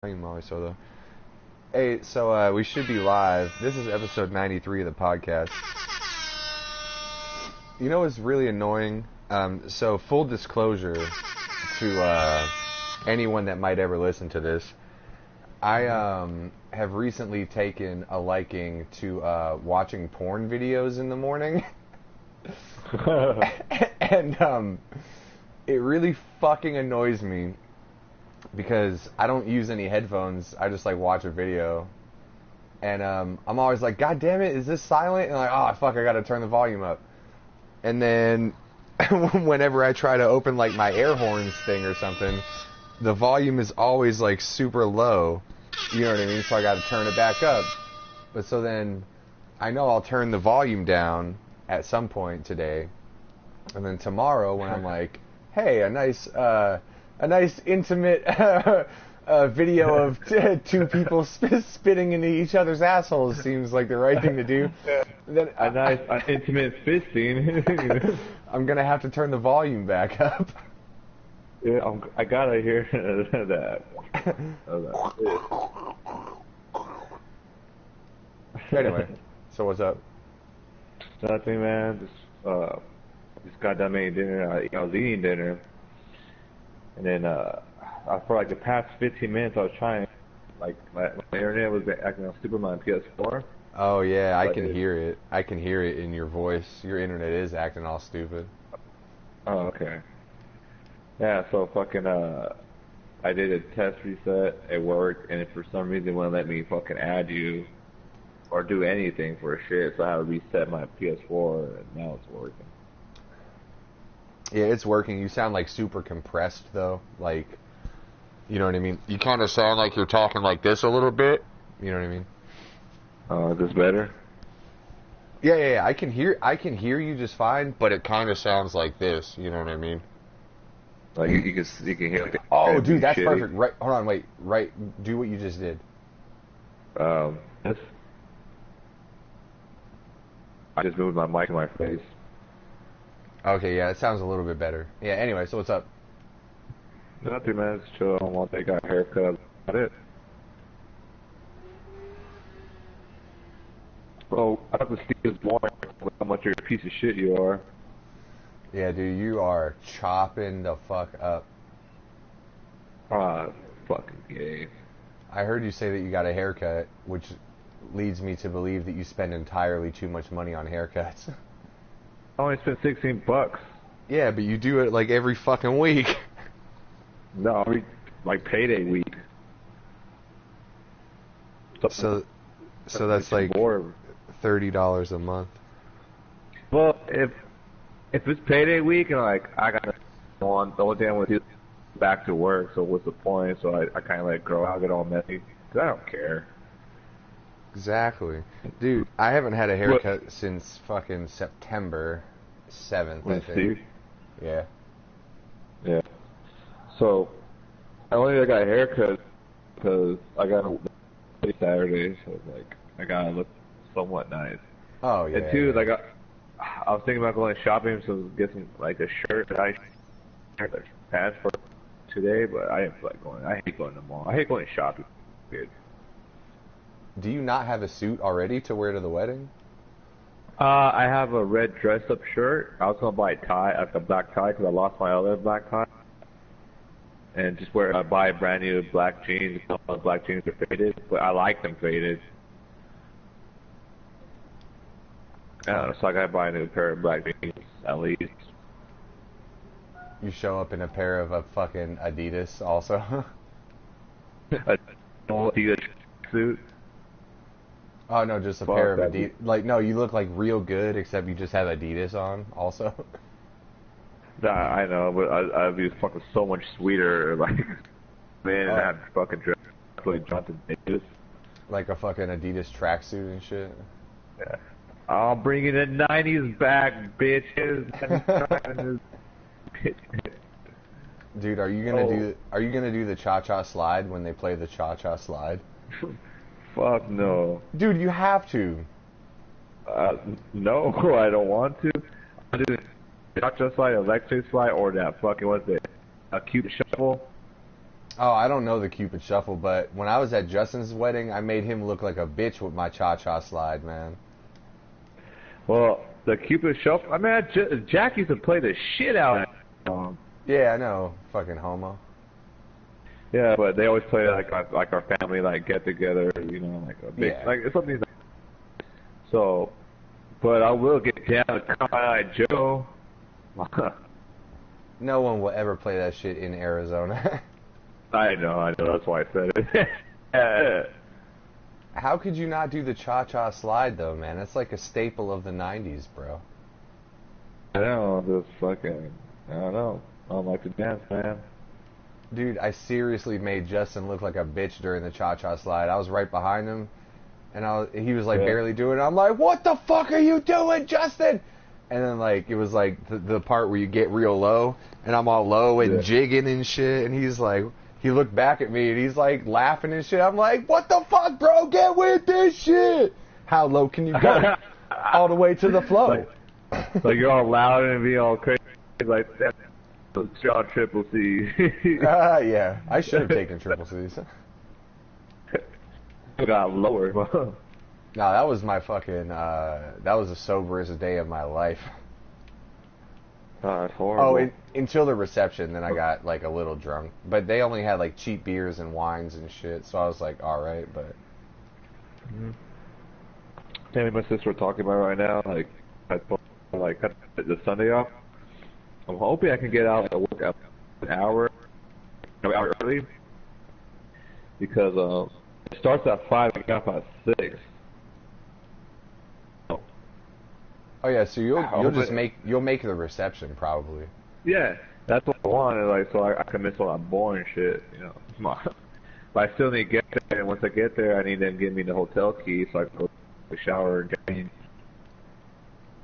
Molly Solo. Hey, so we should be live. This is episode 93 of the podcast. You know what's really annoying? So full disclosure to anyone that might ever listen to this, I have recently taken a liking to watching porn videos in the morning. And it really fucking annoys me because I don't use any headphones. I just like watch a video, and I'm always like, God damn it, is this silent? And like, oh fuck, I gotta turn the volume up. And then whenever I try to open like my air horns thing or something, the volume is always like super low. You know what I mean? So I gotta turn it back up. But so then I know I'll turn the volume down at some point today, and then tomorrow when I'm like, hey, a nice intimate video of two people spitting into each other's assholes seems like the right thing to do. Then a nice intimate fisting. I'm gonna have to turn the volume back up. Yeah, I gotta hear that. Anyway, so what's up? Nothing, man. Just got done making dinner. I was eating dinner, and then for like the past 15 minutes, I was trying. Like my internet was acting all stupid on my PS4. Oh yeah, I can hear it. I can hear it in your voice. Your internet is acting all stupid. Oh, okay. Yeah, so fucking I did a test reset. It worked, and for some reason, it wouldn't let me fucking add you or do anything for a shit. So I had to reset my PS4, and now it's working. Yeah, it's working. You sound like super compressed though. Like, you know what I mean? You kind of sound like you're talking like this a little bit. You know what I mean? Is this better? Yeah. I can hear you just fine, but it kind of sounds like this. You know what I mean? Like you can hear. Like, oh, dude, that's shitty. Perfect. Right, hold on, wait. Right, do what you just did. Yes. I just moved my mic in my face. Okay, yeah, it sounds a little bit better. Yeah. Anyway, so what's up? Nothing, man. Just chill. While they got a haircut. That's it. Bro, I have to see this morning how much you're a piece of shit you are. Yeah, dude, you are chopping the fuck up. Fucking gay. I heard you say that you got a haircut, which leads me to believe that you spend entirely too much money on haircuts. I only spent $16. Yeah, but you do it like every fucking week. No, like payday week. So that's like $30 a month. Well, if it's payday week and like I got the only thing I want to do is back to work, so what's the point? So I kind of let it grow out, get all messy, cause I don't care. Exactly, dude. I haven't had a haircut since fucking September 7th. I think. Steve? Yeah. Yeah. So I got a haircut because I got a Saturday, so like I gotta look somewhat nice. Oh yeah. And two, like I was thinking about going shopping, so get some like a shirt that I pants for today, but I didn't feel like going. I hate going to the mall. I hate going shopping. Dude. Do you not have a suit already to wear to the wedding? I have a red dress-up shirt. I was gonna buy a tie, like a black tie, because I lost my other black tie. And just buy a brand new black jeans. All the black jeans are faded, but I like them faded. So I gotta buy a new pair of black jeans at least. You show up in a pair of a fucking Adidas also. A Adidas suit. Oh no, just a pair of Adidas. Like no, you look like real good, except you just have Adidas on also. Nah, I know, but I'd be fucking so much sweeter, like man, and have fucking dress like Jonathan Davis. Like a fucking Adidas tracksuit and shit. Yeah. I'll bring in the '90s back, bitches. Dude, are you gonna do the cha-cha slide when they play the cha-cha slide? Fuck no. Dude, you have to. No, I don't want to. I do the cha-cha slide, electric slide, or that fucking what's it? A cute shuffle. Oh, I don't know the Cupid Shuffle, but when I was at Justin's wedding, I made him look like a bitch with my cha-cha slide, man. Well, the Cupid Shuffle. I mean, Jack used to play the shit out of it. Yeah, I know, fucking homo. Yeah, but they always play like our family like get together, you know, like a big like it's something. So, but I will get down to Cotton-Eye Joe. No one will ever play that shit in Arizona. I know. That's why I said it. How could you not do the cha-cha slide though, man? It's like a staple of the '90s, bro. I know. Just fucking. I don't know. I don't like to dance, man. Dude, I seriously made Justin look like a bitch during the cha-cha slide. I was right behind him, and he was like barely doing it. I'm like, what the fuck are you doing, Justin? And then like it was like the part where you get real low, and I'm all low and jigging and shit, and he's like, he looked back at me and he's like laughing and shit. I'm like, what the fuck, bro? Get with this shit. How low can you go? All the way to the flow. Like you're all loud and be all crazy like that. John Triple C. Yeah, I should have taken Triple C's. Got lower. No, that was my fucking, that was the soberest day of my life. Oh, that's horrible. Oh, until the reception, then I got like a little drunk. But they only had like cheap beers and wines and shit, so I was like, alright, but... Me and my sister are talking about right now, like cut the Sunday off. I'm hoping I can get out of work an hour early because it starts at 5 and get off at 6. Oh yeah, so you'll make the reception probably. Yeah, that's what I wanted, like so I can miss all that boring shit, you know. But I still need to get there, and once I get there, I need them to give me the hotel key so I can go to the shower and change.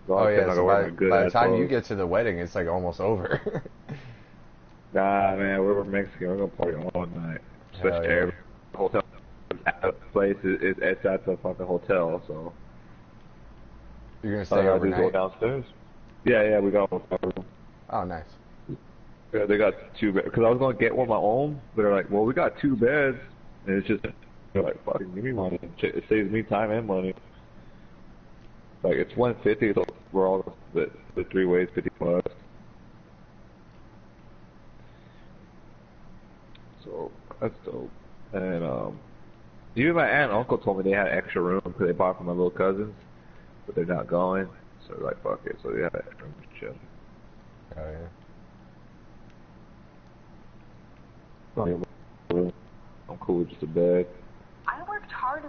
Oh yeah, so by the time you get to the wedding, it's like almost over. Nah, man, we're Mexican. We're gonna party all night. Especially every hotel place it's at the fucking hotel, so. You're gonna stay overnight? Go downstairs. Yeah, we got a hotel room. Oh, nice. Yeah, they got 2 beds. Because I was gonna get one of my own, but they're like, well, we got 2 beds, and it's just they're like, fucking give me money. It saves me time and money. Like it's $150, so we're all the 3 ways $50. So that's dope. And even my aunt and uncle told me they had extra room because they bought from my little cousins, but they're not going. So they're like, fuck it. So they have extra room to chill. Oh yeah. I'm cool with just a bed. I worked hard.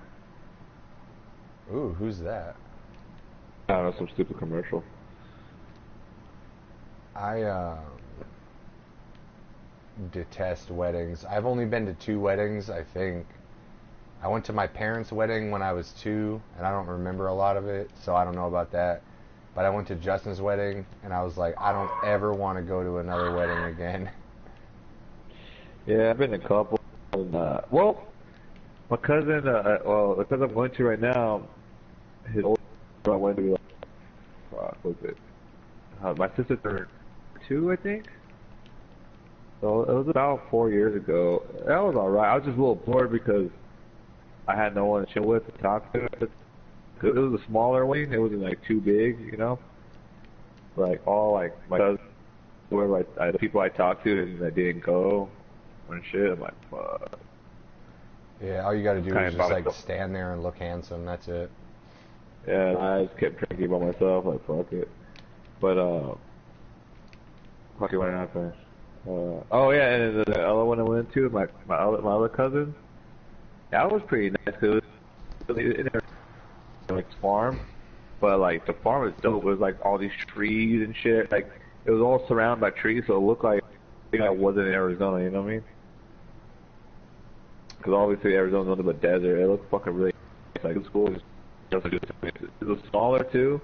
Ooh, who's that? I don't know, some stupid commercial. I detest weddings. I've only been to 2 weddings, I think. I went to my parents' wedding when I was 2, and I don't remember a lot of it, so I don't know about that. But I went to Justin's wedding, and I was like, I don't ever want to go to another wedding again. Yeah, I've been to a couple. And, well, my cousin, the cousin I'm going to right now, his old I went to, what was it? My sister turned 2, I think. So it was about 4 years ago. That was alright. I was just a little bored because I had no one to chill with to talk to. It was a smaller wing. It wasn't like too big, you know. Like all like my cousins, whoever the people I talked to and I didn't go and shit. I'm like, fuck. Yeah, all you got to do is just like stand there and look handsome. That's it. Yeah, I just kept drinking by myself. Like fuck it. But fuck it, what happened? Oh yeah, and the other one I went to, my other cousin. That was pretty nice. It was in their like farm, but like the farm was dope. It was like all these trees and shit. Like it was all surrounded by trees, so it looked like I wasn't in Arizona. You know what I mean? Because obviously Arizona's nothing but desert. It looked fucking really nice. Like the school it was smaller too,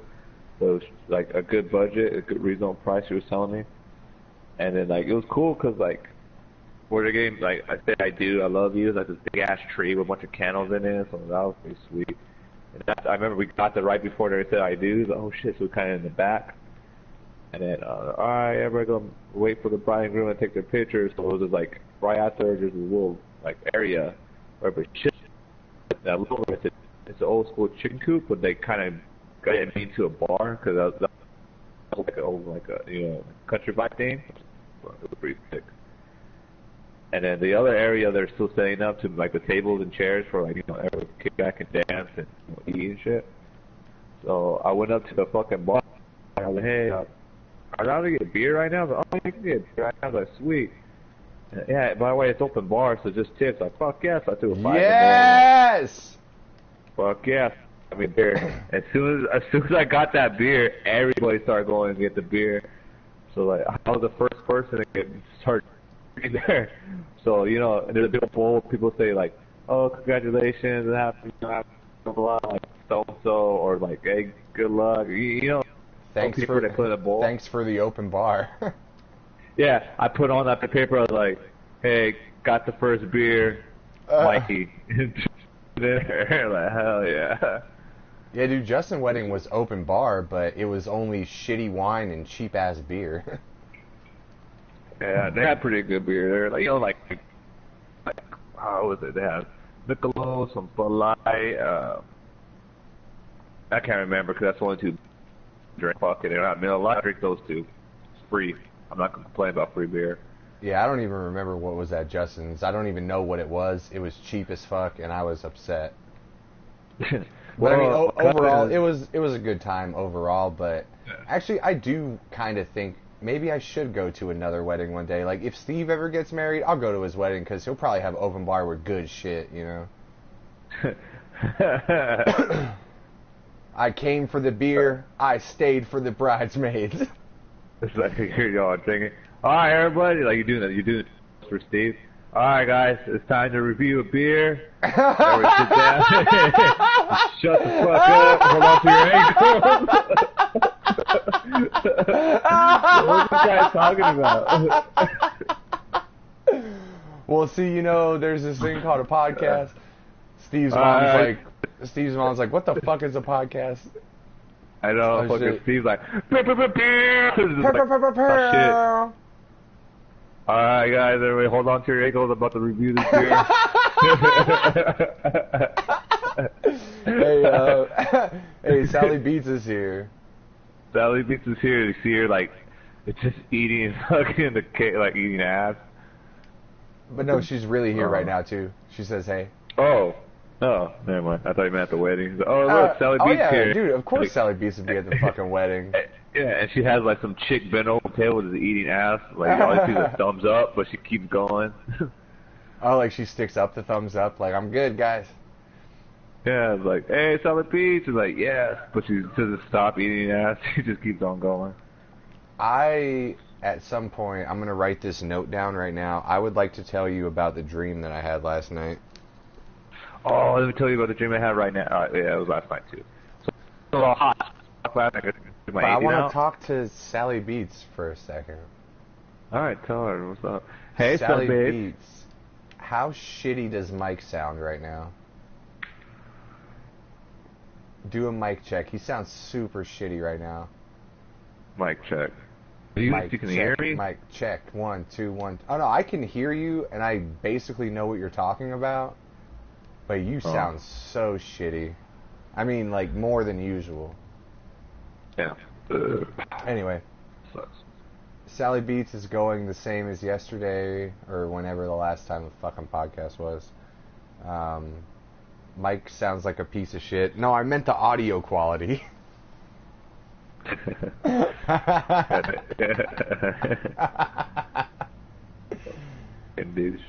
so it was like a good budget, a good reasonable price. She was telling me, and then like it was cool because like. Where the game, like I said, I love you. Like this big ass tree with a bunch of candles in it, so that was pretty sweet. And I remember we got there right before they said I do. So, oh shit, so we kind of in the back. And then, alright, everybody go wait for the bride and groom and take their pictures. So it was just like, right after, there's a little, like, area where the shit, that little, it's an old school chicken coop, but they kind of got it into a bar, because that was like a, you know, country vibe thing. It was pretty sick. And then the other area, they're still setting up to, like, the tables and chairs for, like, you know, everyone to kick back and dance and, you know, eat and shit. So I went up to the fucking bar. I was like, hey, are you allowed to get beer right now? I was like, oh, you can get beer right now. I was like, sweet. And, yeah, by the way, it's open bar, so just tips. Like, fuck yes. I threw a $5. Yes! Fuck yes. I mean, beer. As soon as I got that beer, everybody started going to get the beer. So, like, I was the first person to start drinking there. So, you know, there's a big bowl. People say, like, oh, congratulations, and happy, blah, blah, like, so-and-so, or like, hey, good luck. You know, Thanks people for that put in a bowl. Thanks for the open bar. Yeah, I put on that paper. I was like, "Hey, got the first beer, Mikey." Like, hell yeah. Yeah, dude, Justin Wedding was open bar, but it was only shitty wine and cheap ass beer. Yeah, they had pretty good beer there. Like, you know, like how was it? They had Michelob, some Bud Light. I can't remember because that's the only two drink. Fuck it, they're not Miller Lite. I drink those two. It's free. I'm not gonna complain about free beer. Yeah, I don't even remember what was at Justin's. I don't even know what it was. It was cheap as fuck, and I was upset. But I mean, overall, it was a good time overall. But actually, I do kind of think maybe I should go to another wedding one day. Like, if Steve ever gets married, I'll go to his wedding because he'll probably have open bar with good shit, you know. I came for the beer. I stayed for the bridesmaids. It's like, here y'all drinking. All right, everybody, like you do it for Steve. All right, guys, it's time to review a beer. Everybody sit down. Shut the fuck up. Hold on to your ankles. What's this guy talking about? Well, see, you know, there's this thing called a podcast. Steve's mom's like, what the fuck is a podcast? I know, Oh, fucking shit. Steve's like, beer. Alright guys, everybody hold on to your ankles, I'm about to review this beer. Hey, Sally Beats is here. Sally Beats is here, you see her like, it's just eating fucking the cake, like eating ass. But no, she's really here right now too. She says, hey. Oh, never mind. I thought you meant at the wedding. Oh, look, Sally Beats yeah, here. dude, of course Sally Beats would be at the fucking wedding. Yeah, and she has like some chick bent over the table just eating ass. Like, you always see the thumbs up, but she keeps going. Oh, like she sticks up the thumbs up, like, I'm good, guys. Yeah, it's like, hey, Sally Beats. She's like, yeah. But she doesn't stop eating ass. She just keeps on going. At some point, I'm going to write this note down right now. I would like to tell you about the dream that I had last night. Oh, let me tell you about the dream I had right now. Yeah, it was last night, too. So hot. Last night, But I want to talk to Sally Beats for a second. Alright, tell her. What's up? Hey, Sally Beats. Beats. How shitty does Mike sound right now? Do a mic check. He sounds super shitty right now. Mic check. You can hear me? Mic check. 1, 2, 1. Oh no, I can hear you, and I basically know what you're talking about. But you sound so shitty. I mean, like, more than usual. Yeah. Anyway. Sucks. Sally Beats is going the same as yesterday, or whenever the last time the fucking podcast was. Mike sounds like a piece of shit. No, I meant the audio quality. Indeed.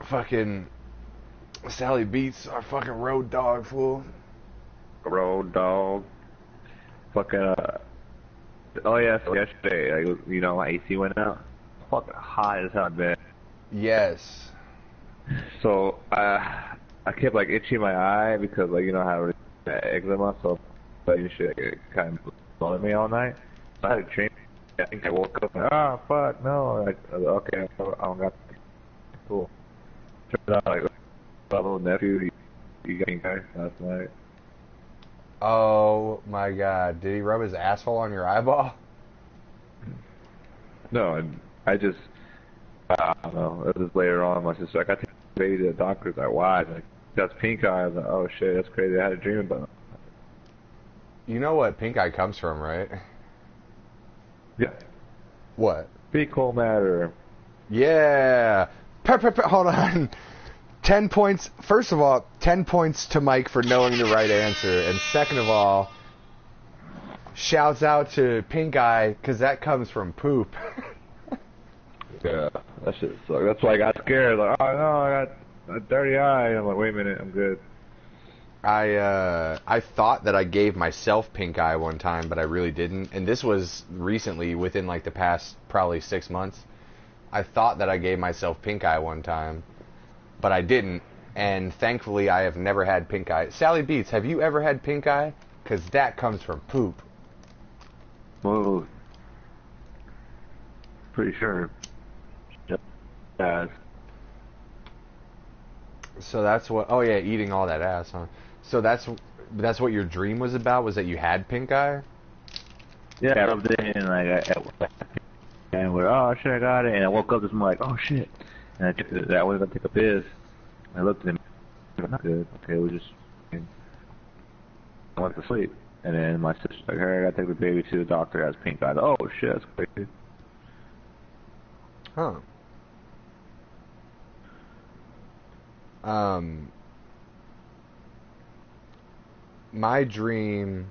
Fucking Sally Beats, our fucking road dog, fool. Road dog. Fucking, oh yeah, so yesterday, you know, my AC went out. Fucking hot as hell, man. Yes. So, I kept, like, itching my eye because, like, you know, I have eczema, so, but you should kind of bothered me all night. So I had a dream. I think I woke up and, fuck, no. Okay, I don't got cool. Turns out, like, my little nephew, he got me last night. Oh my god. Did he rub his asshole on your eyeball? No, and I don't know. It was later on. My sister, like, I take the baby to the doctor. Like, why? Like, that's pink eye. I was like, oh shit, that's crazy. I had a dream about it. You know what pink eye comes from, right? Yeah. What? Fecal matter. Yeah. Hold on. 10 points. First of all, 10 points to Mike for knowing the right answer. And second of all, shouts out to pink eye because that comes from poop. Yeah, that shit sucks. That's why I got scared. Like, oh no, I got a dirty eye. I'm like, wait a minute, I'm good. I thought that I gave myself pink eye one time, but I really didn't. And this was recently, within like the past probably 6 months. I thought that I gave myself pink eye one time, but I didn't. And thankfully, I have never had pink eye. Sally Beats, have you ever had pink eye? Because that comes from poop. Whoa. Pretty sure. Yep. Yeah. So that's what. Oh yeah, eating all that ass, huh? So that's what your dream was about. Was that you had pink eye? Yeah, I rubbed it in like and we're oh shit, I got it. And I woke up this morning like, oh shit. And I was gonna take a piss. I looked at him. Not good. Okay, we just. I went to sleep. And then my sister's like, hey, I gotta take the baby to the doctor. Has pink eye. Oh shit, that's crazy. Huh. My dream.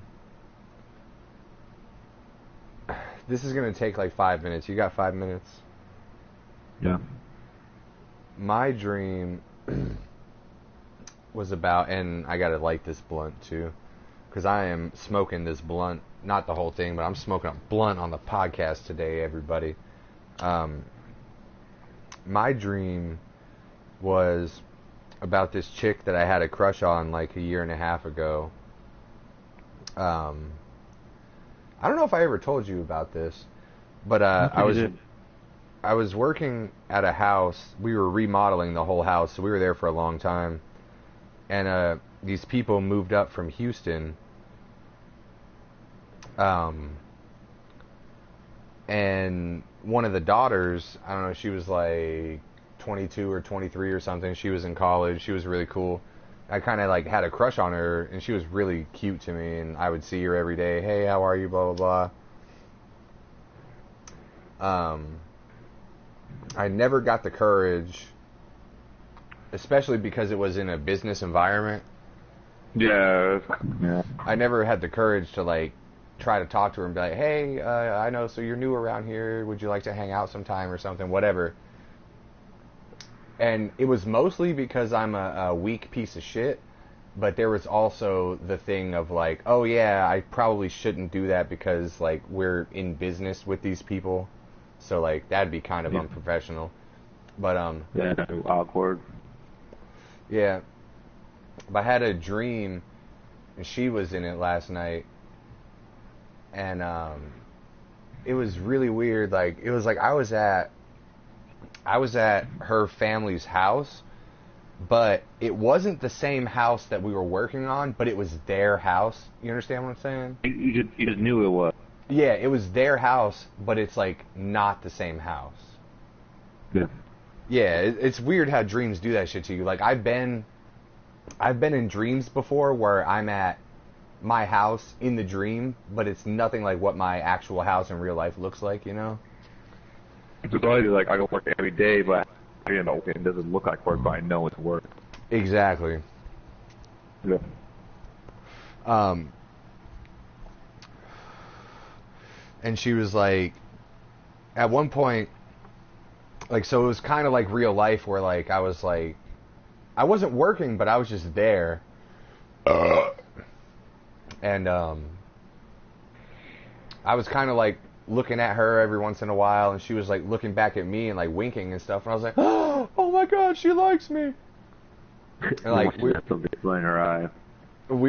This is gonna take like 5 minutes. You got 5 minutes? Yeah. My dream was about, and I gotta light this blunt too, because I am smoking this blunt. Not the whole thing, but I'm smoking a blunt on the podcast today, everybody. My dream was about this chick that I had a crush on like a year and a half ago. I don't know if I ever told you about this, but I was working at a house. We were remodeling the whole house, so we were there for a long time. And these people moved up from Houston. And one of the daughters, I don't know, she was like 22 or 23 or something. She was in college. She was really cool. I kind of like had a crush on her, and she was really cute to me, and I would see her every day. Hey, how are you? Blah, blah, blah. I never got the courage, especially because it was in a business environment. Yeah. Yeah. I never had the courage to like try to talk to her and be like, hey, I know, so you're new around here. Would you like to hang out sometime or something? Whatever. And it was mostly because I'm a weak piece of shit, but there was also the thing of like, oh yeah, I probably shouldn't do that because like we're in business with these people, so like that'd be kind of unprofessional. But yeah, awkward. Yeah, but I had a dream, and she was in it last night, and it was really weird. Like it was like I was at her family's house, but it wasn't the same house that we were working on, but it was their house. You understand what I'm saying? You just knew it was. Yeah, it was their house, but it's like not the same house. Yeah. Yeah, it's weird how dreams do that shit to you. Like I've been in dreams before where I'm at my house in the dream, but it's nothing like what my actual house in real life looks like, you know? It's always like I go to work every day, but you know, it doesn't look like work, but I know it's work. Exactly. Yeah. And she was like, at one point, like, so it was kind of like real life where like I was like, I wasn't working, but I was just there. And I was kind of like looking at her every once in a while, and she was like looking back at me and like winking and stuff, and I was like, oh my god, she likes me. And like we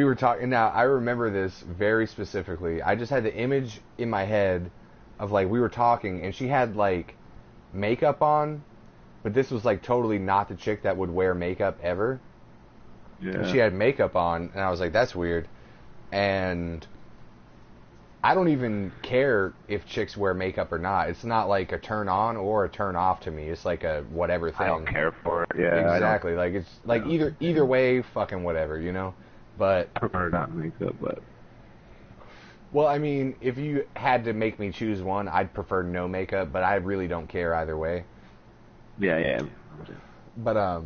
were talking. Now I remember this very specifically. I just had the image in my head of like we were talking, and she had like makeup on, but this was like totally not the chick that would wear makeup ever. Yeah. And she had makeup on, and I was like, that's weird. and I don't even care if chicks wear makeup or not. It's not like a turn on or a turn off to me. It's like a whatever thing. I don't care for it. Yeah, exactly. Like it's like either way, fucking whatever, you know. But I prefer not makeup, but well, I mean, if you had to make me choose one, I'd prefer no makeup. But I really don't care either way. yeah. But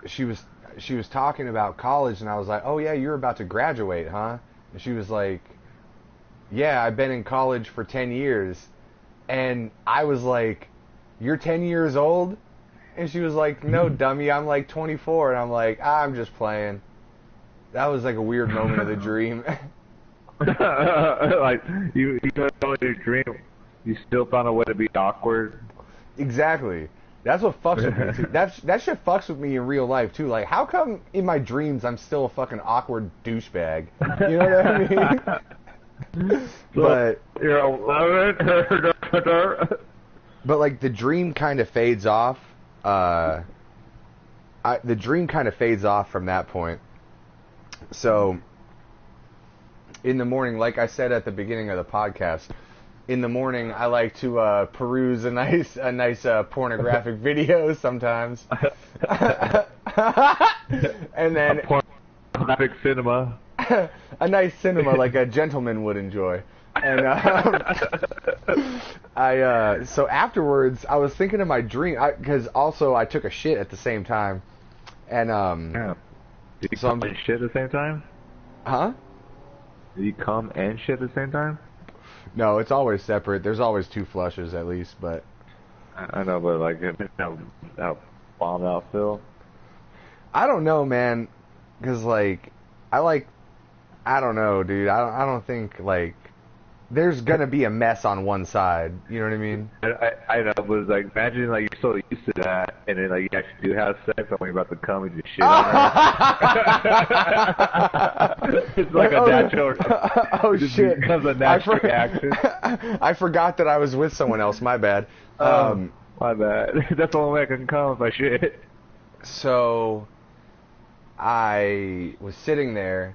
she was talking about college, and I was like, oh yeah, you're about to graduate, huh? And she was like, yeah, I've been in college for 10 years. And I was like, you're 10 years old? And she was like, no, dummy, I'm like 24. And I'm like, I'm just playing. That was like a weird moment of the dream. Like, you know your dream, you still found a way to be awkward. Exactly. That's what fucks with me, too. That shit fucks with me in real life, too. Like, how come in my dreams I'm still a fucking awkward douchebag? You know what I mean? But you're 11. But like the dream kind of fades off. The dream kind of fades off from that point. So in the morning, like I said at the beginning of the podcast, in the morning I like to peruse a nice pornographic video sometimes, and then pornographic cinema. A nice cinema like a gentleman would enjoy. And so afterwards, I was thinking of my dream, because also I took a shit at the same time, and Yeah. Did you come and shit at the same time? Huh? Did you come and shit at the same time? No, it's always separate. There's always 2 flushes at least, but I know, but like how bombed out Phil. I don't know, man, because like I don't know, dude. I don't think like there's gonna be a mess on one side. You know what I mean? I know, but it's like imagine like you're so used to that, and then like you actually do have sex, and when you're about to come, and you just shit on her. It's like a natural. Oh shit! It becomes a natural reaction. I forgot that I was with someone else. My bad. My bad. That's the only way I can come if I shit. So I was sitting there.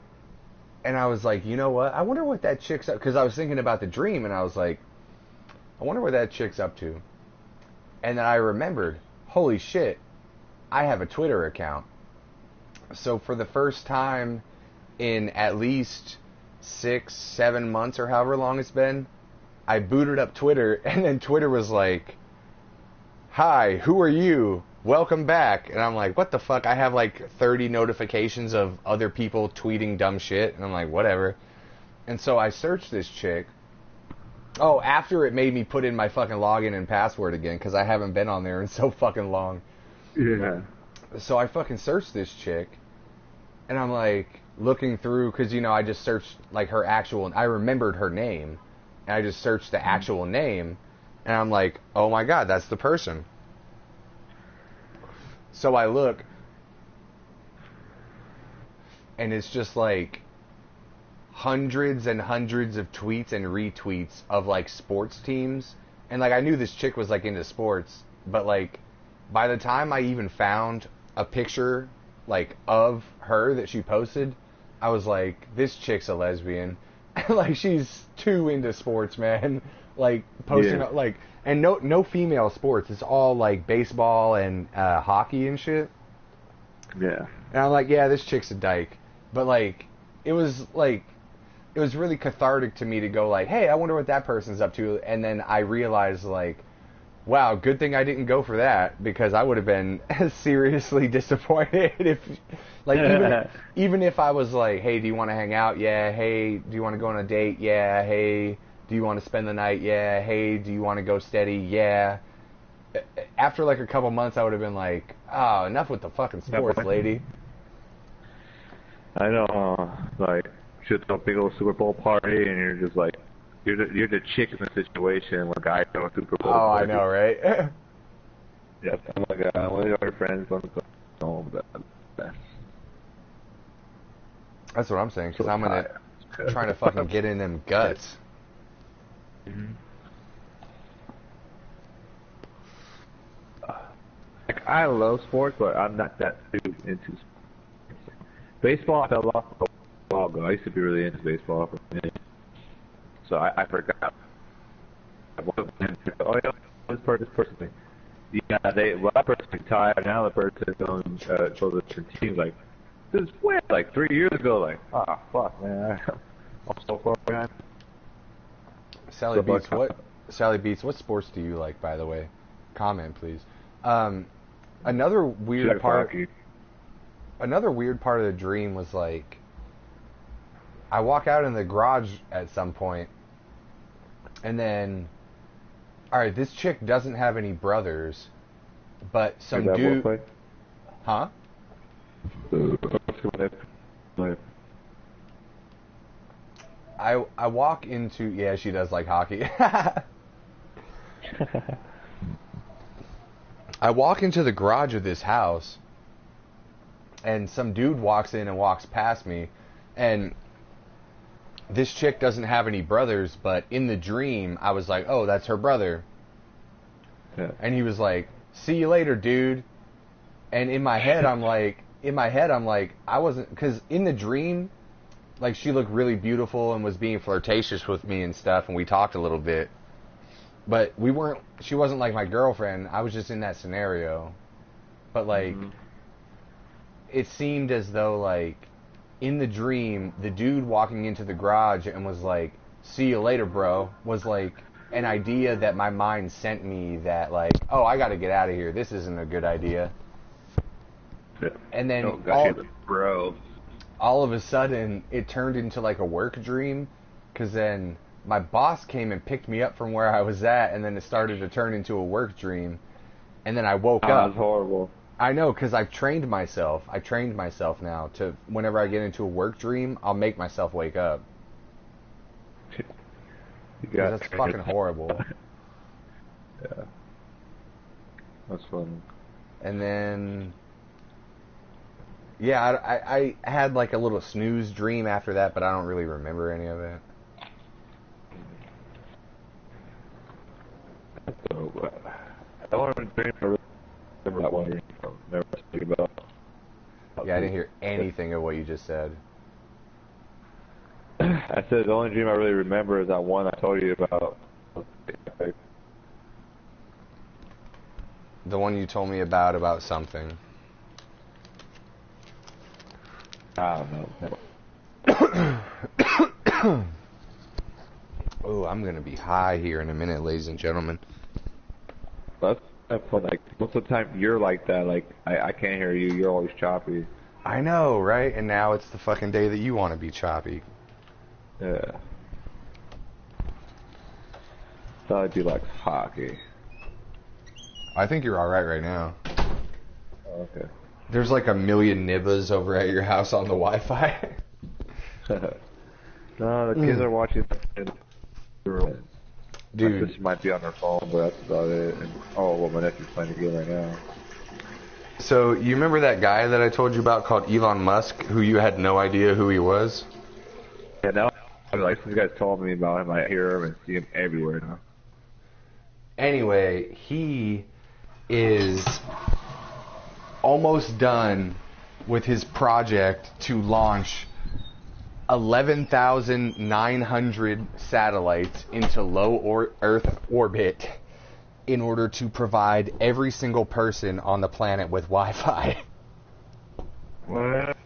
And I was like, you know what? I wonder what that chick's up, because I was thinking about the dream, and I was like, I wonder what that chick's up to. And then I remembered, holy shit, I have a Twitter account. So for the first time in at least 6, 7 months or however long it's been, I booted up Twitter, and then Twitter was like, hi, who are you? Welcome back. And I'm like, what the fuck? I have like 30 notifications of other people tweeting dumb shit. And I'm like, whatever. And so I searched this chick. Oh, after it made me put in my fucking login and password again, because I haven't been on there in so fucking long. Yeah. So I fucking searched this chick. And I'm like looking through, because, you know, I just searched like her actual, I remembered her name. And I just searched the actual name. And I'm like, oh my God, that's the person. So I look, and it's just like hundreds and hundreds of tweets and retweets of like sports teams. And like I knew this chick was like into sports, but like by the time I even found a picture like of her that she posted, I was like, this chick's a lesbian. Like she's too into sports, man. Like posting like, and no female sports. It's all like baseball and hockey and shit. Yeah. And I'm like, yeah, this chick's a dyke. But like, it was really cathartic to me to go like, hey, I wonder what that person's up to. And then I realized like, wow, good thing I didn't go for that, because I would have been seriously disappointed if, like, even if I was like, hey, do you want to hang out? Yeah. Hey, do you want to go on a date? Yeah. Hey, do you want to spend the night? Yeah. Hey, do you want to go steady? Yeah. After like a couple months, I would have been like, oh, enough with the fucking sports, lady. I know, like, shit, a big old Super Bowl party, and you're just like, you're the chick in the situation when guys throw a Super Bowl party. I know, right? Yes, I'm like, one of your friends wants to go home with that. That's what I'm saying, because I'm trying to fucking get in them guts. Mm-hmm. Like, I love sports, but I'm not that too into sports. Baseball, I fell off a while ago. I used to be really into baseball for a minute, so I forgot. Oh yeah, this person thing. Yeah, that person retired. Now the person going for the different teams. Like this way, like 3 years ago. Like fuck, man, I'm so far behind. Sally Beats, what sports do you like, by the way? Comment, please. Another weird part of the dream was like, I walk out in the garage at some point, and then, all right, this chick doesn't have any brothers, but some dude, huh? I walk into, yeah, she does like hockey. I walk into the garage of this house, and some dude walks in and walks past me, and this chick doesn't have any brothers, but in the dream, I was like, oh, that's her brother. Yeah. And he was like, see you later, dude. And in my head, I'm like, I wasn't, because in the dream, like, she looked really beautiful and was being flirtatious with me and stuff, and we talked a little bit. But she wasn't like my girlfriend. I was just in that scenario. But, like, it seemed as though, like, in the dream, the dude walking into the garage and was like, see you later, bro, was like an idea that my mind sent me that, like, oh, I gotta get out of here. This isn't a good idea. And then all of a sudden, it turned into like a work dream, because then my boss came and picked me up from where I was at, and then it started to turn into a work dream. And then I woke up. That was horrible. I know, because I've trained myself. I trained myself now to, whenever I get into a work dream, I'll make myself wake up. That's fucking horrible. Yeah. That's fun. And then, yeah, I had like a little snooze dream after that, but I don't really remember any of it. So, I don't remember that one dream. Never speak about. Yeah, I didn't hear anything of what you just said. I said the only dream I really remember is that one I told you about. The one you told me about something. I don't know. Oh, I'm gonna be high here in a minute, ladies and gentlemen. That's fun. Like most of the time you're like that. Like I can't hear you. You're always choppy. I know, right? And now it's the fucking day that you want to be choppy. Yeah. Thought it'd be like hockey. I think you're alright right now. Oh, okay. There's like a million nibbas over at your house on the Wi-Fi. No, the kids are watching in the room. Dude. My sister might be on her phone, but that's about it. And, well, my nephew's playing a game right now. So, you remember that guy that I told you about called Elon Musk, who you had no idea who he was? Yeah, now, like, these guys told me about him. I hear him and see him everywhere now. Anyway, he is almost done with his project to launch 11,900 satellites into low Earth orbit in order to provide every single person on the planet with Wi-Fi. What?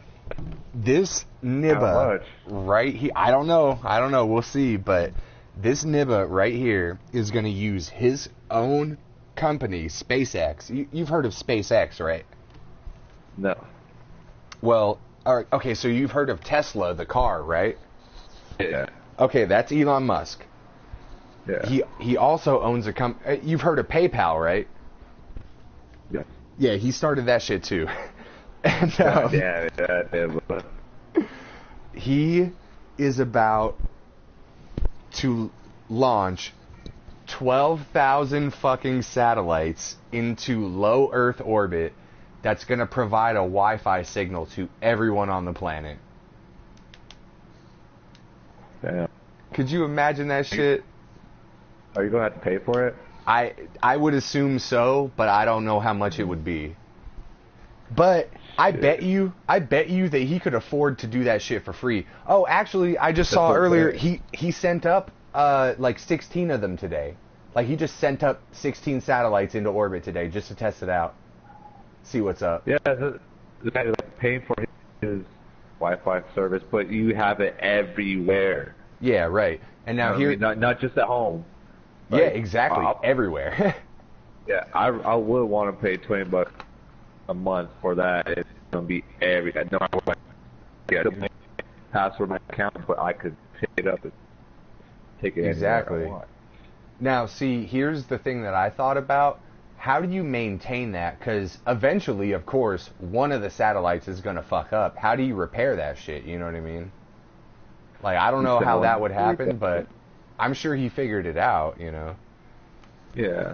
This nibba right here, I don't know, we'll see, but this nibba right here is going to use his own company, SpaceX. You've heard of SpaceX, right? No. Well, all right, okay, so you've heard of Tesla, the car, right? Yeah. Okay, that's Elon Musk. Yeah. He also owns a company. You've heard of PayPal, right? Yeah. Yeah, he started that shit too. And yeah, he is about to launch 12,000 fucking satellites into low Earth orbit that's going to provide a Wi-Fi signal to everyone on the planet. Damn. Could you imagine that shit? Are you going to have to pay for it? I would assume so, but I don't know how much it would be. But I Shit. bet you that he could afford to do that shit for free. Oh, actually, I just saw That's earlier okay. he sent up like 16 of them today. Like he just sent up 16 satellites into orbit today just to test it out, see what's up. Yeah, the guy is like paying for his Wi-Fi service, but you have it everywhere. Yeah, right. And You know now what I here, mean? Not just at home. yeah, Like, exactly, everywhere. yeah, I would want to pay $20 a month for that. It's gonna be every. No matter what. Yeah, the password my account, but I could pick it up and take it anywhere I Exactly. want. Now, see, here's the thing that I thought about. How do you maintain that? Because eventually, of course, one of the satellites is going to fuck up. How do you repair that shit? You know what I mean? Like, I don't You know send how that one would to reset happen, but it. I'm sure he figured it out, you know? Yeah,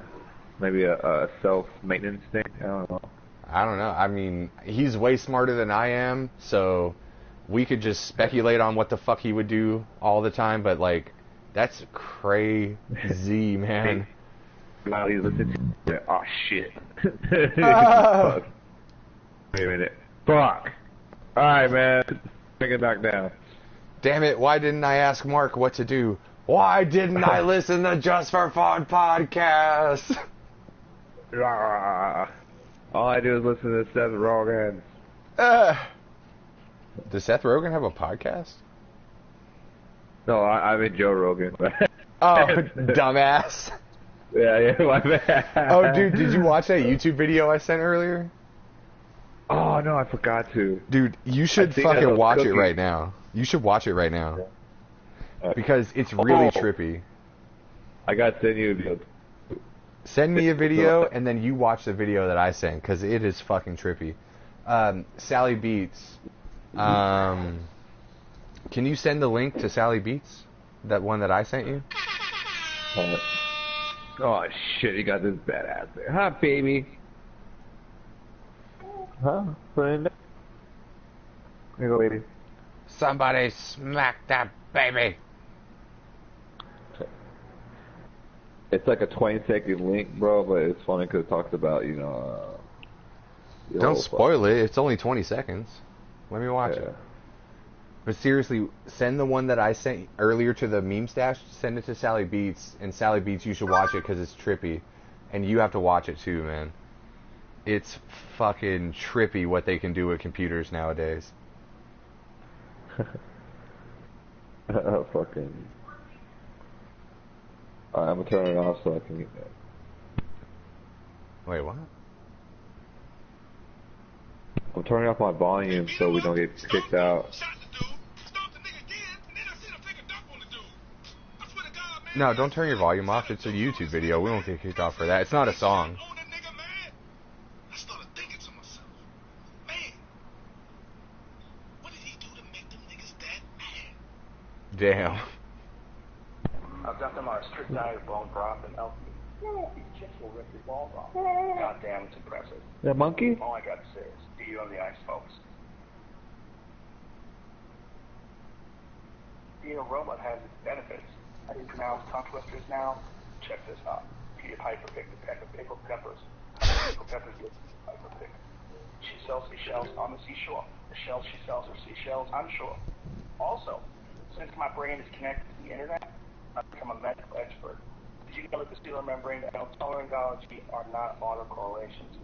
maybe a self-maintenance thing. I don't know. I don't know. I mean, he's way smarter than I am, so we could just speculate on what the fuck he would do all the time, but, like, that's crazy, man. While he's listening to it, oh shit. Ah! Fuck. Wait a minute. Fuck. Alright, man. Bring it back down. Damn it, why didn't I ask Mark what to do? Why didn't I listen to Just for Fun podcast? Ah. All I do is listen to Seth Rogen. Does Seth Rogen have a podcast? No, I mean Joe Rogan. Oh, dumbass. Yeah, my bad. Oh, dude, did you watch that YouTube video I sent earlier? Oh, no, I forgot to. Dude, you should I think I fucking was watch it cooking. right now. You should watch it right now. Because it's really trippy. I got to send you a video. Send me a video, and then you watch the video that I sent, because it is fucking trippy. Sally Beats. Can you send the link to Sally Beats? That one that I sent you? Oh, shit, you got this badass there. Huh, baby? Huh? Put it in there. Here you go, baby. Somebody smack that baby. It's like a 20-second link, bro, but it's funny because it talks about, you know... the Don't whole spoil it. It's only 20 seconds. Let me watch yeah. it. But seriously, send the one that I sent earlier to the meme stash. Send it to Sally Beats. And Sally Beats, you should watch it because it's trippy. And you have to watch it too, man. It's fucking trippy what they can do with computers nowadays. Fucking... Alright, I'm gonna turn it off so I can get that. Wait, what? I'm turning off my volume so we don't get kicked out. No, don't turn your volume off. It's a YouTube video. We won't get kicked off for that. It's not a song. Damn. I've got them on a strict diet of bone broth and elk meat. No, these chicks will rip your balls off. God damn, it's impressive. That monkey? All I got to say is, see you on the ice, folks. Being a robot has its benefits. I can pronounce tongue twisters now. Check this out. Peter Piper picked a peck of pickled peppers. Pickled peppers get Piper picked. She sells seashells on the seashore. The shells she sells are seashells on shore. Also, since my brain is connected to the internet, I've become a medical expert. Did you know that the cellular membrane and otolaryngology are not autocorrelations?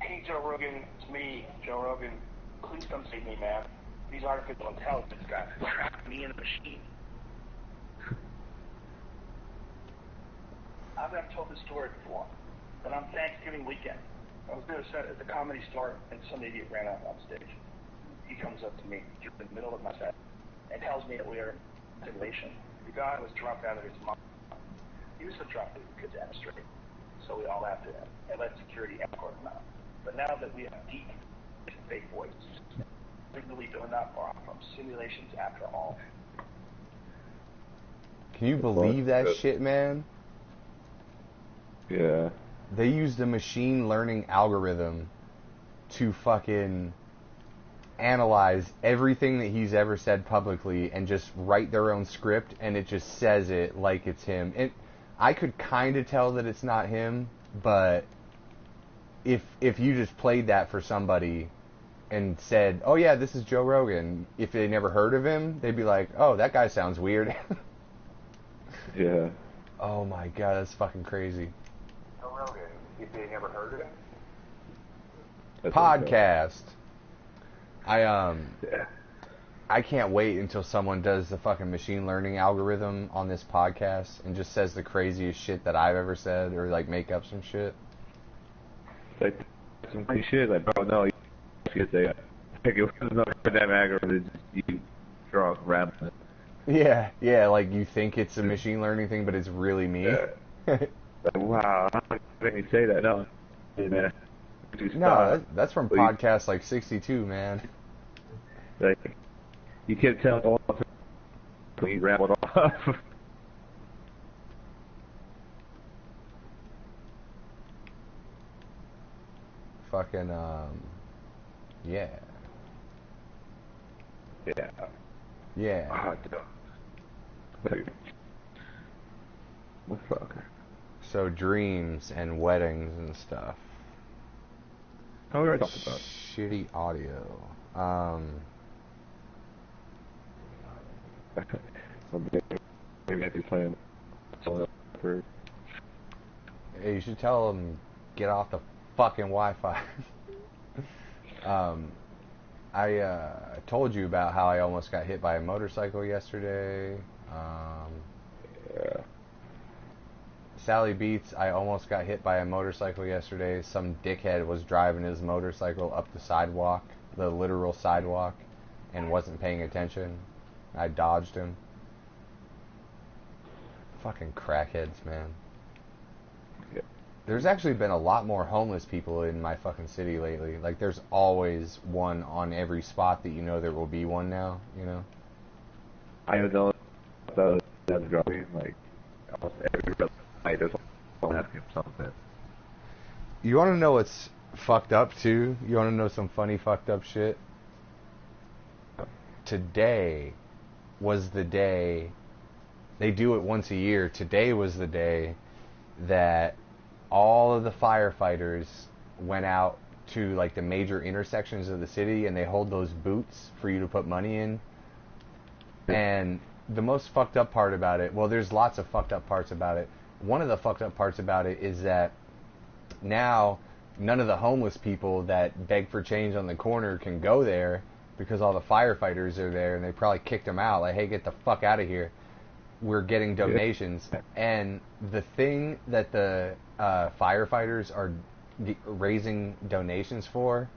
Hey, Joe Rogan, it's me, Joe Rogan. Please come see me, man. These artificial intelligence guys trapped me in a machine. I've never told this story before, but on Thanksgiving weekend, I was doing a set at the Comedy Store, and some idiot ran out on stage. He comes up to me in the middle of my set and tells me that we are in simulation. The guy was drunk out of his mind. He was so drunk that he could demonstrate. So we all laughed at him and let security escort him out. But now that we have deep fake voices, legally they're not far from simulations after all. Can you believe that shit, man? Yeah. They used a machine learning algorithm to fucking analyze everything that he's ever said publicly and just write their own script, and it just says it like it's him. I could kind of tell that it's not him, But if you just played that for somebody and said, "Oh yeah, this is Joe Rogan," if they never heard of him, they'd be like, "Oh, that guy sounds weird." Yeah. Oh my god, that's fucking crazy. Joe Rogan, if they never heard of him. That's Podcast. Yeah. I can't wait until someone does the fucking machine learning algorithm on this podcast and just says the craziest shit that I've ever said, or like make up some shit. Like some crazy shit. Like, bro, no, you should say, like, it wasn't no goddamn algorithm. It's just you drunk rambling. Yeah, like you think it's a machine learning thing, but it's really me. Yeah. Like, wow, how can you say that? No, hey, man. No, that's from podcasts like 62, man. Like, you can't tell all the when you rambled off. Fucking, yeah. Yeah. Yeah. Oh, dude. What the fuck? So dreams and weddings and stuff. How we already talked about? Shitty audio. Maybe I could play him. Hey, you should tell them get off the fucking Wi-Fi. I told you about how I almost got hit by a motorcycle yesterday. Yeah. Sally Beats, I almost got hit by a motorcycle yesterday. Some dickhead was driving his motorcycle up the sidewalk, the literal sidewalk, and wasn't paying attention. I dodged him. Fucking crackheads, man. Yeah. There's actually been a lot more homeless people in my fucking city lately. Like, there's always one on every spot that you know there will be one now, you know? I don't know if that's dropping, like, almost every night there's someone asking for something. You want to know what's fucked up, too? You want to know some funny fucked up shit? Today was the day, they do it once a year, today was the day that all of the firefighters went out to like the major intersections of the city and they hold those booths for you to put money in. And the most fucked up part about it, well, there's lots of fucked up parts about it. One of the fucked up parts about it is that now none of the homeless people that beg for change on the corner can go there because all the firefighters are there and they probably kicked them out. Like, hey, get the fuck out of here. We're getting donations. And the thing that the firefighters are raising donations for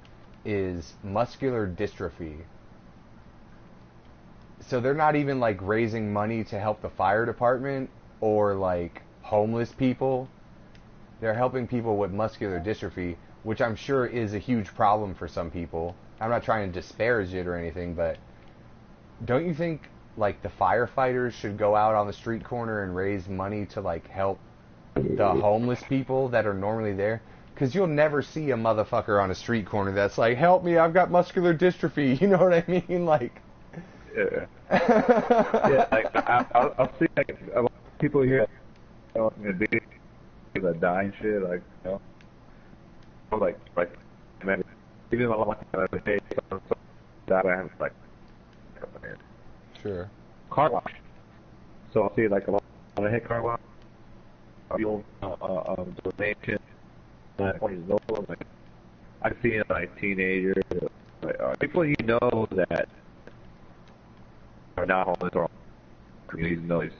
is muscular dystrophy. So they're not even like raising money to help the fire department or like homeless people. They're helping people with muscular dystrophy, which I'm sure is a huge problem for some people. I'm not trying to disparage it or anything, but don't you think like the firefighters should go out on the street corner and raise money to like help the homeless people that are normally there? Because you'll never see a motherfucker on a street corner that's like, help me, I've got muscular dystrophy. You know what I mean? Like, yeah. Yeah, like, I'll see like a lot of people here, you know, that die and shit, like, you know, like, man, even though I'm like, hey, that I have, like, sure. car wash. So I'll see, like, a lot of hit car wash, fuel, donation, like, I've seen, like, teenagers, like, people you know that are not homeless or communities know these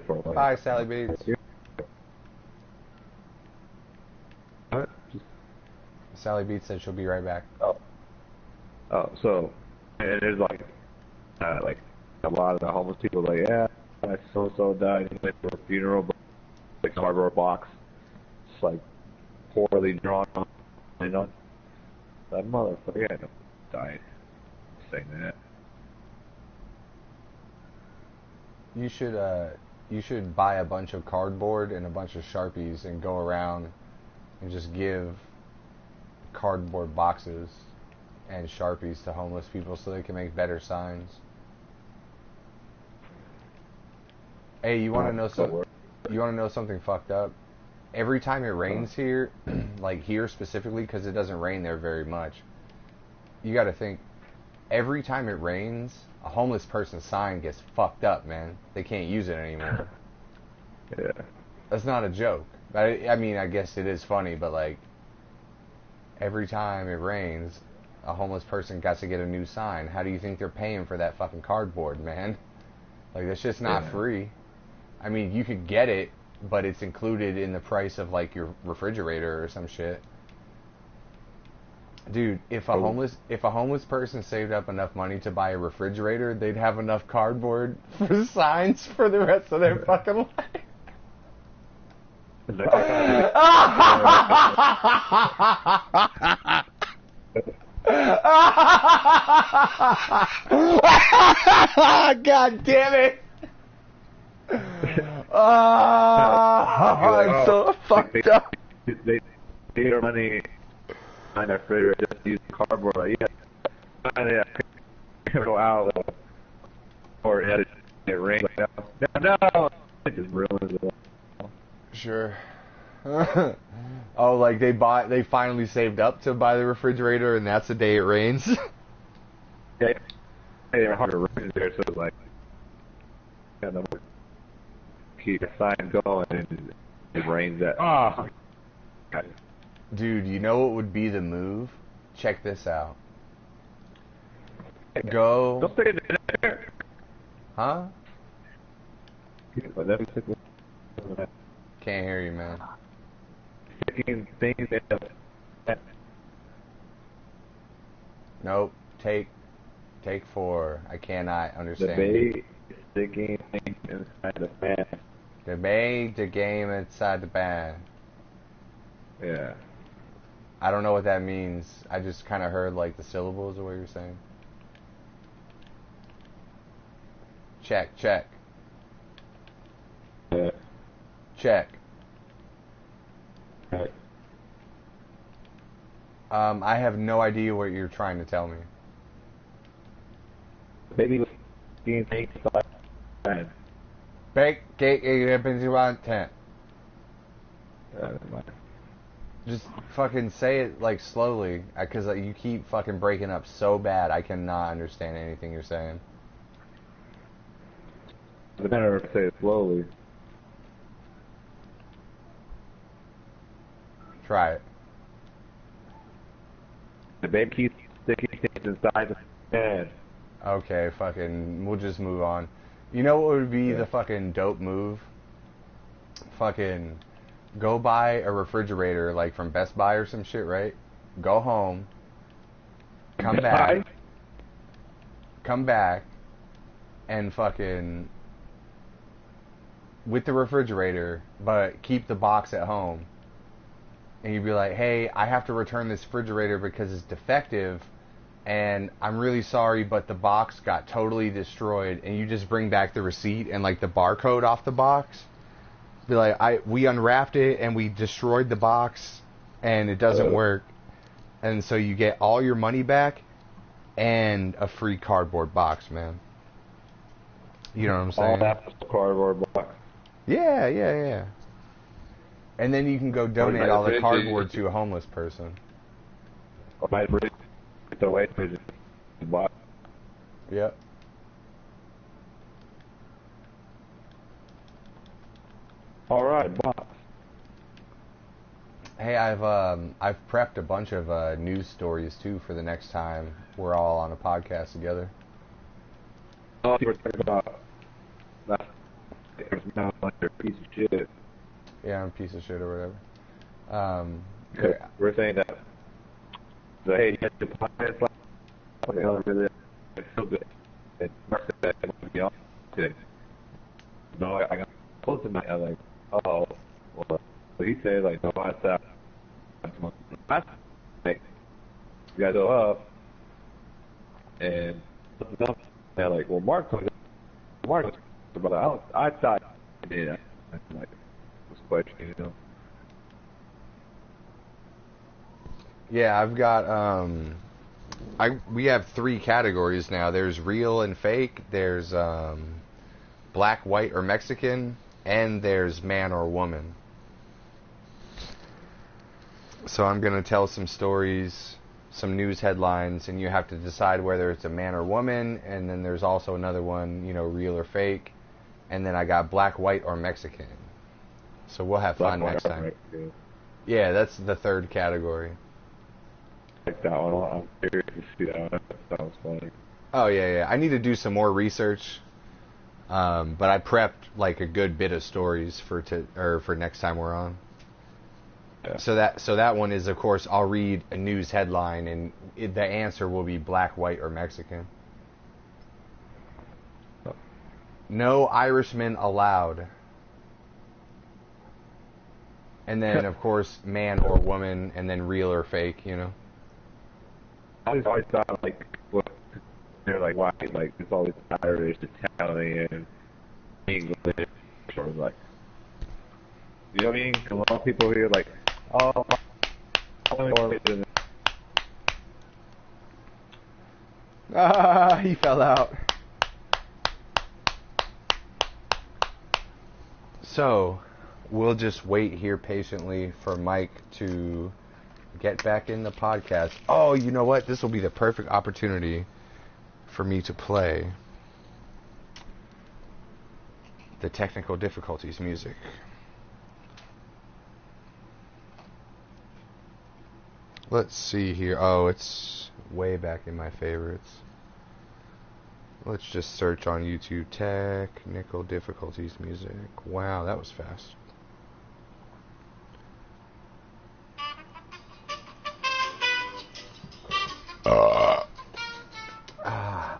for like, Bye, Sally Bates. What? Sally Beats said she'll be right back. Oh, so, and there's like a lot of the homeless people like, yeah, my so-so died, he went to a funeral, but like cardboard box, it's like poorly drawn, you know, that motherfucker had died, saying that. You should buy a bunch of cardboard and a bunch of Sharpies and go around and just give cardboard boxes and Sharpies to homeless people so they can make better signs. Hey, you want to know something fucked up? every time it rains here, like here specifically, because it doesn't rain there very much, you got to think, every time it rains, a homeless person's sign gets fucked up, man. They can't use it anymore. Yeah. That's not a joke. I mean, I guess it is funny, but like, every time it rains, a homeless person got to get a new sign. How do you think they're paying for that fucking cardboard, man? Like, that's just not free. I mean, you could get it, but it's included in the price of like your refrigerator or some shit. Dude, if a homeless person saved up enough money to buy a refrigerator, they'd have enough cardboard for signs for the rest of their fucking life. God damn it! I'm so fucked up. They their money on their refrigerator just use cardboard. Like, yeah, go out or it rains. Like, no, it just ruins it. Sure. Oh, like they finally saved up to buy the refrigerator, and that's the day it rains. Yeah, they're hard to rain there, so it's like, keep the sign going, and it rains at. Oh, God. Dude, you know what would be the move? Check this out. Go. Don't say it there. Huh? Can't hear you, man. Things Nope. Take 4. I cannot understand. Debate the game inside the fan. Debate the game inside the band. Yeah. I don't know what that means. I just kind of heard like the syllables of what you're saying. Check. Yeah. Check. Right. I have no idea what you're trying to tell me. Maybe being taken inside the fan. Bake cake into tent. Just fucking say it like slowly, because like, you keep fucking breaking up so bad. I cannot understand anything you're saying. The better to say it slowly. Try it. The baby keeps sticking things inside the fan. Okay, fucking, we'll just move on. You know what would be the fucking dope move? Fucking go buy a refrigerator like from Best Buy or some shit, right? Go home. Come back and fucking with the refrigerator, but keep the box at home. And you'd be like, hey, I have to return this refrigerator because it's defective, and I'm really sorry, but the box got totally destroyed. And you just bring back the receipt and like the barcode off the box. Be like, we unwrapped it and we destroyed the box and it doesn't work. And so you get all your money back and a free cardboard box, man. You know what I'm saying? All that cardboard box. Yeah. And then you can go donate all the cardboard to a homeless person. Or might bring it away to the box. Yep. All right, box. Hey, I've prepped a bunch of news stories too for the next time we're all on a podcast together. Oh, you were talking about that. Now like you're a piece of shit. Yeah, I'm a piece of shit or whatever. We're saying that. So, hey, you got the podcast like, oh, really? It's so good. And Mark said that it would be on today. No, I got close to my. I was like, oh, well. So he said like, no, I said, last night, you guys go up, and something else. And like, well, Mark was about I thought, yeah, like, was questioning, you know. Yeah, I've got we have 3 categories now. There's real and fake. There's black, white, or Mexican, and there's man or woman. So I'm going to tell some stories, some news headlines, and you have to decide whether it's a man or woman, and then there's also another one, you know, real or fake, and then I got black, white, or Mexican. So we'll have fun next time. Mexican. Yeah, that's the third category. Like that one. I'm curious to see that one. That sounds funny. Oh, yeah. I need to do some more research, but I prepped like a good bit of stories for next time we're on. Yeah. So that one is, of course, I'll read a news headline, and the answer will be black, white, or Mexican. No Irishmen allowed. And then, of course, man or woman, and then real or fake, you know? I just always thought, like, what, they're like white, like, it's always Irish, Italian, English, or like, you know what I mean? 'Cause a lot of people here, like, oh, he fell out. So, we'll just wait here patiently for Mike to get back in the podcast. Oh, you know what? This will be the perfect opportunity for me to play the technical difficulties music. Let's see here. Oh, it's way back in my favorites. Let's just search on YouTube, technical difficulties music. Wow, that was fast.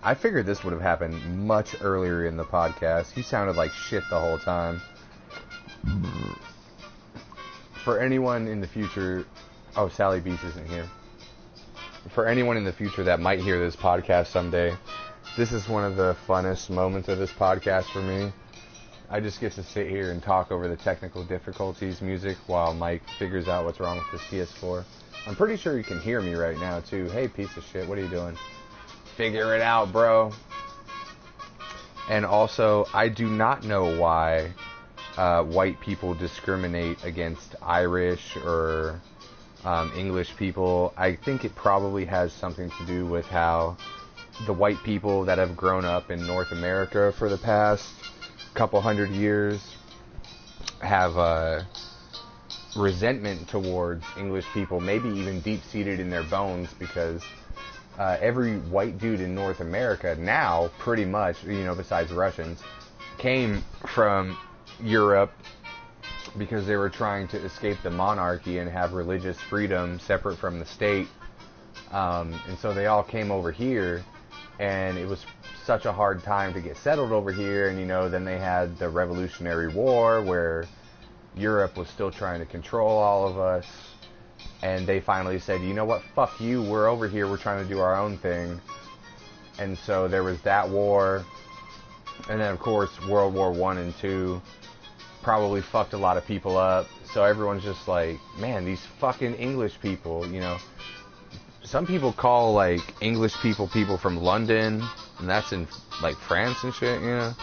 I figured this would have happened much earlier in the podcast. He sounded like shit the whole time. For anyone in the future... Oh, Sally Beats isn't here. For anyone in the future that might hear this podcast someday, this is one of the funnest moments of this podcast for me. I just get to sit here and talk over the technical difficulties music while Mike figures out what's wrong with his PS4. I'm pretty sure you can hear me right now, too. Hey, piece of shit, what are you doing? Figure it out, bro. And also, I do not know why white people discriminate against Irish or English people. I think it probably has something to do with how the white people that have grown up in North America for the past couple hundred years have resentment towards English people, maybe even deep-seated in their bones, because every white dude in North America now, pretty much, you know, besides Russians, came from Europe because they were trying to escape the monarchy and have religious freedom separate from the state. And so they all came over here, and it was such a hard time to get settled over here. And, you know, then they had the Revolutionary War where Europe was still trying to control all of us. And they finally said, you know what, fuck you, we're over here, we're trying to do our own thing. And so there was that war. And then, of course, World War I and II probably fucked a lot of people up. So everyone's just like, man, these fucking English people, you know. Some people call, like, English people from London, and that's in, like, France and shit, you know.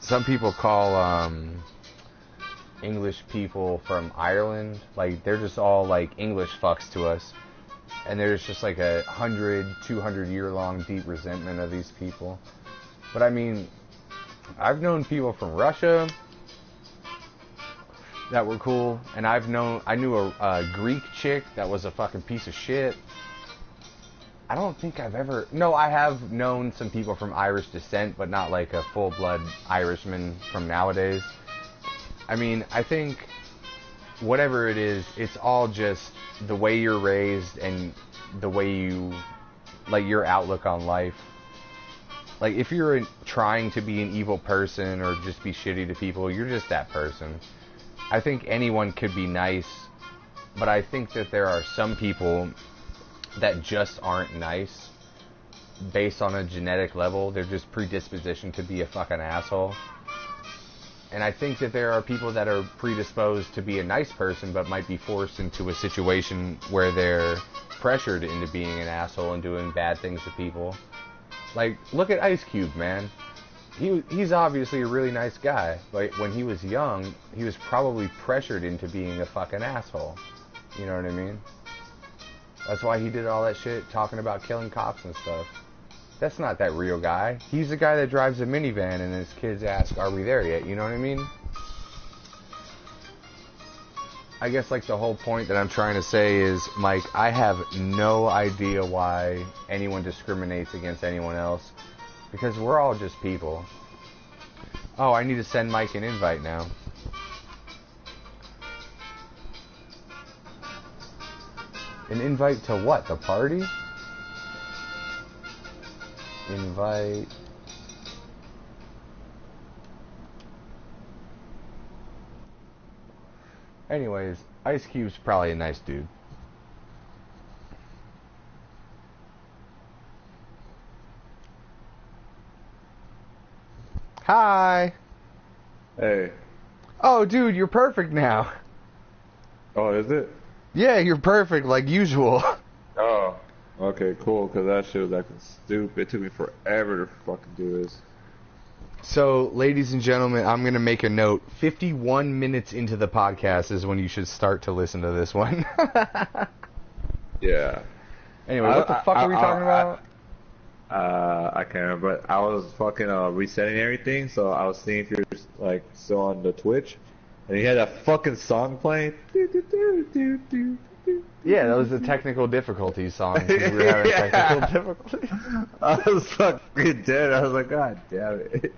Some people call, English people from Ireland, like, they're just all, like, English fucks to us. And there's just, like, 100, 200 year long deep resentment of these people. But, I mean, I've known people from Russia that were cool, and I knew a Greek chick that was a fucking piece of shit. I don't think I have known some people from Irish descent, but not like a full-blood Irishman from nowadays. I mean, I think whatever it is, it's all just the way you're raised and the way you, like, your outlook on life. Like, if you're trying to be an evil person or just be shitty to people, you're just that person. I think anyone could be nice, but I think that there are some people that just aren't nice based on a genetic level. They're just predispositioned to be a fucking asshole. And I think that there are people that are predisposed to be a nice person but might be forced into a situation where they're pressured into being an asshole and doing bad things to people. Like, look at Ice Cube, man. He's obviously a really nice guy, but when he was young, he was probably pressured into being a fucking asshole. You know what I mean? That's why he did all that shit talking about killing cops and stuff. That's not that real guy. He's the guy that drives a minivan and his kids ask, are we there yet? You know what I mean? I guess like the whole point that I'm trying to say is, Mike, I have no idea why anyone discriminates against anyone else. Because we're all just people. Oh, I need to send Mike an invite now. An invite to what? The party? Invite. Anyways, Ice Cube's probably a nice dude. Hi. Hey. Oh, dude, you're perfect now. Oh, is it? Yeah, you're perfect like usual. Oh. Okay, cool, because that shit was acting stupid. It took me forever to fucking do this. So, ladies and gentlemen, I'm going to make a note. 51 minutes into the podcast is when you should start to listen to this one. Yeah. Anyway, what the fuck are we talking about? I can't remember, but I was fucking resetting everything, so I was seeing if you're like still on the Twitch, and you had that fucking song playing. Yeah, that was the technical difficulties song. 'Cause we were having technical difficulties. I was fucking dead. I was like, God damn it.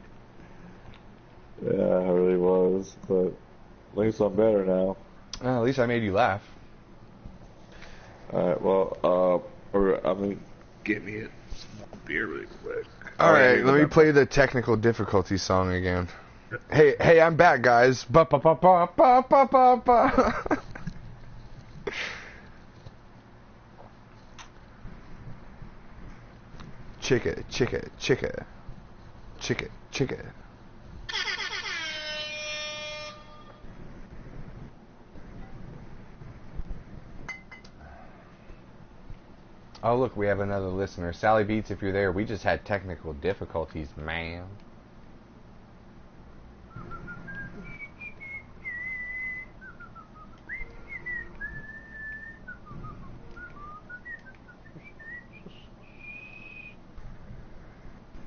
Yeah, I really was, but at least I'm better now. Well, at least I made you laugh. Alright, well, I'm gonna get me a small beer really quick. Alright, let me play the technical difficulty song again. Hey, I'm back, guys. Ba ba ba ba ba ba ba ba. Chicka, chicka, chicka. Chicka, chicka. Oh, look, we have another listener. Sally Beats, if you're there, we just had technical difficulties, man.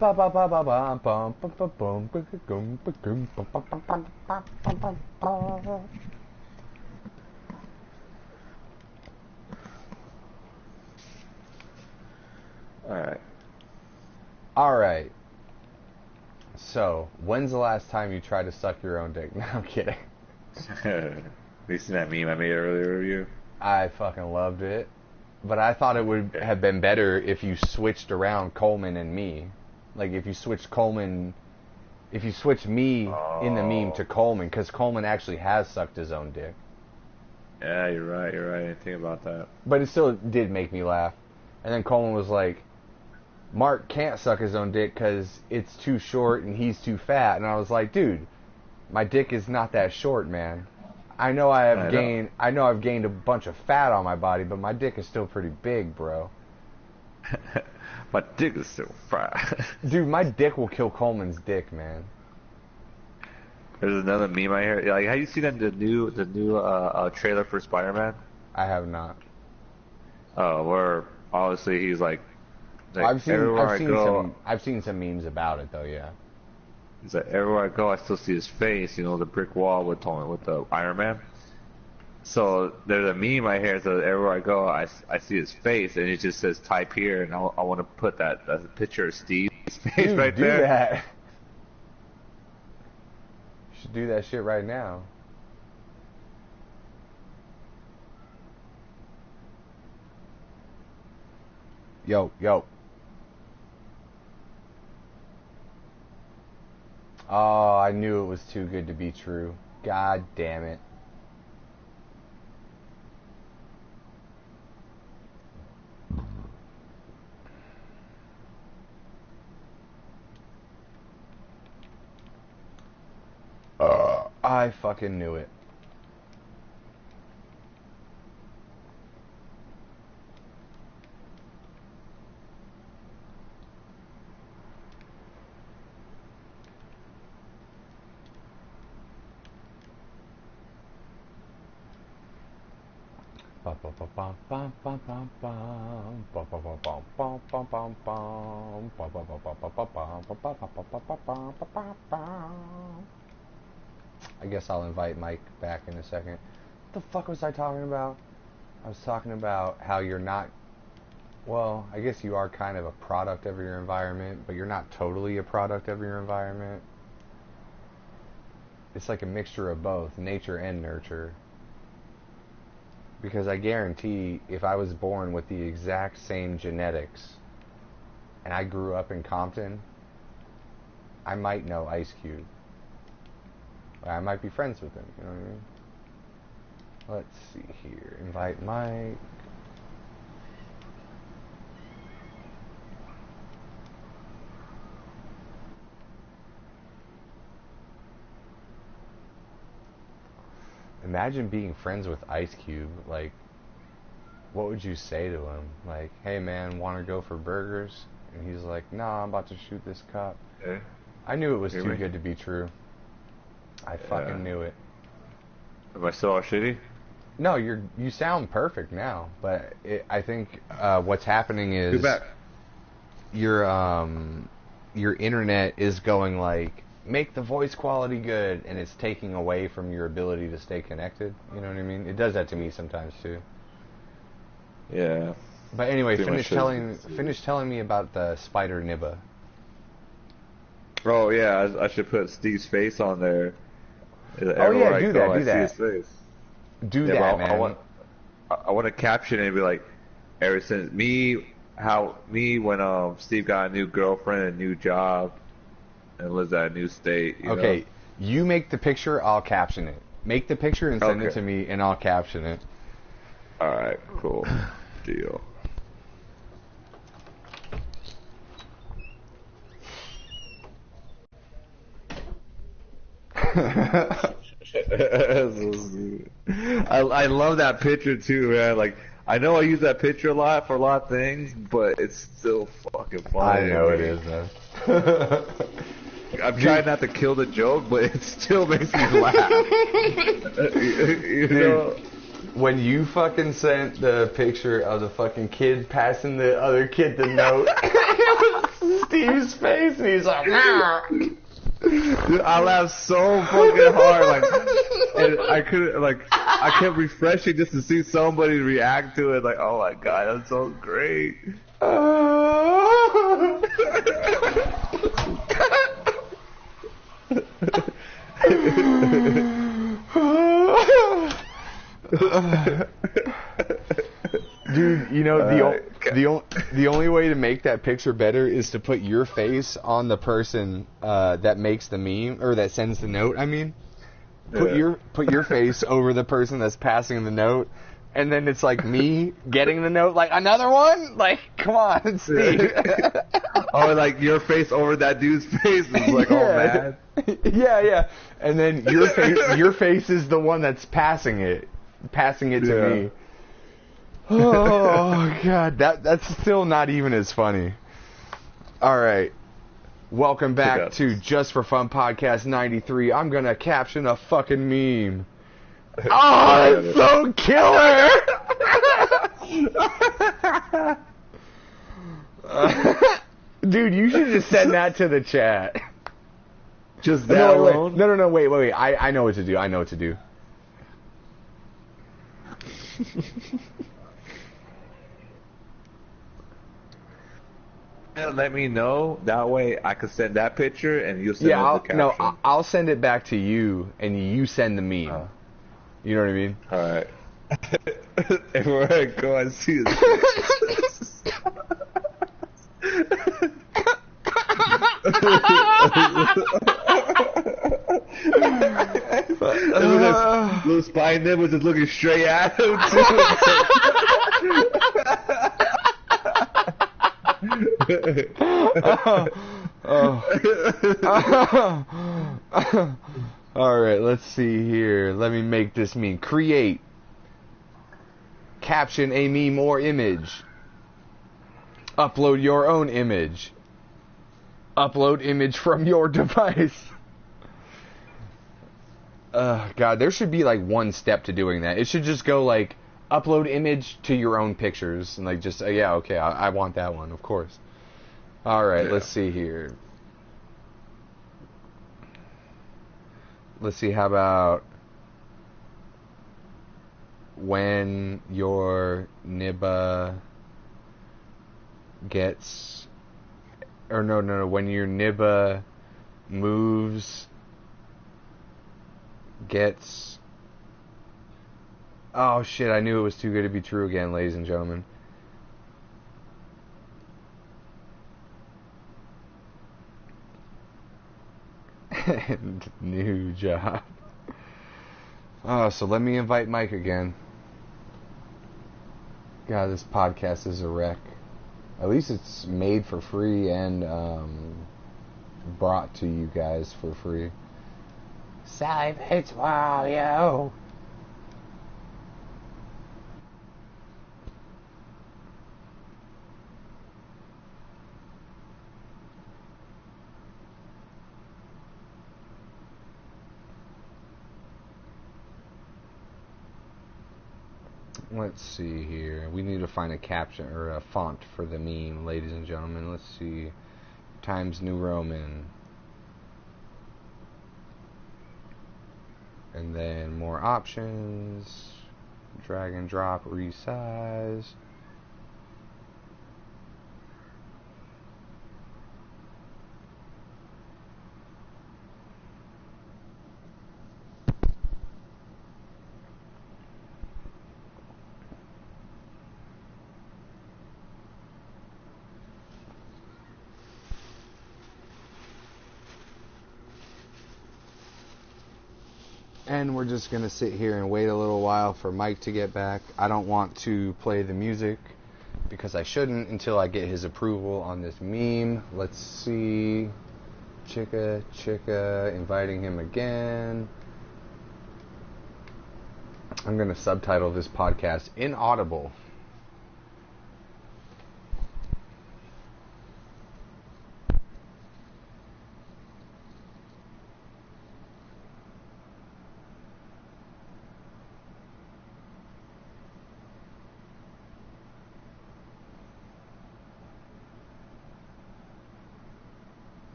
Ba ba ba ba ba bum bum bum bum bum bum bum bum bum bum bum bum. Alright. So, when's the last time you tried to suck your own dick? No, I'm kidding. You seen that meme I made earlier of you? I fucking loved it. But I thought it would have been better if you switched around Coleman and me. Like, if you switched me in the meme to Coleman, because Coleman actually has sucked his own dick. Yeah, you're right, I didn't think about that. But it still did make me laugh. And then Coleman was like, Mark can't suck his own dick because it's too short and he's too fat. And I was like, dude, my dick is not that short, man. I know I've gained a bunch of fat on my body, but my dick is still pretty big, bro. My dick is still fat. Dude, my dick will kill Coleman's dick, man. There's another meme I hear. Like, have you seen the new trailer for Spider-Man? I have not. Oh, where obviously he's like I've everywhere I go, I've seen some memes about it though, yeah. he's like, everywhere I go, I still see his face. You know, the brick wall with the Iron Man. So there's a meme I hear. So everywhere I go, I see his face, and it just says "type here," and I want to put that as a picture of Steve's face. Dude, right do there. that. You should do that shit right now. Yo. Oh, I knew it was too good to be true. God damn it. I fucking knew it. I guess I'll invite Mike back in a second. What the fuck was I talking about? I was talking about how you're not, well, I guess you are kind of a product of your environment, but you're not totally a product of your environment. It's like a mixture of both, nature and nurture. Because I guarantee if I was born with the exact same genetics and I grew up in Compton, I might know Ice Cube. Or I might be friends with him, you know what I mean? Let's see here. Invite Mike. Imagine being friends with Ice Cube. Like, what would you say to him? Like, hey man, want to go for burgers? And he's like, nah, I'm about to shoot this cop. Yeah. I knew it was too good to be true. I fucking knew it. Am I still all shitty? No, you sound perfect now, but I think what's happening is your internet is going like, make the voice quality good, and it's taking away from your ability to stay connected. You know what I mean? It does that to me sometimes too. Yeah. But anyway, finish telling me about the spider nibba. Oh yeah, I should put Steve's face on there. Oh yeah, do that. Do yeah, that, man. I want to caption it and be like, ever since when Steve got a new girlfriend, a new job, and lives at a new state. You know? You make the picture, I'll caption it. Make the picture and send it to me, and I'll caption it. All right, cool, deal. I love that picture too, man. Like, I know I use that picture a lot for a lot of things, but it's still fucking funny. I know it is, man. I'm trying not to kill the joke, but it still makes me laugh. you know? When you fucking sent the picture of the fucking kid passing the other kid the note, it was Steve's face, and he's like, dude, I laughed so fucking hard, like, and I kept refreshing just to see somebody react to it, like, oh my god, that's so great. Dude, you know, the only way to make that picture better is to put your face on the person that makes the meme, or that sends the note, I mean. Put your face over the person that's passing the note, and then it's like me getting the note, like, another one? Like, come on, Steve. Or like your face over that dude's face is like, oh man. Yeah. And then your face is the one that's passing it to me. Oh god, that's still not even as funny. All right. Welcome back to Just for Fun Podcast 93. I'm going to caption a fucking meme. Oh, it's so killer! Dude, you should just send that to the chat. Just that alone? No, wait. I know what to do. Let me know. That way I can send that picture and you'll send the caption. I'll send it back to you and you send the meme. You know what I mean? Alright. Everywhere I go, I see this. Little spine nib was just looking straight at him too. Alright, let's see here. Let me make this meme. Create. Caption a meme or image. Upload your own image. Upload image from your device. God, there should be like one step to doing that. It should just go like, upload image to your own pictures and like just yeah, okay, I want that one, of course. All right, let's see here. Let's see, how about when your nibba gets, or no, when your nibba moves, gets, oh shit, I knew it was too good to be true again, ladies and gentlemen. And new job. Oh, so let me invite Mike again. God, this podcast is a wreck. At least it's made for free and brought to you guys for free. Sally Bates, wow, yo. Let's see here. We need to find a caption or a font for the meme, ladies and gentlemen. Let's see. Times New Roman. And then more options. Drag and drop, resize. And we're just going to sit here and wait a little while for Mike to get back. I don't want to play the music because I shouldn't until I get his approval on this meme. Let's see. Chica, inviting him again. I'm going to subtitle this podcast Inaudible.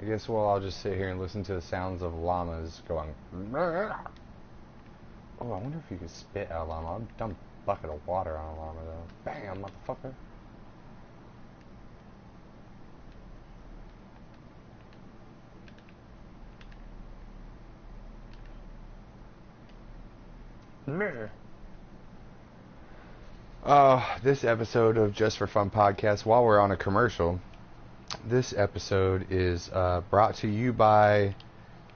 I guess, well, I'll just sit here and listen to the sounds of llamas going. Oh, I wonder if you could spit at a llama. I'll dump a bucket of water on a llama, though. Bam, motherfucker. This episode of Just for Fun podcast, while we're on a commercial, this episode is brought to you by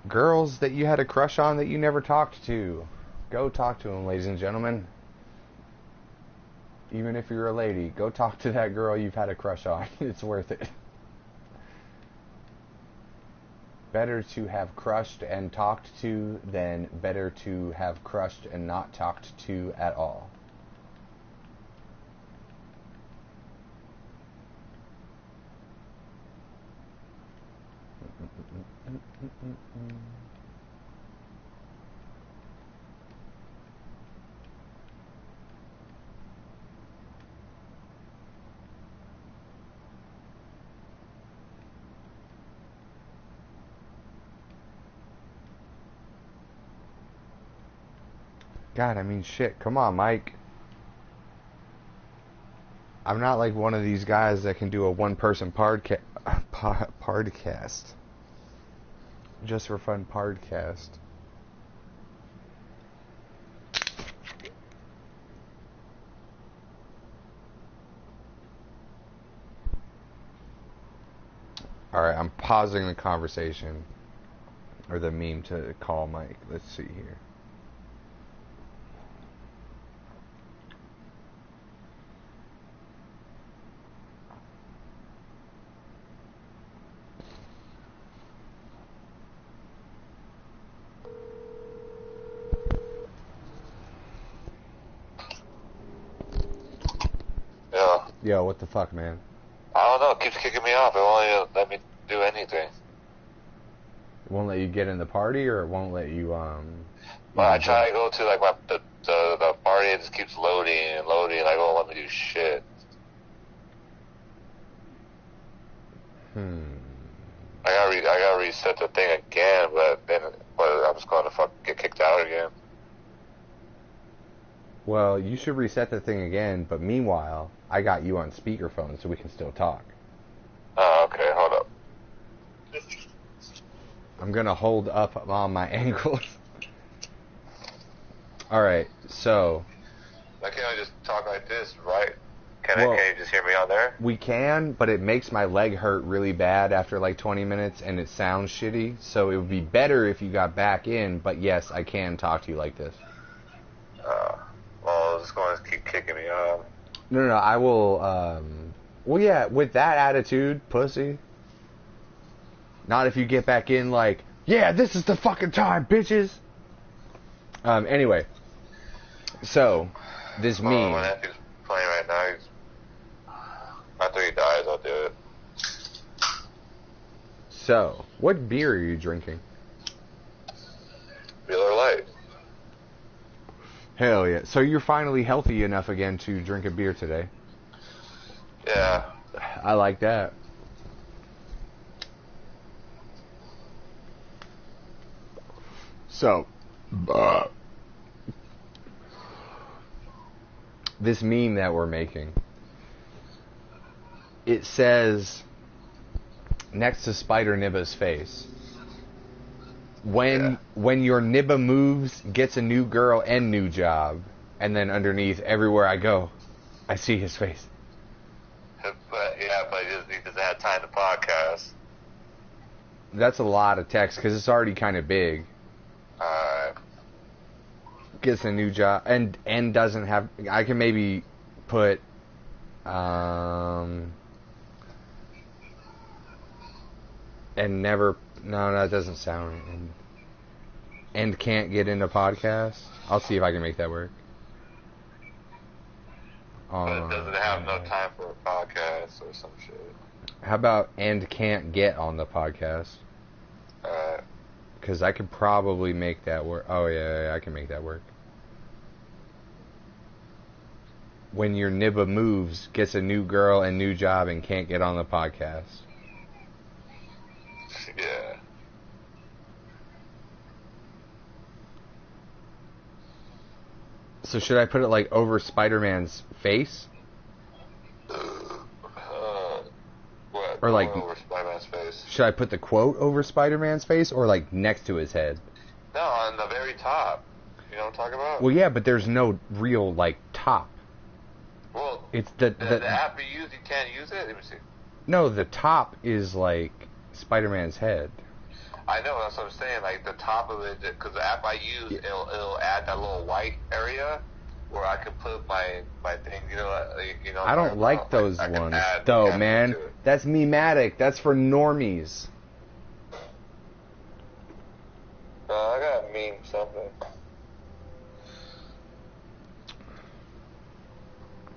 girls that you had a crush on that you never talked to. Go talk to them, ladies and gentlemen. Even if you're a lady, go talk to that girl you've had a crush on. It's worth it. Better to have crushed and talked to than better to have crushed and not talked to at all. God, I mean, shit. Come on, Mike. I'm not like one of these guys that can do a one-person podcast. Just for Fun podcast. Alright, I'm pausing the conversation. Or the meme to call Mike. Let's see here. Yo, what the fuck, man? I don't know. It keeps kicking me off. It won't even let me do anything. It won't let you get in the party, or it won't let you Well, I try to go to like the party, it just keeps loading and loading, like, won't let me do shit. I gotta reset the thing again, but I'm just going to get kicked out again. Well, you should reset the thing again, but meanwhile, I got you on speakerphone so we can still talk. Oh, okay, hold up. I'm gonna hold up on my ankles. Alright, so... Why can't I just talk like this, right? Can Well, you just hear me on there? We can, but it makes my leg hurt really bad after like 20 minutes, and it sounds shitty, so it would be better if you got back in, but yes, I can talk to you like this. Well, it's going to keep kicking me off. No, I will, well, yeah, with that attitude, pussy. Not if you get back in like, yeah, this is the fucking time, bitches. Anyway. So, this meme. My nephew's playing right now. After he dies, I'll do it. So, what beer are you drinking? Miller Lite. Hell yeah. So you're finally healthy enough again to drink a beer today. Yeah. I like that. So, this meme that we're making, it says next to Spider Nibba's face, when your Nibba moves, gets a new girl and new job, and then underneath, everywhere I go, I see his face. But he doesn't have time to podcast. That's a lot of text because it's already kind of big. Gets a new job and doesn't have. I can maybe put and never. No, that doesn't sound. And can't get into podcasts. I'll see if I can make that work. But it doesn't have no time for a podcast or some shit. How about and can't get on the podcast? Because I could probably make that work. Oh, yeah, I can make that work. When your Nibba moves, gets a new girl and new job, and can't get on the podcast. Yeah. So should I put it like over Spider-Man's face? What? Or like over Spider-Man's face? Should I put the quote over Spider-Man's face or like next to his head? No, on the very top. You know what I'm talking about? Well, yeah, but there's no real like top. Well, it's the app you use, you can't use it? Let me see. No, the top is like Spider-Man's head. I know, that's what I'm saying. Like the top of it, because the app I use, it'll add that little white area where I can put my thing. You know. I don't like those ones, though, man. That's mematic. That's for normies. I gotta meme something.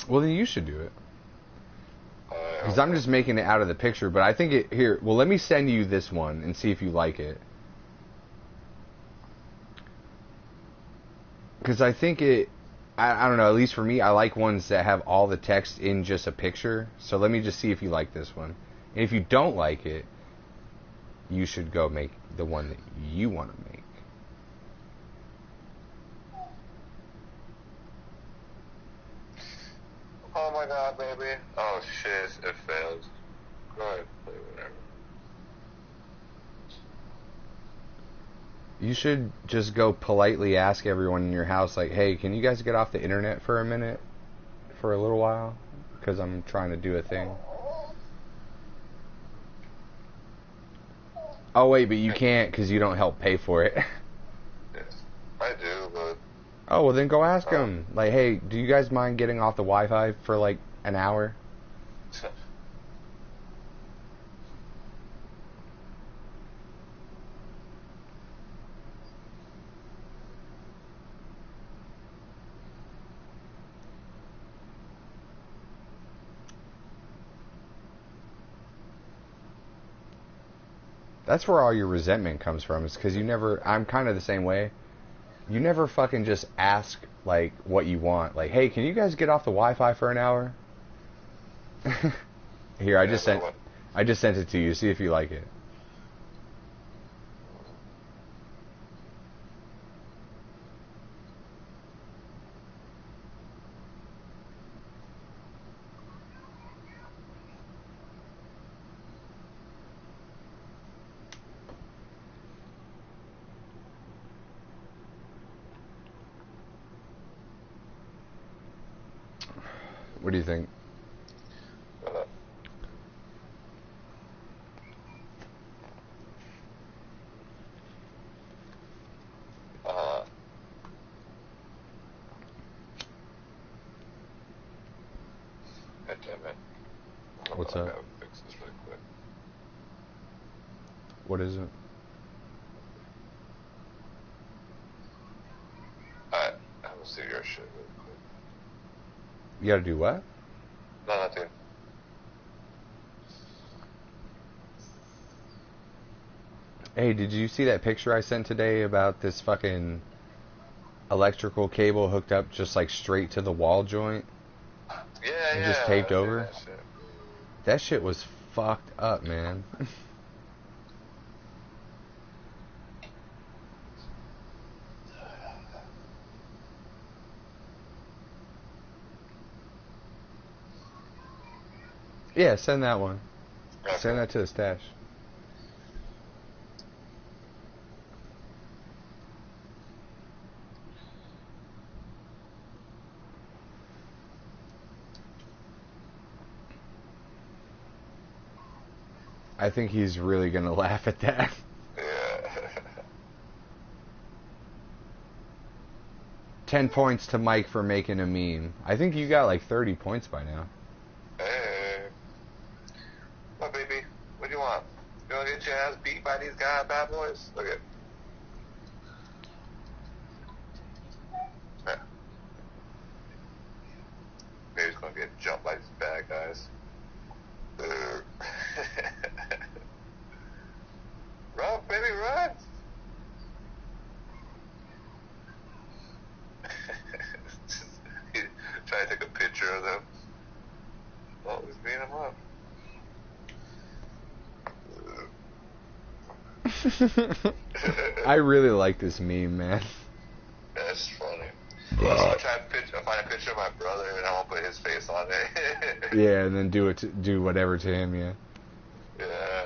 Well, then you should do it. Because I'm just making it out of the picture, but I think it... Here, well, let me send you this one and see if you like it. Because I think it... I don't know, at least for me, I like ones that have all the text in just a picture. So let me just see if you like this one. And if you don't like it, you should go make the one that you want to make. Oh my god, baby. Oh shit, it failed. Go ahead, play whatever. You should just go politely ask everyone in your house, like, hey, can you guys get off the internet for a minute? For a little while? Because I'm trying to do a thing. Oh, wait, but you can't because you don't help pay for it. Yes, I do, but... Oh, well, then go ask them. Like, hey, do you guys mind getting off the Wi-Fi for, like, an hour? That's where all your resentment comes from. Is because you never. I'm kind of the same way. You never fucking just ask like what you want. Like, hey, can you guys get off the Wi-Fi for an hour? Here, I just sent it to you. See if you like it. What do you think? God damn it. What's I up? gotta fix this really quick. What is it? Alright, I'm gonna see your shit really quick. You gotta do what? No, nothing. Hey, did you see that picture I sent today about this fucking electrical cable hooked up just like straight to the wall joint? Yeah, And yeah. just taped I see over? That shit. That shit was fucked up, man. Yeah, send that one. Okay. Send that to the stash. I think he's really gonna laugh at that. Yeah. 10 points to Mike for making a meme. I think you got like 30 points by now. Hey. What, baby? What do you want? You wanna get your ass beat by these guys, bad boys? Look at. Yeah. Baby's gonna get jumped by these bad guys. Run, baby, run! Try to take a picture of them. Oh, he's beating them up. I really like this meme, man. That's funny. So I try to find a picture of my brother, and I won't put his face on it. Yeah, and then do whatever to him, yeah. Yeah.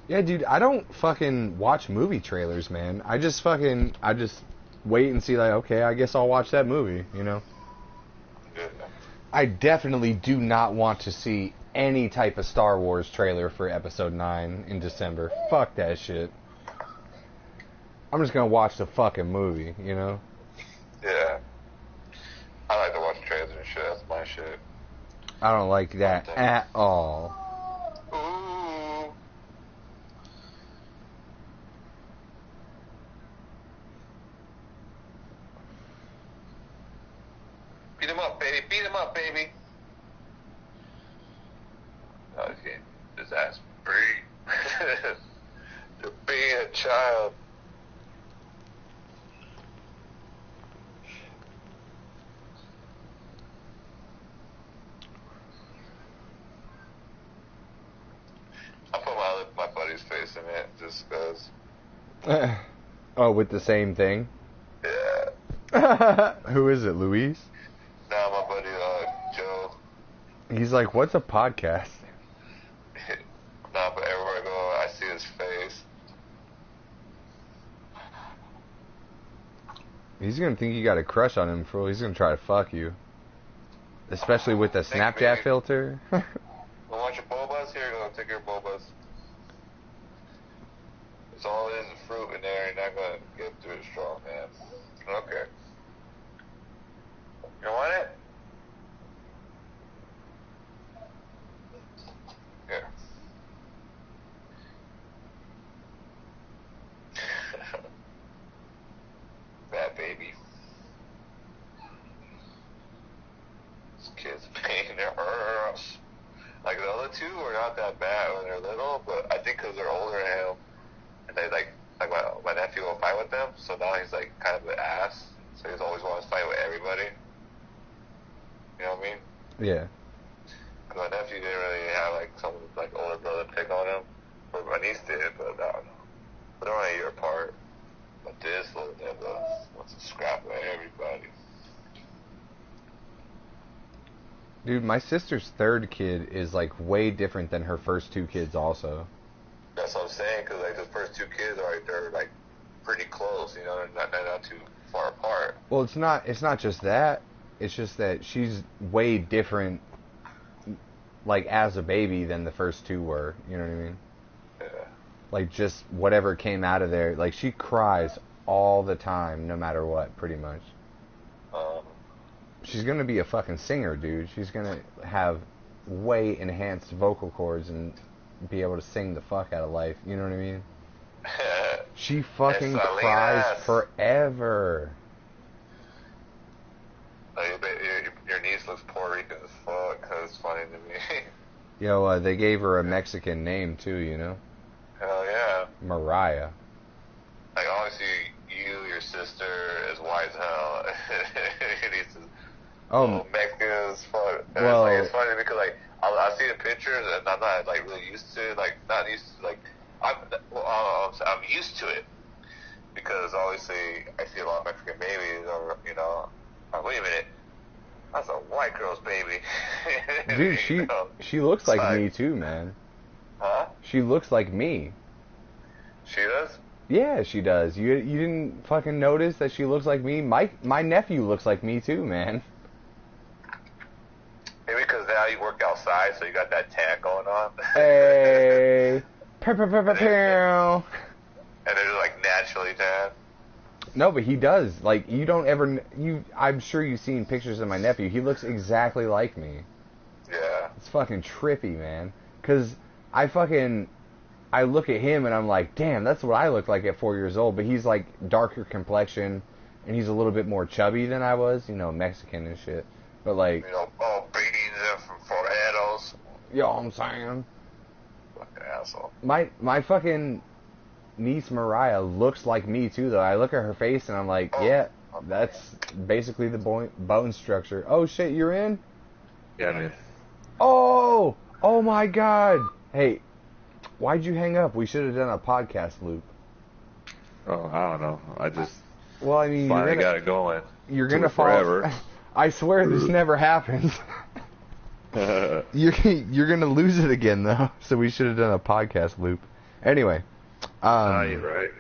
Yeah, dude, I don't fucking watch movie trailers, man. I just wait and see, like, okay, I guess I'll watch that movie, you know? Yeah. I definitely do not want to see any type of Star Wars trailer for Episode 9 in December. Fuck that shit. I'm just gonna watch the fucking movie, you know? Yeah. I like to watch trailers and shit. That's my shit. I don't like that at all. Ooh. Beat him up, baby. Beat him up, baby. Oh, he's getting his ass beat. To be a child. I put my buddy's face in it just because. Oh, with the same thing? Yeah. Who is it, Luis? Now my buddy Joe. He's like, what's a podcast? Nah, but everywhere I go, I see his face. He's gonna think you got a crush on him, fool. He's gonna try to fuck you. Especially with the Thank you, Snapchat baby. filter. Want your bobas? Here you go. Take your bobas. It's all it is a fruit in there. You're not gonna get through it strong, man. Okay. You want it? Here. Bad baby. little, but I think because they're older than him, and they like my nephew will fight with them, so now he's like kind of an ass, so he's always wants to fight with everybody. You know what I mean? Yeah. Cause my nephew didn't really have like someone like older brother pick on him, or my niece did, but I don't know. But they're only a year apart. But this little nigga wants to scrap with everybody. Dude, my sister's third kid is like way different than her first two kids also. That's what I'm saying, cause like the first two kids are they're like pretty close, you know, they're not too far apart. Well, it's not just that. It's just that she's way different, like as a baby, than the first two were. You know what I mean? Yeah. Like just whatever came out of there. Like she cries all the time, no matter what, pretty much. She's gonna be a fucking singer, dude. She's gonna have way enhanced vocal cords and be able to sing the fuck out of life. You know what I mean? She fucking cries forever. Your niece looks Puerto Rican as fuck. That's funny to me. Yo, they gave her a Mexican name too, you know? Hell yeah. Mariah. Like obviously your sister is white as hell. Your niece is Mexican as fuck. And Well, it's funny because like I see the pictures and I'm not like really used to it. Like not used to like I'm used to it because obviously I see a lot of Mexican babies or you know. Wait a minute. That's a white girl's baby. Dude, she looks like me too, man. Huh? She looks like me. She does? Yeah, she does. You didn't fucking notice that she looks like me? My nephew looks like me too, man. Maybe because now you work outside, so you got that tan going on. Hey. And they're just like naturally tan. No, but he does. Like, you don't ever... I'm sure you've seen pictures of my nephew. He looks exactly like me. Yeah. It's fucking trippy, man. Because I look at him and I'm like, damn, that's what I look like at 4 years old. But he's like darker complexion and he's a little bit more chubby than I was. You know, Mexican and shit. But like... You know, all beans and foreheados. You know what I'm saying? Fucking asshole. My fucking... niece Mariah looks like me too, though. I look at her face and I'm like, yeah, that's basically the bone structure. Oh shit, you're in? Yeah, man. Oh my god. Hey, why'd you hang up? We should have done a podcast loop. Oh, I don't know. I just Well, I mean, finally got it going. You're gonna fall. Forever. I swear this never happens. You're gonna lose it again though. So we should have done a podcast loop. Anyway. You're right.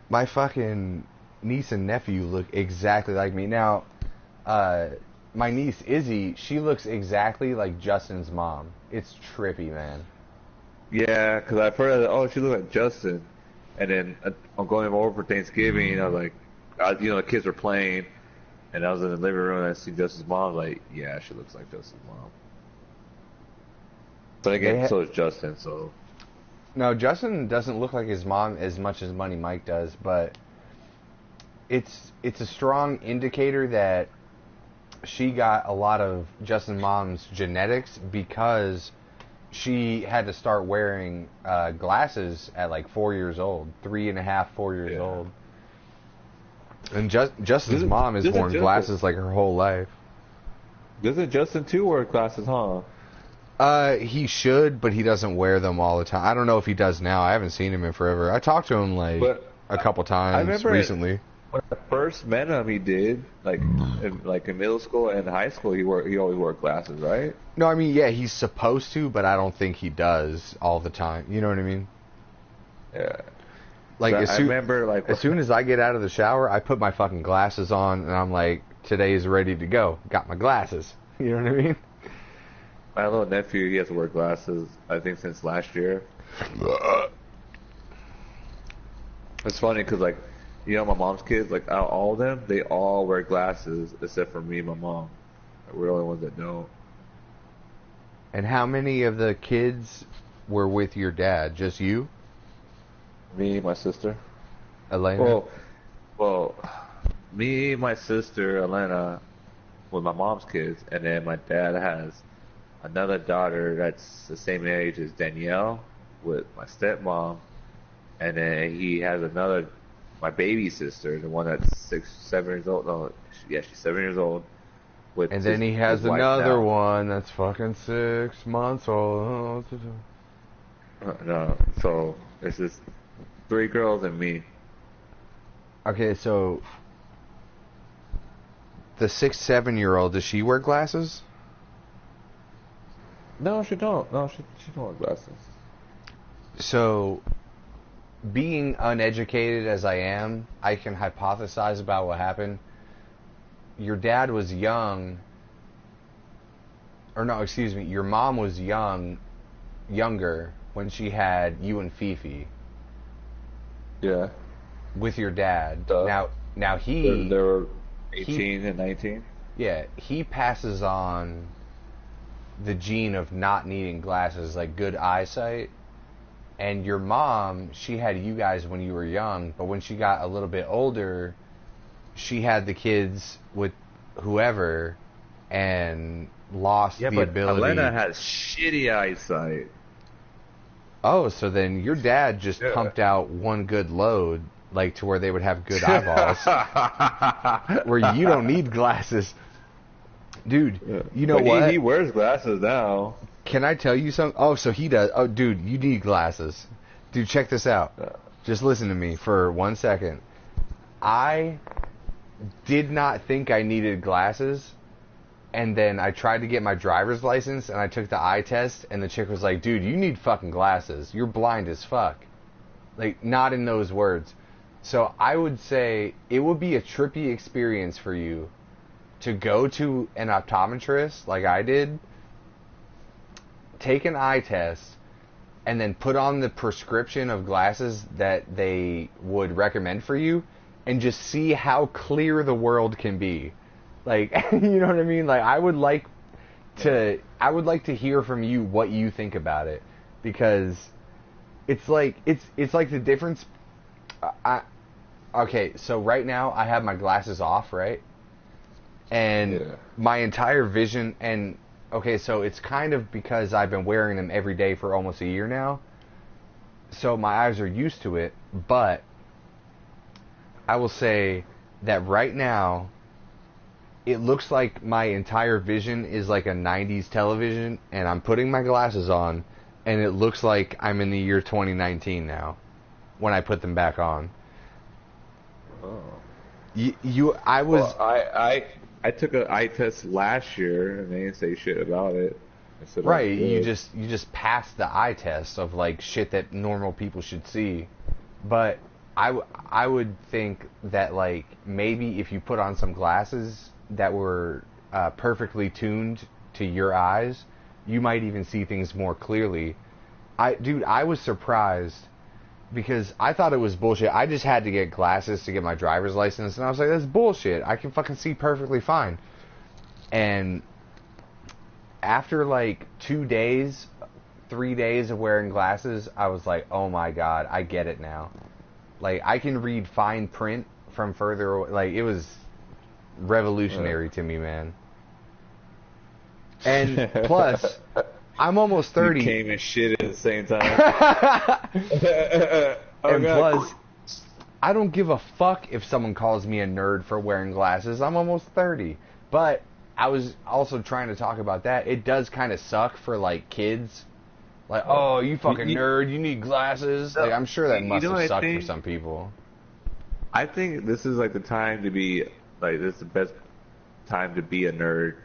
My fucking niece and nephew look exactly like me. Now, my niece Izzy, she looks exactly like Justin's mom. It's trippy, man. Yeah, because I've heard that, she looked like Justin. And then I'm going over for Thanksgiving, the kids were playing, and I was in the living room and I see Justin's mom. Like, yeah, she looks like Justin's mom. But again, so is Justin, so... No, Justin doesn't look like his mom as much as Money Mike does, but it's a strong indicator that she got a lot of Justin's mom's genetics because she had to start wearing glasses at like 4 years old, 3.5, 4 years old. And Justin's mom has worn glasses like her whole life. Doesn't Justin too wear glasses, huh? He should, but he doesn't wear them all the time. I don't know if he does now. I haven't seen him in forever. I talked to him a couple times recently. When I first met him, he did in middle school and high school. He always wore glasses, right? No, I mean, yeah, he's supposed to, but I don't think he does all the time. You know what I mean? Yeah. Like I remember, as soon as I get out of the shower, I put my fucking glasses on, and I'm like, today is ready to go. Got my glasses. You know what I mean? My little nephew, he has to wear glasses, I think, since last year. It's funny because, my mom's kids, all of them, they all wear glasses except for me and my mom. We're the only ones that don't. And how many of the kids were with your dad? Just you? Me, my sister. Elena? Well, me, my sister, Elena, with my mom's kids, and then my dad has another daughter that's the same age as Danielle with my stepmom, and then he has another, my baby sister, the one that's 7 years old. No, yeah, she's 7 years old. With And then he has his wife another now. one that's fucking 6 months old. No, so it's just 3 girls and me. Okay, so the 6, 7-year-old, does she wear glasses? No, she don't. No, she don't wear glasses. So, being uneducated as I am, I can hypothesize about what happened. Your dad was young, or no, excuse me, your mom was younger when she had you and Fifi Yeah. with your dad. Duh. Now They he, were 18 and 19. yeah, he passes on the gene of not needing glasses, like good eyesight. And your mom, she had you guys when you were young, but when she got a little bit older, she had the kids with whoever and lost Yeah, the but ability. Elena has shitty eyesight. Oh, so then your dad just Yeah. pumped out one good load, like to where they would have good eyeballs, where you don't need glasses. Dude, you know But what? He wears glasses now. Can I tell you something? Oh, so he does. Oh, dude, you need glasses. Dude, check this out. Just listen to me for 1 second. I did not think I needed glasses, and then I tried to get my driver's license, and I took the eye test, and the chick was like, dude, you need fucking glasses. You're blind as fuck. Like, not in those words. So I would say it would be a trippy experience for you to go to an optometrist like I did, take an eye test, and then put on the prescription of glasses that they would recommend for you, and just see how clear the world can be. Like, you know what I mean? Like, I would like to hear from you what you think about it, because it's like the difference. Okay, so right now I have my glasses off, right? And Yeah. my entire vision, and okay, so it's kind of because I've been wearing them every day for almost a year now. So my eyes are used to it, but I will say that right now it looks like my entire vision is like a 90s television, and I'm putting my glasses on and it looks like I'm in the year 2019 now when I put them back on. Oh. I was Well, I took an eye test last year and they didn't say shit about it. I said, right. "Oh, You good." just passed the eye test of like shit that normal people should see, but I would think that like maybe if you put on some glasses that were perfectly tuned to your eyes, you might even see things more clearly. I was surprised because I thought it was bullshit. I just had to get glasses to get my driver's license, and I was like, that's bullshit. I can fucking see perfectly fine. And after like 2 days, 3 days of wearing glasses, I was like, oh my god, I get it now. Like, I can read fine print from further away. Like, it was revolutionary to me, man. And plus, I'm almost 30. You came and shit at the same time. And plus, I don't give a fuck if someone calls me a nerd for wearing glasses. I'm almost 30. But I was also trying to talk about that. It does kind of suck for, like, kids. Like, oh, you fucking nerd, you need glasses. Like, I'm sure that must have sucked for some people. I think this is like the time to be like this is the best time to be a nerd,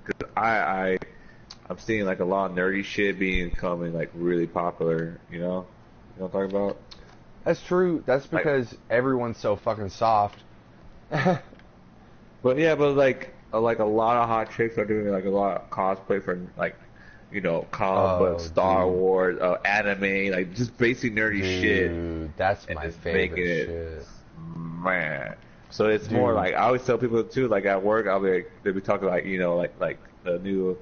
because I'm seeing like a lot of nerdy shit becoming like really popular. You know what I'm talking about? That's true. That's because everyone's so fucking soft. But yeah, but like a lot of hot chicks are doing like a lot of cosplay for like, comic books, Star Wars, anime, like just basic nerdy shit. Dude, that's and my just favorite making it, shit. man. So it's more Dude. like I always tell people too, like at work, they'll be talking like like the new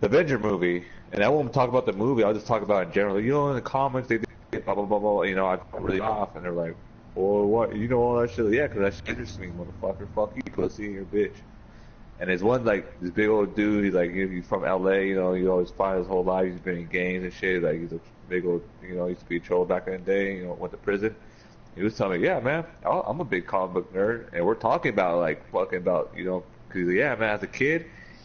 Avenger movie, and I won't talk about the movie. I'll just talk about it in general. In the comics they did blah blah blah blah. I go really off, and they're like, "Well, what? You know all that shit? Yeah, because that shit interests me, motherfucker. Fuck you, pussy, you're a bitch." And there's one like this big old dude. He's like he's from LA. You know, he always finds his whole life. He's been in gangs and shit. Like he's a big old. You know, he used to be a troll back in the day. You know, went to prison. He was telling me, yeah, man, I'm a big comic book nerd, and we're talking about like fucking about because yeah, man, as a kid,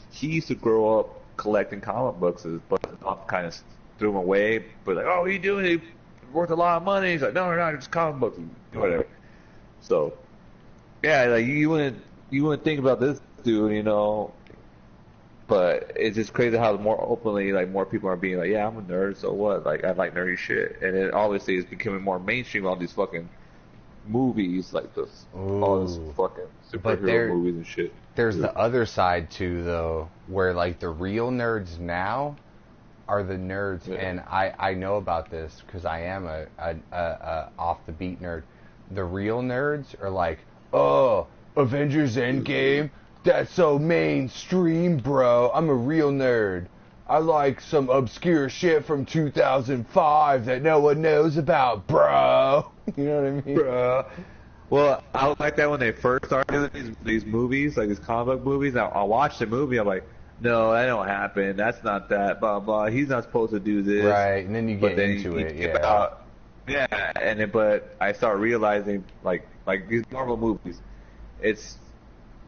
he used to grow up collecting comic books, but kind of threw them away. But like, oh, what are you doing? It's worth a lot of money. He's like, no, it's comic books, whatever. So, yeah, like you wouldn't think about this dude, you know. But it's just crazy how more openly, like, more people are being like, yeah, I'm a nerd, so what? Like, I like nerdy shit. And it obviously is becoming more mainstream, all these fucking movies, like this, all this fucking superhero movies and shit. There's the other side, too, though, where, like, the real nerds now are the nerds, and I know about this because I am a off-the-beat nerd. The real nerds are like, oh, Avengers Endgame? That's so mainstream, bro. I'm a real nerd. I like some obscure shit from 2005 that no one knows about, bro. You know what I mean? Bro. Well, I was like that when they first started these movies, like these comic book movies. I watched the movie, I'm like, no, that don't happen. That's not that, blah, blah. He's not supposed to do this. Right, and then you get into it, yeah. But I start realizing, like these Marvel movies, it's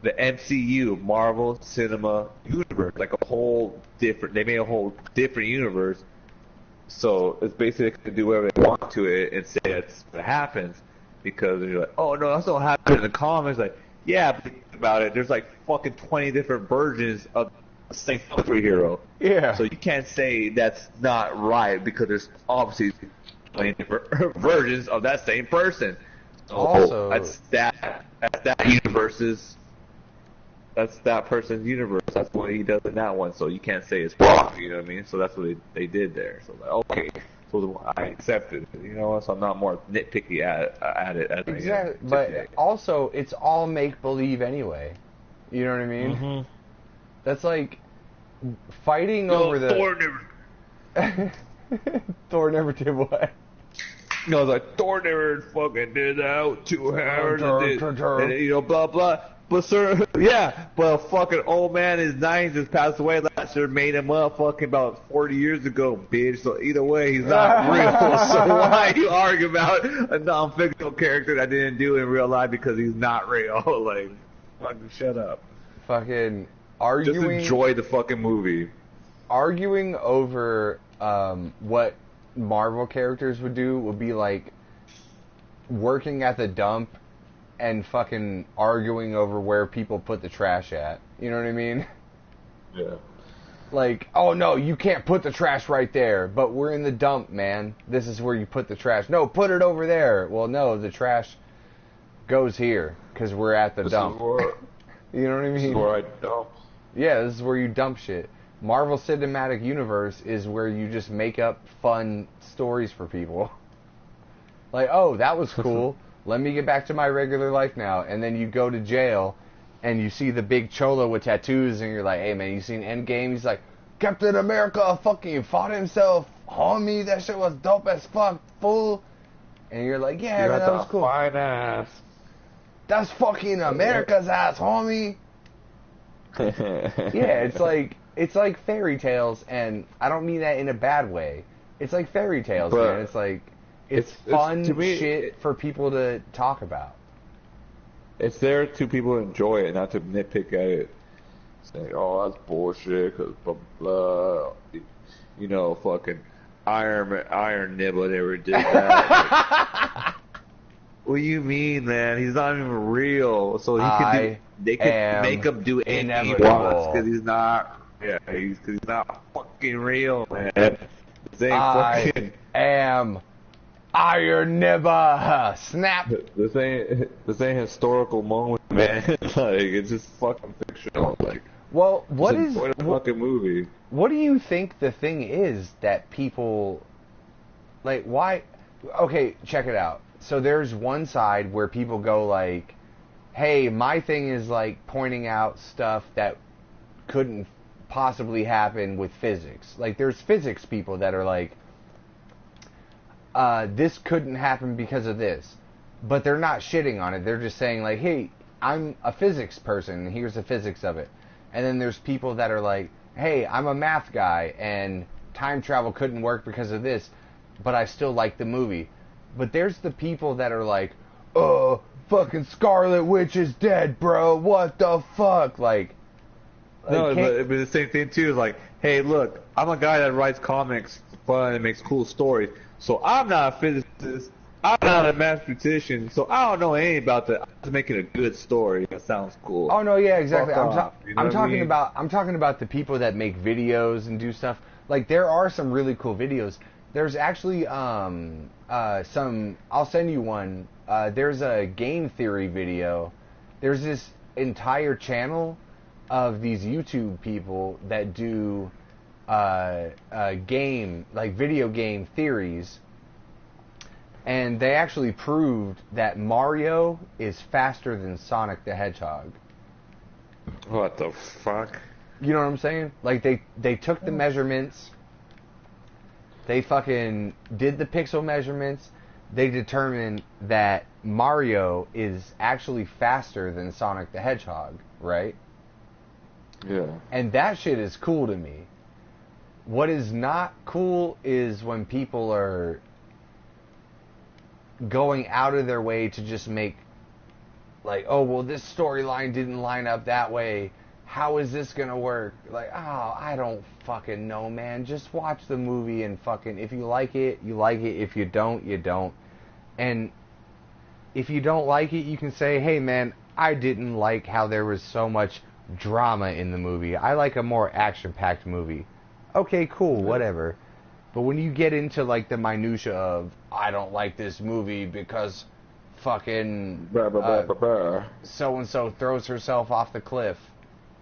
the MCU, Marvel Cinema Universe, like a whole different, they made a whole different universe. So it's basically they can do whatever they want to it and say that's what happens. Because you're like, oh no, that's not happening in the comics. Like, yeah, but think about it. There's like fucking 20 different versions of the same superhero. Yeah. So you can't say that's not right because there's obviously 20 different versions of that same person. So also, that's that universe's. That's that person's universe. That's what he does in that one. So you can't say it's wrong. You know what I mean? So that's what they did there. So like, okay. So I accepted it, you know, so I'm not more nitpicky at it. As exactly, but also it's all make believe anyway. You know what I mean? Mm-hmm. That's like fighting over the. Thor never did what? No, like Thor never fucking did that too hard, and you know, blah blah. But sir, yeah, but a fucking old man in his 90s just passed away last year, made him up fucking about 40 years ago, bitch. So either way, he's not real. So why you argue about a non-fictional character that didn't do in real life because he's not real? Like, fucking shut up. Fucking arguing. Just enjoy the fucking movie. Arguing over what Marvel characters would do would be like working at the dump and fucking arguing over where people put the trash at. You know what I mean? Yeah. Like, oh no, you can't put the trash right there, but we're in the dump, man. This is where you put the trash. No, put it over there. Well, no, the trash goes here because we're at the dump. You know what I mean? This is where I dump. Yeah, this is where you dump shit. Marvel Cinematic Universe is where you just make up fun stories for people. Like, oh, that was cool. Let me get back to my regular life now. And then you go to jail, and you see the big cholo with tattoos, and you're like, hey, man, you seen Endgame? He's like, Captain America fucking fought himself. Homie, that shit was dope as fuck, fool. And you're like, yeah, man, that was cool. Fine ass. That's fucking America's ass, homie. Yeah, it's like fairy tales, and I don't mean that in a bad way. It's like fairy tales, man. It's like... It's fun shit for people to talk about. It's there to people to enjoy it, not to nitpick at it. Saying, oh, that's bullshit, because blah, blah. You know, fucking Iron Nibble never did that. What do you mean, man? He's not even real. So they could make him do anything he wants, because he's not, because he's not fucking real, man. I am Iron Nibble, snap. This ain't historical moment, man. Like, it's just fucking fictional. Like, well, what is a fucking movie? What do you think the thing is that people like? Why? Okay, check it out. So there's one side where people go like, "Hey, my thing is like pointing out stuff that couldn't possibly happen with physics." Like, there's physics people that are like, this couldn't happen because of this. But they're not shitting on it. They're just saying, like, hey, I'm a physics person, and here's the physics of it. And then there's people that are like, hey, I'm a math guy, and time travel couldn't work because of this, but I still like the movie. But there's the people that are like, fucking Scarlet Witch is dead, bro. What the fuck? Like no, but the same thing too is like, hey, look, I'm a guy that writes comics for fun and makes cool stories. So I'm not a physicist. I'm not a mathematician. So I don't know anything about that. I'm just making a good story that sounds cool. Oh no, yeah, exactly. I'm talking mean? about the people that make videos and do stuff. Like there are some really cool videos. There's actually some. I'll send you one. There's a game theory video. There's this entire channel of these YouTube people that do video game theories, and they actually proved that Mario is faster than Sonic the Hedgehog. What the fuck? You know what I'm saying? Like they took the measurements, they fucking did the pixel measurements, they determined that Mario is actually faster than Sonic the Hedgehog, right? Yeah. And that shit is cool to me. What is not cool is when people are going out of their way to just make, like, oh, well, this storyline didn't line up that way. How is this gonna work? Like, oh, I don't fucking know, man. Just watch the movie and fucking, if you like it, you like it. If you don't, you don't. And if you don't like it, you can say, hey, man, I didn't like how there was so much drama in the movie. I like a more action-packed movie. Okay, cool, whatever. But when you get into like the minutia of, I don't like this movie because fucking so-and-so throws herself off the cliff.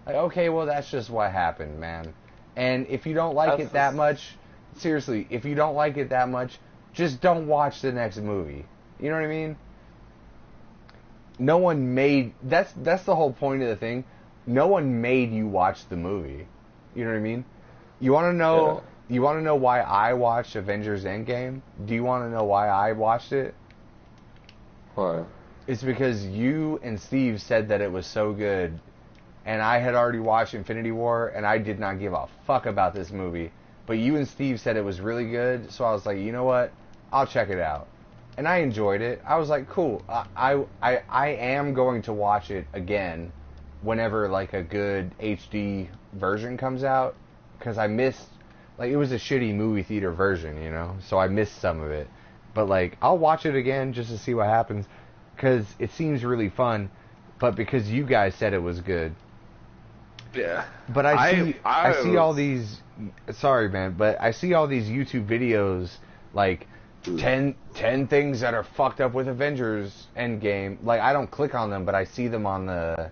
Like, okay, well, that's just what happened, man. And if you don't like it that much, seriously, if you don't like it that much, just don't watch the next movie. You know what I mean? No one made... That's the whole point of the thing. No one made you watch the movie. You know what I mean? You want to know... Yeah. You want to know why I watched Avengers Endgame? Do you want to know why I watched it? Why? It's because you and Steve said that it was so good, and I had already watched Infinity War, and I did not give a fuck about this movie. But you and Steve said it was really good, so I was like, you know what? I'll check it out. And I enjoyed it. I was like, cool. I am going to watch it again whenever like a good HD version comes out, because I missed... Like, it was a shitty movie theater version, you know? So I missed some of it. But, like, I'll watch it again just to see what happens. Because it seems really fun. But because you guys said it was good. Yeah. But I see all these... Sorry, man. But I see all these YouTube videos, like, 10 things that are fucked up with Avengers Endgame. Like, I don't click on them, but I see them on the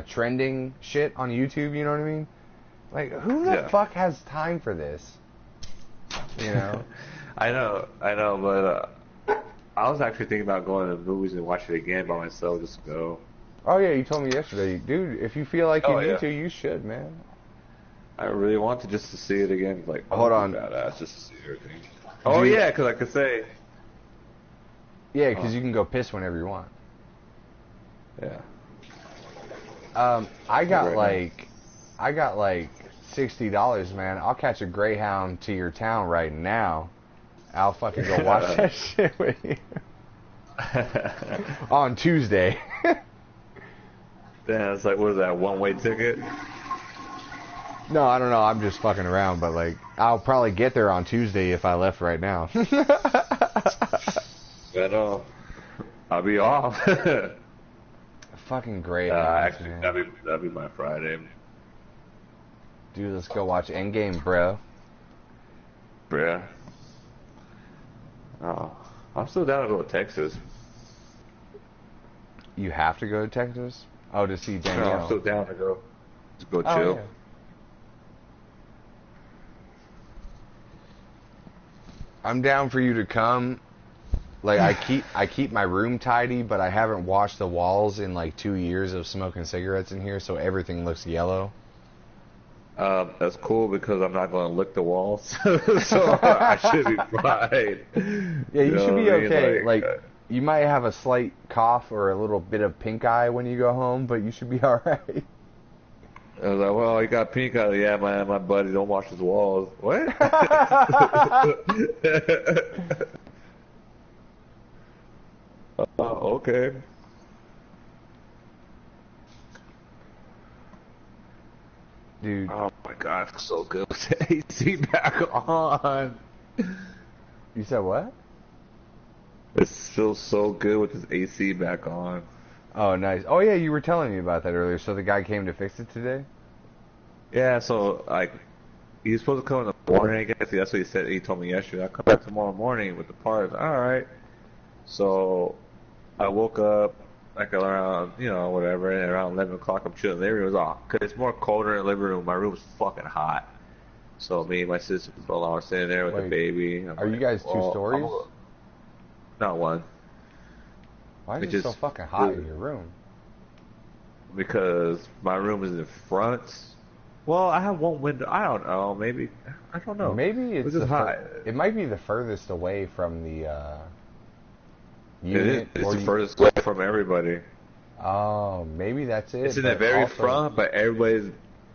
trending shit on YouTube, you know what I mean? Like, who the fuck has time for this? You know? I know, but I was actually thinking about going to the movies and watching it again by myself, just to go. Oh, yeah, you told me yesterday. Dude, if you feel like you need to, you should, man. I really want to just to see it again. Like, hold on. Badass, just to see everything. Oh, yeah, because I could say. Yeah, because you can go piss whenever you want. Yeah. I got like $60, man. I'll catch a Greyhound to your town right now. I'll fucking go watch that shit with you. On Tuesday. Damn, it's like, what is that, one-way ticket? No, I don't know. I'm just fucking around, but like, I'll probably get there on Tuesday if I left right now. But I'll be off. Fucking great. Actually, that'd be my Friday. Dude, let's go watch Endgame, bro. Bruh. Oh, I'm still down to go to Texas. You have to go to Texas? Oh, to see Danielle. No, I'm still down to go. Just go chill. Oh, yeah. I'm down for you to come. Like, I keep my room tidy, but I haven't washed the walls in like 2 years of smoking cigarettes in here, so everything looks yellow. That's cool because I'm not going to lick the walls, so I should be fine. Yeah, you should be okay. Like, you might have a slight cough or a little bit of pink eye when you go home, but you should be all right. I was like, well, you got pink eye. Yeah, my buddy don't wash his walls. What? Okay. Dude, Oh my god, it's so good with the AC back on. you said what? It feels so good with this AC back on. Oh, nice. Oh, yeah, you were telling me about that earlier. So the guy came to fix it today? Yeah, so like he's supposed to come in the morning, I guess. That's what he said. He told me yesterday. I'll come back tomorrow morning with the parts. All right. So I woke up like around, whatever, and around 11 o'clock I'm chilling in the living room. It was off because it's more colder in the living room. My room's fucking hot. So me and my sister are sitting there with the baby. Are you guys 2 stories? Not one. Why is it so fucking hot in your room? Because my room is in front. Well, I have one window. I don't know. Maybe. I don't know. Maybe it's just hot. It might be the furthest away from the unit. It's the furthest away from everybody. Oh, maybe that's it. It's in the very front, but everybody's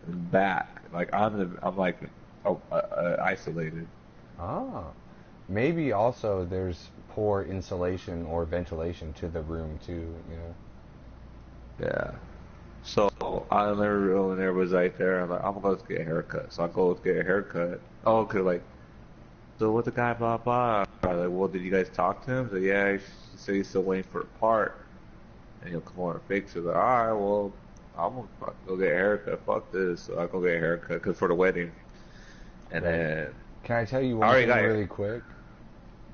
back. Like I'm like isolated. Oh, maybe also there's poor insulation or ventilation to the room too. Yeah. So I never really there was right there. I'm like, I'm gonna go get a haircut. So I go get a haircut. Oh, cause like, so what the guy blah blah. I'm like, well, did you guys talk to him? So yeah, he said he's still waiting for a part, and he'll come over and fix it. Like, all right, well, I'm gonna go get a haircut. Fuck this. So I go get a haircut cause for the wedding. And then can I tell you one thing really quick?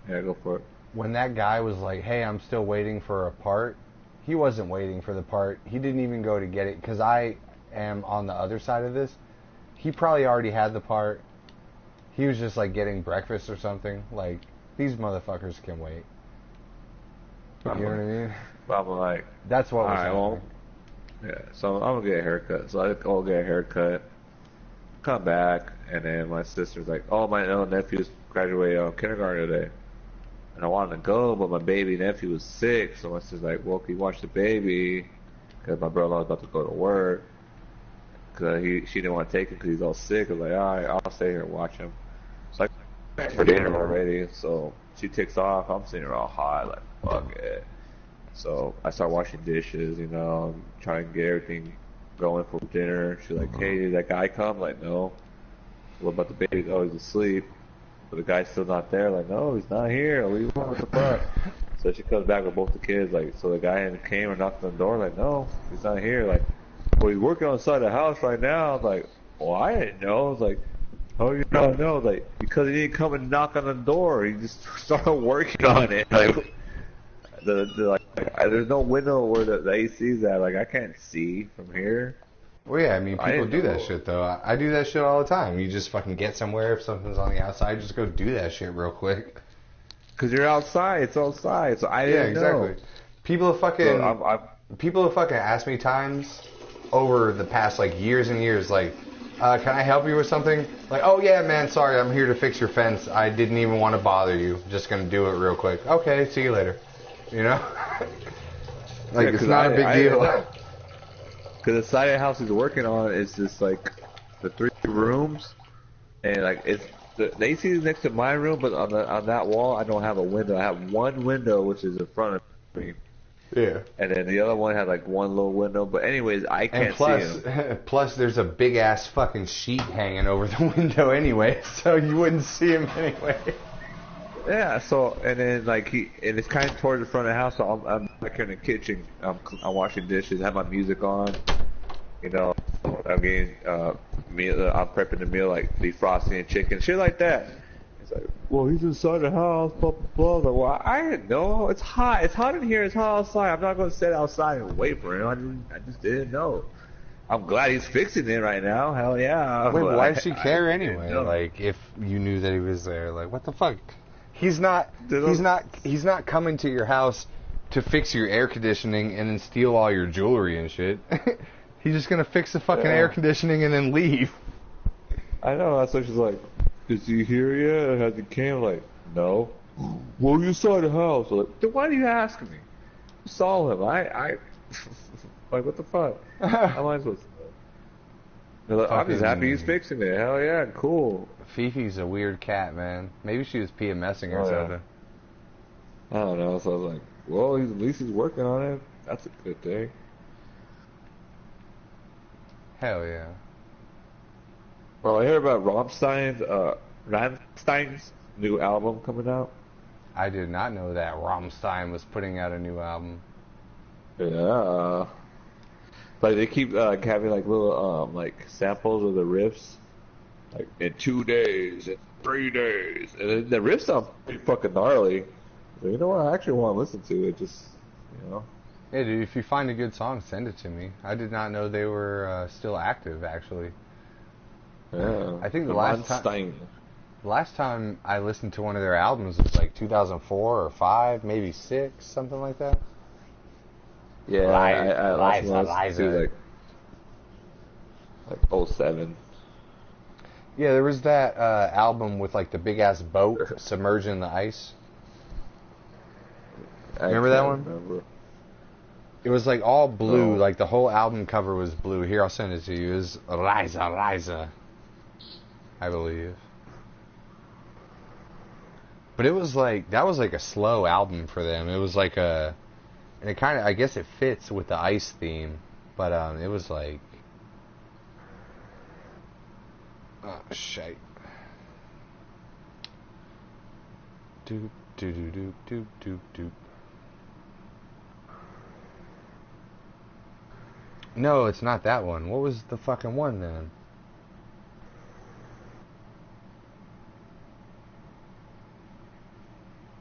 Yeah, go for it. When that guy was like, "Hey, I'm still waiting for a part," he wasn't waiting for the part. He didn't even go to get it because I am on the other side of this. He probably already had the part. He was just like getting breakfast or something. Like, these motherfuckers can wait. You know what I mean? I'm like, that's what was happening. Yeah, so I'm gonna get a haircut. So I go get a haircut, come back, and then my sister's like, "Oh, my little nephew's graduating kindergarten today." And I wanted to go, but my baby nephew was sick, so my sister's like, "Well, can you watch the baby?" Because my brother was about to go to work. Because she didn't want to take him because he's all sick. I was like, "All right, I'll stay here and watch him." So I back for dinner already. So she takes off. I'm sitting here all hot, like, fuck it. So I start washing dishes, trying to get everything going for dinner. She's like, "Hey, did that guy come?" I'm like, "No." What about the baby? Oh, he's asleep. But the guy's still not there. Like, no, he's not here. What do you want? What the fuck? So she comes back with both the kids. Like, so the guy came and knocked on the door. Like, no, he's not here. Like, well, he's working on the side of the house right now. I was like, well, I didn't know. I was like, oh, you don't know? Like, because he didn't come and knock on the door. He just started working on it. Like, there's no window where the AC is at. Like, I can't see from here. Well, yeah, I mean, people do that shit, though. I do that shit all the time. You just fucking get somewhere, if something's on the outside, just go do that shit real quick. Because you're outside. It's outside, so I didn't know. People have fucking asked me times over the past, like, years and years, like, can I help you with something? Like, oh, yeah, man, sorry, I'm here to fix your fence. I didn't even want to bother you. Just gonna do it real quick. Okay, see you later. You know? Like, it's not a big deal. Because the side of the house he's working on is just like the 3 rooms, and like it's the AC is next to my room, but on that wall I don't have a window. I have one window which is in front of me. Yeah. And then the other one had like one little window, but anyways I can't see him. Plus there's a big ass fucking sheet hanging over the window anyway, so you wouldn't see him anyway. Yeah, so, and then, like, and it's kind of towards the front of the house, so I'm back here in the kitchen, I'm washing dishes, have my music on, I'm getting, meal, I'm prepping the meal, like, defrosting and chicken, shit like that. It's like, well, he's inside the house, blah, blah, blah. Like, well, I didn't know, it's hot in here, it's hot outside, I'm not going to sit outside and wait for him, I just didn't know. I'm glad he's fixing it right now, hell yeah. Wait, why does she care anyway? Like, if you knew that he was there, like, what the fuck? He's not coming to your house to fix your air conditioning and then steal all your jewelry and shit. He's just gonna fix the fucking air conditioning and then leave. I know, that's what she's like, is he here yet? Has he came? Like, no. Well, you saw the house. I'm like, then why do you ask me? You saw him. I like, what the fuck? How am I supposed to know? I'm just happy he's Fucking fixing it. Hell yeah, cool. Fifi's a weird cat, man. Maybe she was PMSing or Oh, yeah. something. I don't know. So I was like, well, at least he's working on it. That's a good thing. Hell yeah. Well, I heard about Rammstein's new album coming out. I did not know that Rammstein was putting out a new album. Yeah. Like they keep having like little like samples of the riffs, like in 2 days, in 3 days, and then the riffs sound pretty fucking gnarly. So, you know what? I actually want to listen to it. Just Yeah, dude, if you find a good song, send it to me. I did not know they were still active, actually. yeah. I think the Rammstein. last time I listened to one of their albums was like 2004 or 5, maybe 6, something like that. Yeah, I last one I listened to like '07. Yeah, there was that album with like the big ass boat submerged in the ice. Remember that one? Remember. It was like all blue, No. like the whole album cover was blue. Here, I'll send it to you. It was Liza, I believe. But it was like, that was like a slow album for them. It was like and it kind of, I guess it fits with the ice theme, but it was like, oh shit. Doop doop doop doop doop doop. No, it's not that one. What was the fucking one then?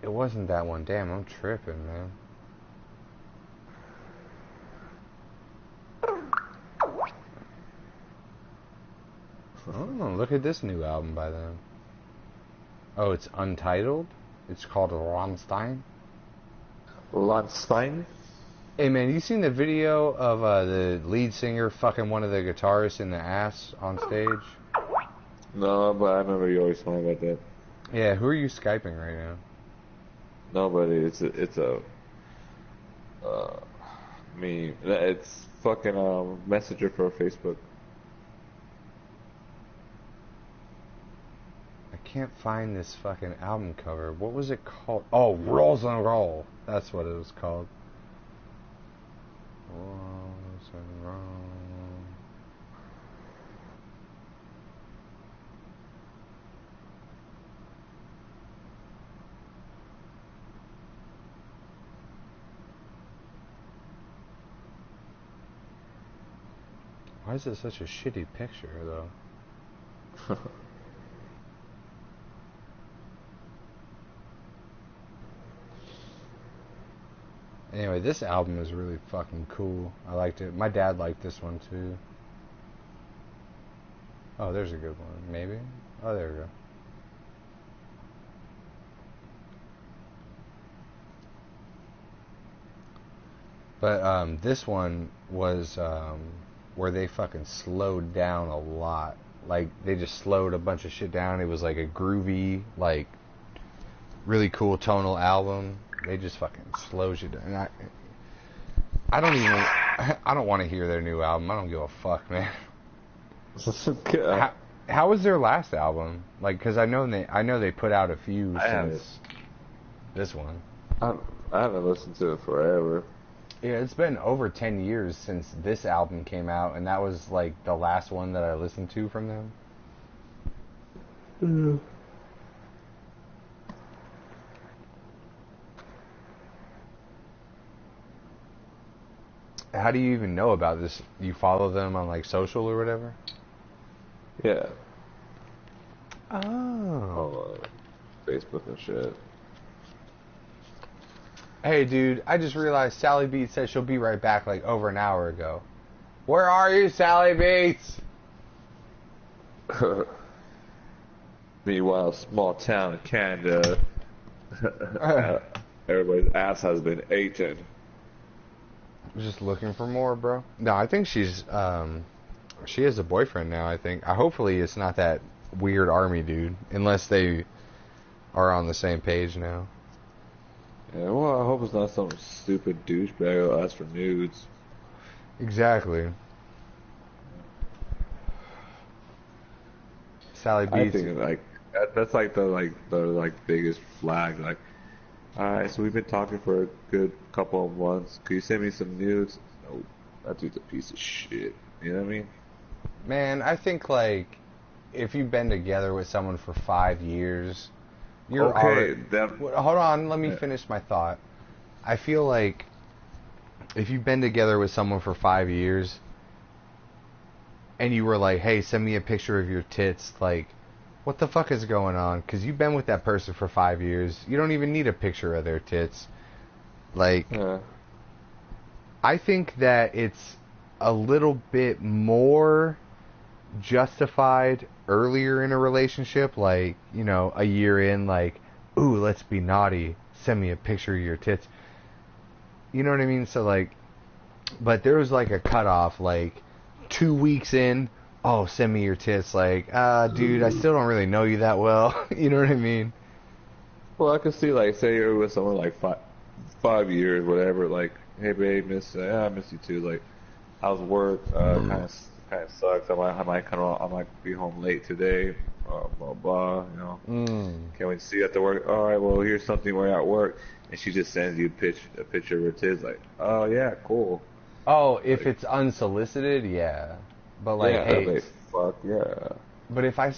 It wasn't that one. Damn, I'm tripping, man. Oh, look at this new album by them. Oh, it's untitled? It's called Rammstein? Rammstein? Hey man, you seen the video of the lead singer fucking one of the guitarists in the ass on stage? No, but I remember you always talking about that. Yeah, who are you Skyping right now? Nobody. It's a me. It's fucking messenger for Facebook. I can't find this fucking album cover. What was it called? Oh, Rolls and Roll. That's what it was called. Rolls and Roll. Why is it such a shitty picture, though? Anyway, this album is really fucking cool. I liked it. My dad liked this one, too. Oh, there's a good one. Maybe? Oh, there we go. But this one was where they fucking slowed down a lot. Like, they just slowed a bunch of shit down. It was like a groovy, like, really cool tonal album. They just fucking slows you down. And I don't even, I don't want to hear their new album. I don't give a fuck, man. How was their last album? Like, because I know they put out a few since this one. I haven't listened to it forever. Yeah, it's been over 10 years since this album came out, and that was like the last one that I listened to from them. Mm. How do you even know about this? You follow them on like social or whatever? Yeah. Oh. Facebook and shit. Hey, dude, I just realized Sally Beats said she'll be right back like over an hour ago. Where are you, Sally Beats? Meanwhile, small town in Canada, everybody's ass has been eaten. Just looking for more, bro. No, I think she has a boyfriend now, I think. Hopefully it's not that weird army dude, unless they are on the same page now. Yeah, well, I hope it's not some stupid douchebag who asks for nudes. Exactly. Sally I Beats. think like that's like the biggest flag. Like, all right, so we've been talking for a good couple of months. Could you send me some nudes? No, that dude's a piece of shit. You know what I mean? Man, I think like if you've been together with someone for 5 years, you're Okay, Hold on, let me finish my thought. I feel like if you've been together with someone for 5 years and you were like, hey, send me a picture of your tits, like, what the fuck is going on? Because you've been with that person for 5 years. You don't even need a picture of their tits. Like, I think that it's a little bit more justified earlier in a relationship, like, you know, a year in, like, ooh, let's be naughty, send me a picture of your tits. You know what I mean? So, like, but there was, like, a cutoff, like, 2 weeks in, oh, send me your tits, like, dude, I still don't really know you that well. You know what I mean? Well, I could see, like, say you're with someone like 5 years, whatever, like, hey, babe, I miss you too, like, how's work, kind of sucks, I might be home late today, blah, blah, you know, Can we see you at the work? All right, well, here's something we're at work, and she just sends you a picture of her tits, like, oh, yeah, cool. Oh, if it's unsolicited, yeah. But, like, yeah, hey... like, fuck, yeah. But if I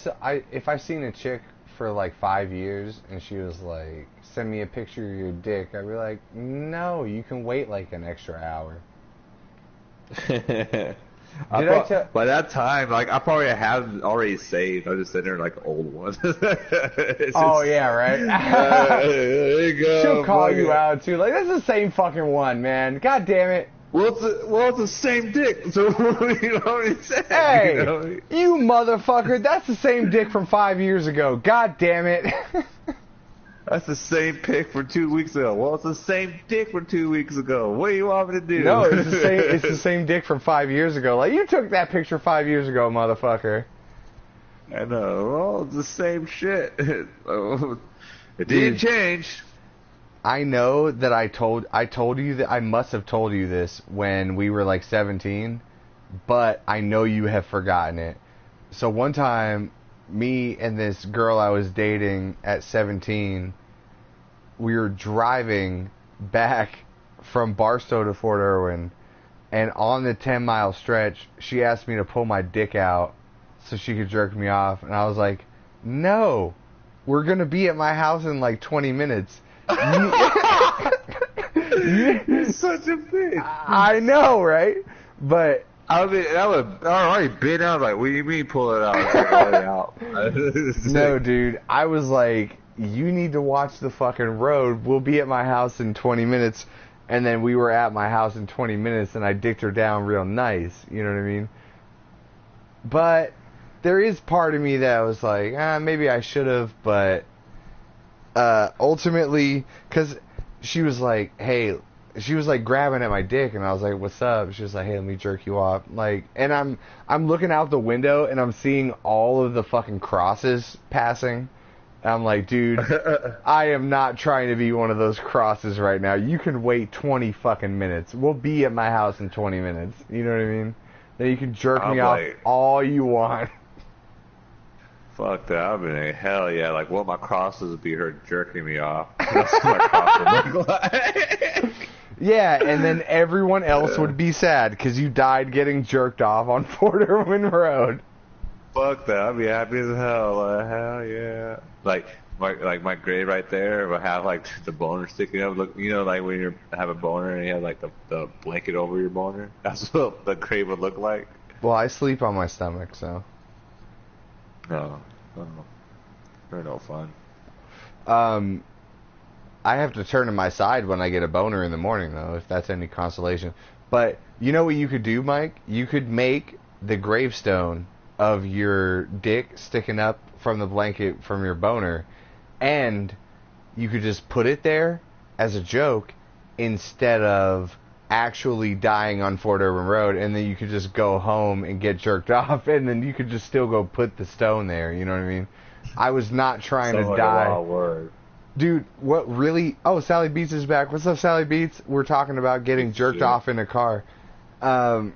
seen a chick for, like, 5 years, and she was like, send me a picture of your dick, I'd be like, no, you can wait, like, an extra hour. By that time, like, I probably have already saved. I just sent her like old ones. Oh yeah, right. There you go. She'll call you out too. Like, that's the same fucking one, man. God damn it. Well, it's the same dick. So you know what I'm saying? Hey, you know? You motherfucker. That's the same dick from 5 years ago. God damn it. That's the same pic for 2 weeks ago. Well, it's the same dick for 2 weeks ago. What do you want me to do? No, it's the same. It's the same dick from 5 years ago. Like, you took that picture 5 years ago, motherfucker. I know. Well, it's the same shit. It didn't change. I know that I told you that I must have told you this when we were like 17, but I know you have forgotten it. So one time, me and this girl I was dating at 17, we were driving back from Barstow to Fort Irwin, and on the 10-mile stretch, she asked me to pull my dick out so she could jerk me off, and I was like, no, we're going to be at my house in like 20 minutes. You're such a bitch. I know, right? But I mean, I already been out. Like, what do you mean pull it out? No, dude. I was like, you need to watch the fucking road. We'll be at my house in 20 minutes. And then we were at my house in 20 minutes, and I dicked her down real nice. You know what I mean? But there is part of me that was like, maybe I should have, but ultimately, because she was like, hey, she was like grabbing at my dick, and I was like, what's up? She was like, hey, let me jerk you off. Like, and I'm looking out the window, and I'm seeing all of the fucking crosses passing. And I'm like, dude, I am not trying to be one of those crosses right now. You can wait 20 fucking minutes. We'll be at my house in 20 minutes. You know what I mean? Then you can jerk me off all you want. Fuck that. I've been like, hell yeah. Like, what my crosses would be her jerking me off. That's what my cross would look like. Yeah, and then everyone else would be sad because you died getting jerked off on Fort Irwin Road. Fuck that. I'd be happy as hell. Like, hell yeah. Like my grave right there would have like the boner sticking up. Look, you know, like when you have a boner and you have like the blanket over your boner. That's what the grave would look like. Well, I sleep on my stomach, so. No, they're no fun. I have to turn to my side when I get a boner in the morning, though, if that's any consolation. But you know what you could do, Mike? You could make the gravestone of your dick sticking up from the blanket from your boner, and you could just put it there as a joke instead of actually dying on Fort Irwin Road, and then you could just go home and get jerked off, and then you could just still go put the stone there, you know what I mean? I was not trying to die. A wild word. Dude, what really... Oh, Sally Beats is back. What's up, Sally Beats? We're talking about getting jerked off in a car. I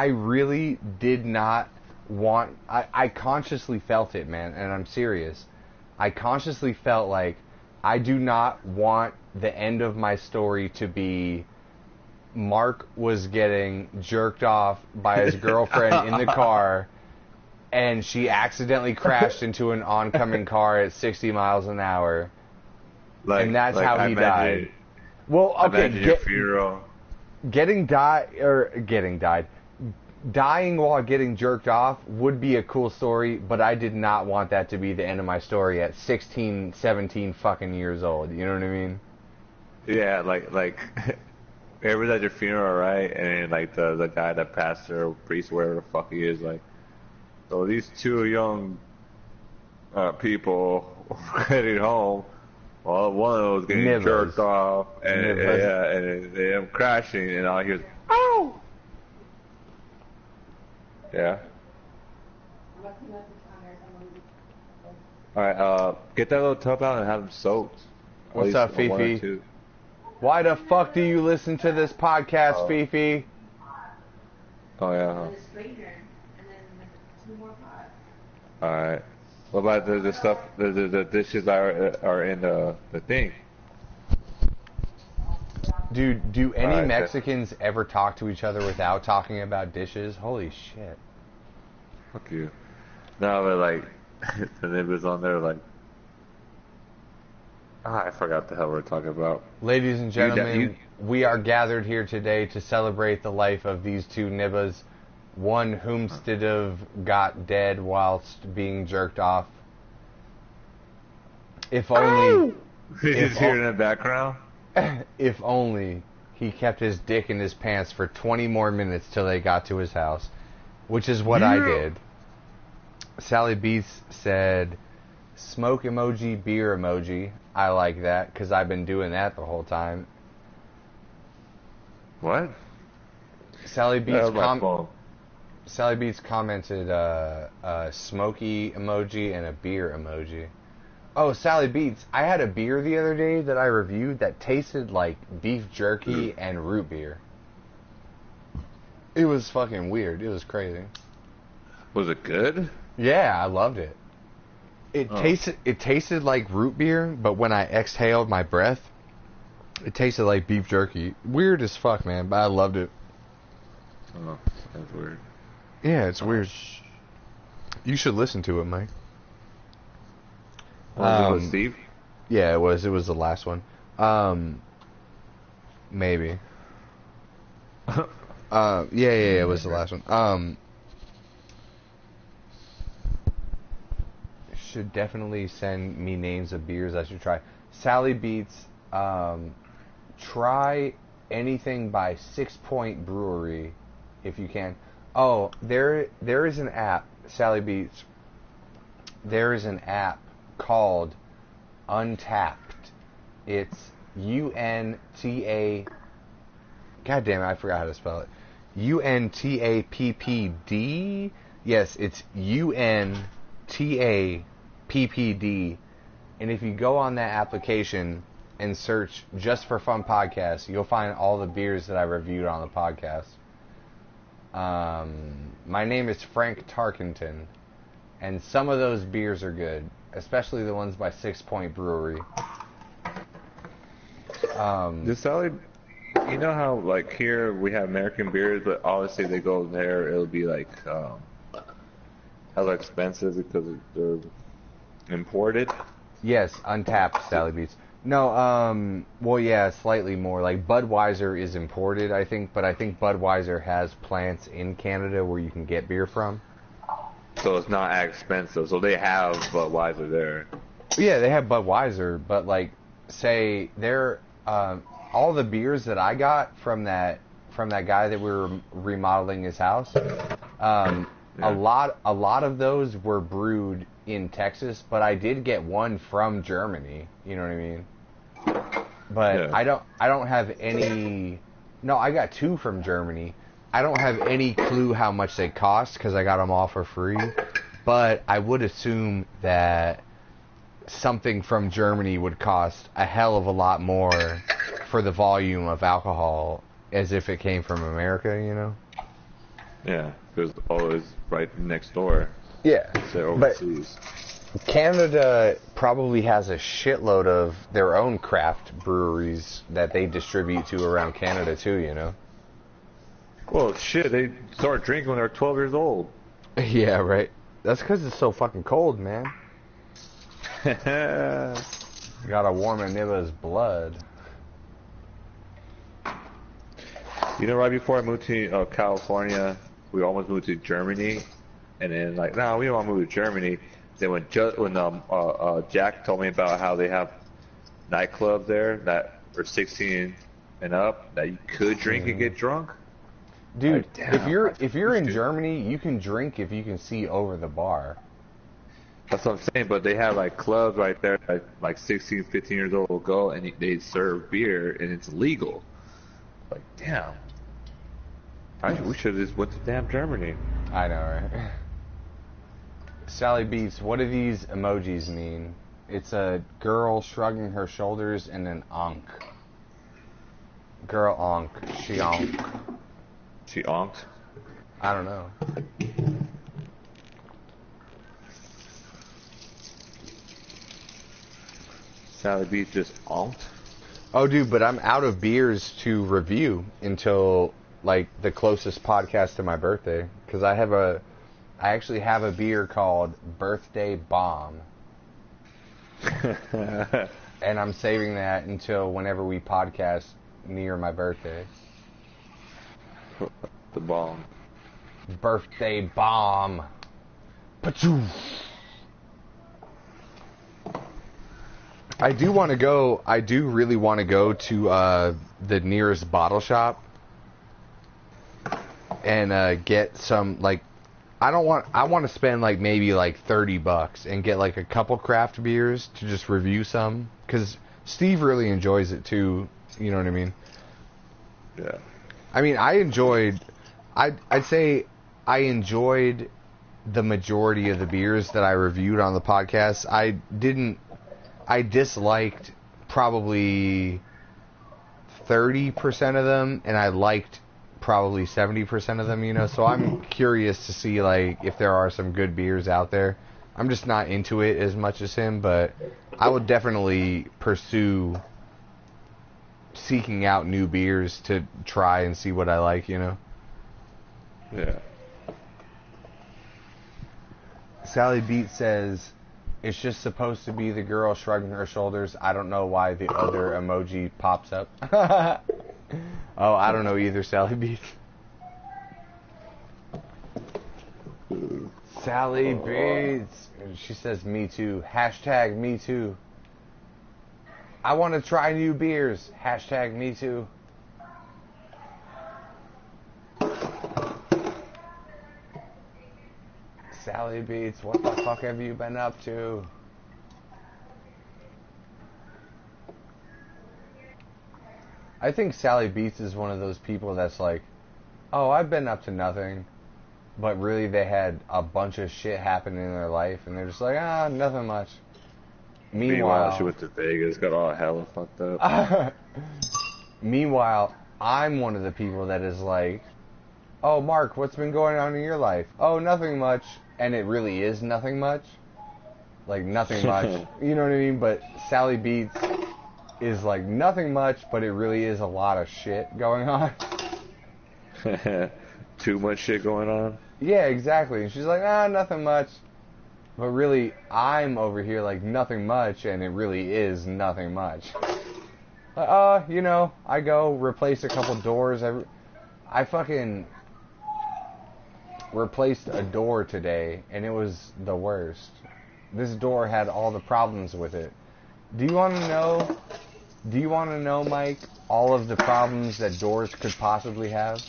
really did not want. I consciously felt it, man, and I'm serious. I consciously felt like I do not want the end of my story to be Mark was getting jerked off by his girlfriend in the car, and she accidentally crashed into an oncoming car at 60 miles an hour, and that's how he died. Well, okay, your funeral. Dying while getting jerked off would be a cool story, but I did not want that to be the end of my story at 16, 17 fucking years old. You know what I mean? Yeah, like it was at your funeral, right? And like the guy, the pastor or priest, whatever the fuck he is, like, so these two young people were heading home. Well, one of them was getting jerked off, and and them crashing, and all he was, oh! Yeah. Alright, get that little tub out and have them soaked. What's up, Fifi? Why the fuck do you listen to this podcast, Fifi? Oh, yeah. Alright. What about the stuff, the dishes that are in the thing? Dude, do any Mexicans ever talk to each other without talking about dishes? Holy shit. Fuck you. No, but like, the neighbors on there, like, I forgot the hell we're talking about. Ladies and gentlemen, we are gathered here today to celebrate the life of these two nibbas. One whomstead of got dead whilst being jerked off. If only... He's here in the background? If only he kept his dick in his pants for 20 more minutes till they got to his house. Which is what I did. Sally Beats said, smoke emoji, beer emoji. I like that, because I've been doing that the whole time. What? Sally Beats commented smoky emoji and a beer emoji. Oh, Sally Beats, I had a beer the other day that I reviewed that tasted like beef jerky and root beer. It was fucking weird. It was crazy. Was it good? Yeah, I loved it. It tasted like root beer, but when I exhaled my breath, it tasted like beef jerky. Weird as fuck, man, but I loved it. Oh, that's weird. Yeah, it's weird. You should listen to it, Mike. Was it Steve? Yeah, it was. It was the last one. Maybe. Yeah, it was the last one. Should definitely send me names of beers I should try. Sally Beats, try anything by 6 Point Brewery, if you can. Oh, there is an app, Sally Beats. There is an app called Untapped. It's UNTA. God damn it, I forgot how to spell it. UNTAPPD. Yes, it's UNTAPPD. And if you go on that application and search just for Fun Podcast, you'll find all the beers that I reviewed on the podcast. My name is Frank Tarkenton, and some of those beers are good, especially the ones by 6 Point Brewery. Does Sally, you know how like here we have American beers, but obviously they go there, it'll be like hella expensive because they're imported? Yes, Untapped Sally Beats. No, well, yeah, slightly more. Like, Budweiser is imported, I think, but I think Budweiser has plants in Canada where you can get beer from. So it's not as expensive. So they have Budweiser there. Yeah, they have Budweiser, but, like, say, they're, all the beers that I got from that guy that we were remodeling his house, a lot of those were brewed in Texas, but I did get one from Germany. You know what I mean? But yeah. I don't have any. No, I got two from Germany. I don't have any clue how much they cost because I got them all for free. But I would assume that something from Germany would cost a hell of a lot more for the volume of alcohol as if it came from America, you know? Yeah, because it's right next door. Yeah, So but overseas. Canada probably has a shitload of their own craft breweries that they distribute to around Canada too, you know? Well, shit, they start drinking when they're 12 years old. Yeah, right. That's because it's so fucking cold, man. Gotta warm a nigga's blood. You know, right before I moved to California, we almost moved to Germany, and then like, no, we don't want to move to Germany. Then when Jack told me about how they have nightclubs there that are 16 and up that you could drink and get drunk. Dude, Like, damn, if you're in Germany, you can drink if you can see over the bar. That's what I'm saying, but they have like clubs right there that like 16, 15 years old will go and they serve beer and it's legal. Like, damn. We should have just went to damn Germany. I know, right? Sally Beats, what do these emojis mean? It's a girl shrugging her shoulders and an onk. Girl onk. She onk. She onked. I don't know. Sally Beat just onked. Oh, dude, but I'm out of beers to review until like the closest podcast to my birthday, because I actually have a beer called Birthday Bomb, and I'm saving that until whenever we podcast near my birthday. The bomb. Birthday Bomb. Pachoo. I do really want to go to the nearest bottle shop and get some, like, I want to spend like maybe like $30 and get like a couple craft beers to just review some, because Steve really enjoys it too, you know what I mean? Yeah. I mean, I'd say I enjoyed the majority of the beers that I reviewed on the podcast. I disliked probably 30% of them, and I liked probably 70% of them, you know, so I'm curious to see, like, if there are some good beers out there. I'm just not into it as much as him, but I would definitely pursue seeking out new beers to try and see what I like, you know. Yeah. Sally Beat says, it's just supposed to be the girl shrugging her shoulders. I don't know why the other emoji pops up. Oh, I don't know either, Sally Beat. Sally Beats. She says, me too. Hashtag me too. I want to try new beers. Hashtag me too. Sally Beats, what the fuck have you been up to? I think Sally Beats is one of those people that's like, oh, I've been up to nothing. But really they had a bunch of shit happen in their life and they're just like, nothing much. Meanwhile, she went to Vegas, got all hella fucked up. Meanwhile, I'm one of the people that is like, oh, Mark, what's been going on in your life? Oh, nothing much. And it really is nothing much. Like, nothing much. You know what I mean? But Sally Beats is like, nothing much, but it really is a lot of shit going on. Too much shit going on? Yeah, exactly. And she's like, nothing much. But really, I'm over here like, nothing much, and it really is nothing much. You know, I go replace a couple doors. I fucking replaced a door today, and it was the worst. This door had all the problems with it. Do you want to know, Mike, all of the problems that doors could possibly have?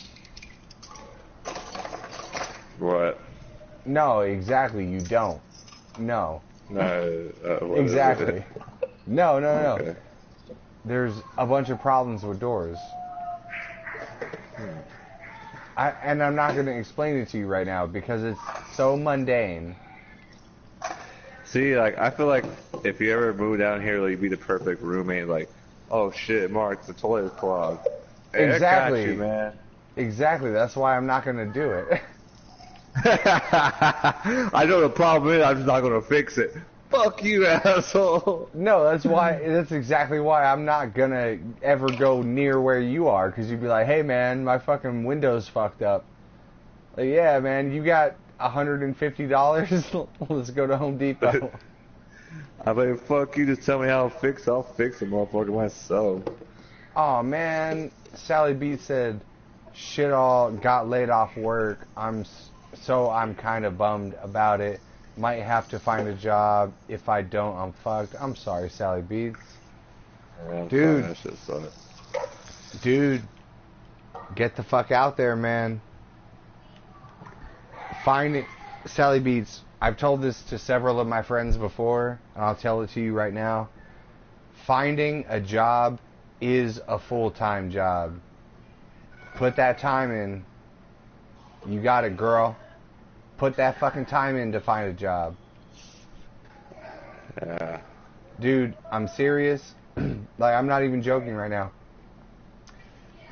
What? No, exactly, you don't. No. Exactly. No. Okay. There's a bunch of problems with doors. And I'm not going to explain it to you right now because it's so mundane. See, like, I feel like if you ever move down here, like, you'd be the perfect roommate. Like, oh shit, Mark, the toilet is clogged. Hey, Exactly. I got you, man. Exactly. That's why I'm not gonna do it. I know the problem is I'm just not gonna fix it. Fuck you, asshole. No, that's why. That's exactly why I'm not gonna ever go near where you are, because you'd be like, "Hey, man, my fucking window's fucked up." Like, yeah, man, you got $150? Let's go to Home Depot. I'm like, fuck you. Just tell me how to fix. I'll fix it, motherfucker, myself. Oh man, Sally B said, "Shit, all got laid off work. I'm kind of bummed about it. Might have to find a job. If I don't, I'm fucked." I'm sorry, Sally Beats. Yeah, Dude. that shit sucks. Dude, get the fuck out there, man. Find it, Sally Beats. I've told this to several of my friends before, and I'll tell it to you right now. Finding a job is a full-time job. Put that time in. You got it, girl. Put that fucking time in to find a job. Yeah. Dude, I'm serious. Like, I'm not even joking right now.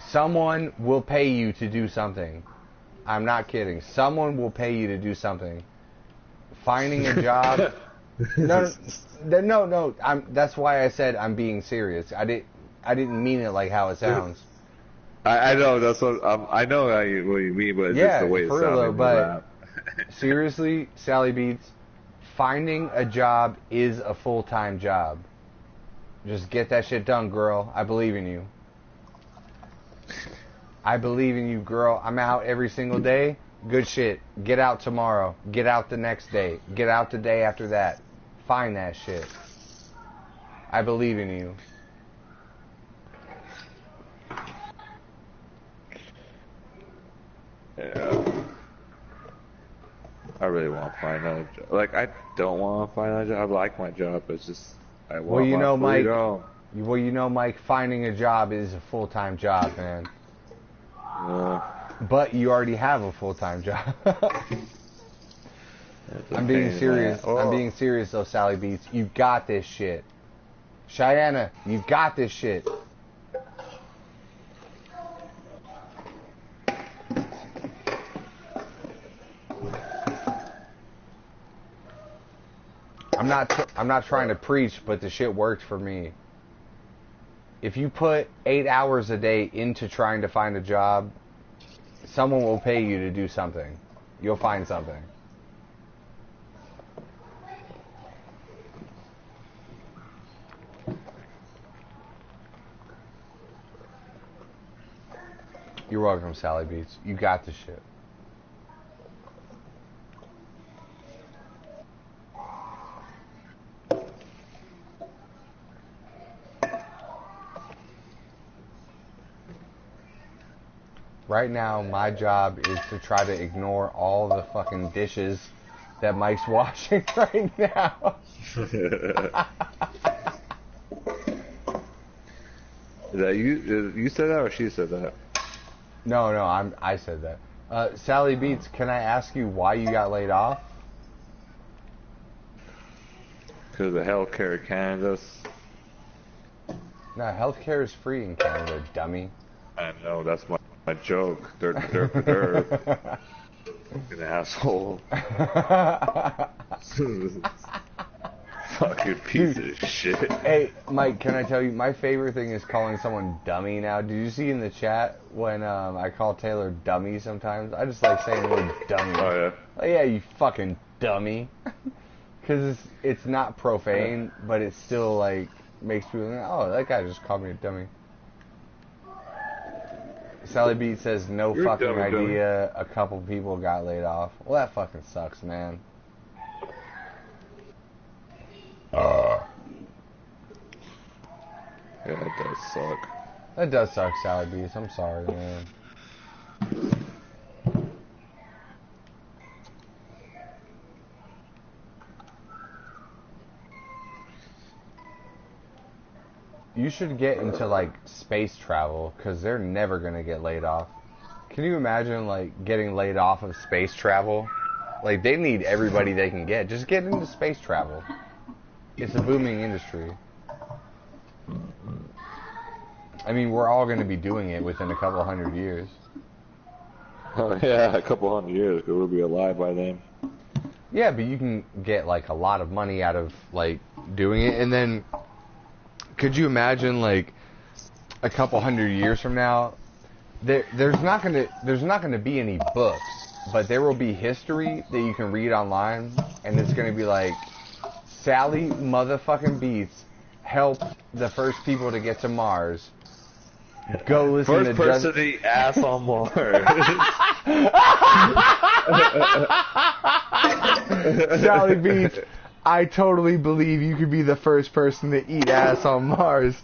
Someone will pay you to do something. I'm not kidding. Someone will pay you to do something. Finding a job. No. That's why I said I'm being serious. I didn't mean it like how it sounds. I know that's what I know what you mean, but it's Yeah, just the way it for sounds. real, but seriously, Sally Beats, finding a job is a full-time job. Just get that shit done, girl. I believe in you. I believe in you, girl. I'm out every single day. Good shit. Get out tomorrow. Get out the next day. Get out the day after that. Find that shit. I believe in you. Yeah. I really want to find another job. Like, I don't want to find another job. I like my job. It's just, I want Well, you know, Mike. freedom. Well, you know, Mike. Finding a job is a full-time job, man. But you already have a full-time job. I'm being serious. I'm being serious, though, Sally Beats. You got this shit. Cheyenne, you got this shit. I'm not trying to preach, but the shit worked for me. If you put 8 hours a day into trying to find a job, someone will pay you to do something. You'll find something. You're welcome, Sally Beats. You got this shit. Right now, my job is to try to ignore all the fucking dishes that Mike's washing right now. Is that you? You said that or she said that? No, I said that. Sally Beats, can I ask you why you got laid off? Because of healthcare Canada. No, healthcare is free in Canada, dummy. I know, that's my joke. Fucking asshole. Fucking piece of shit. Hey, Mike, can I tell you, my favorite thing is calling someone dummy now. Did you see in the chat when I call Taylor dummy sometimes? I just like saying the word dummy. Oh, yeah? Like, yeah, you fucking dummy. Because it's not profane, but it still, like, makes people think, oh, that guy just called me a dummy. Sally Beat says, no You're fucking dummy, idea. dummy. A couple people got laid off. Well, that fucking sucks, man. Yeah, it does suck. That does suck, Sally Beats. I'm sorry, man. You should get into, like, space travel, because they're never going to get laid off. Can you imagine, like, getting laid off of space travel? Like, they need everybody they can get. Just get into space travel. It's a booming industry. I mean, we're all going to be doing it within a couple 100 years. Oh yeah, a couple hundred years, because we'll be alive by then. Yeah, but you can get like a lot of money out of like doing it, and then could you imagine like a couple hundred years from now, there's not gonna be any books, but there will be history that you can read online, and it's gonna be like Sally motherfucking Beats helped the first people to get to Mars. Go listen to First person to eat ass on Mars. Sally Beats, I believe you could be the first person to eat ass on Mars.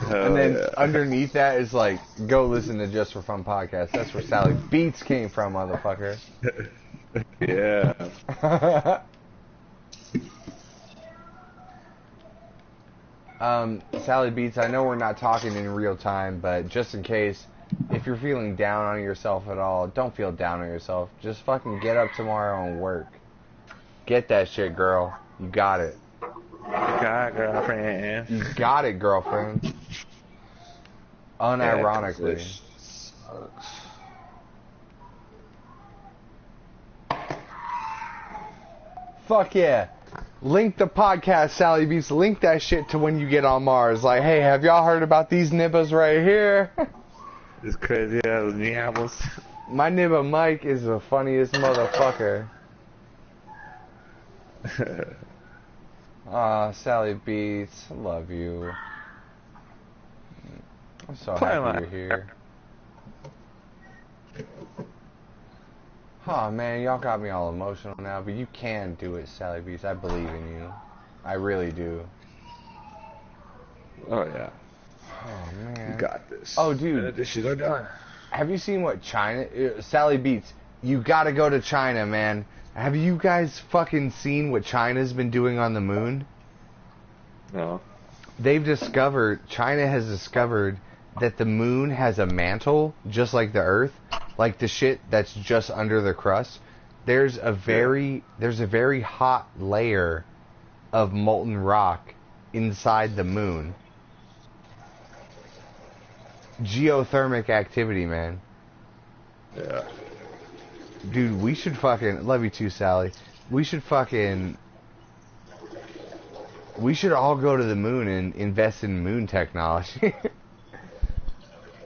And then underneath that is like, go listen to Just for Fun podcast. That's where Sally Beats came from, motherfucker. Yeah. Sally Beats, I know we're not talking in real time, but just in case, if you're feeling down on yourself at all, don't feel down on yourself. Just fucking get up tomorrow and work. Get that shit, girl. You got it. Girlfriend. You got it, girlfriend. Unironically. Fuck yeah. Link the podcast, Sally Beats. Link that shit to when you get on Mars. Like, hey, have y'all heard about these nibbas right here? This crazy ass niables. My nibba Mike is the funniest motherfucker. Aw, Sally Beats, I love you. I'm so happy you're here. Oh man, y'all got me all emotional now, but you can do it, Sally Beats. I believe in you. I really do. Oh yeah. Oh man. You got this. Oh dude. The dishes are done. Have you seen what China... Sally Beats, you gotta go to China, man. Have you guys fucking seen what China's been doing on the moon? No. China has discovered that the moon has a mantle, just like the Earth, like the shit that's just under the crust. There's a very hot layer of molten rock inside the moon. Geothermic activity, man. Yeah. Dude, we should fucking... Love you too, Sally. We should all go to the moon and invest in moon technology.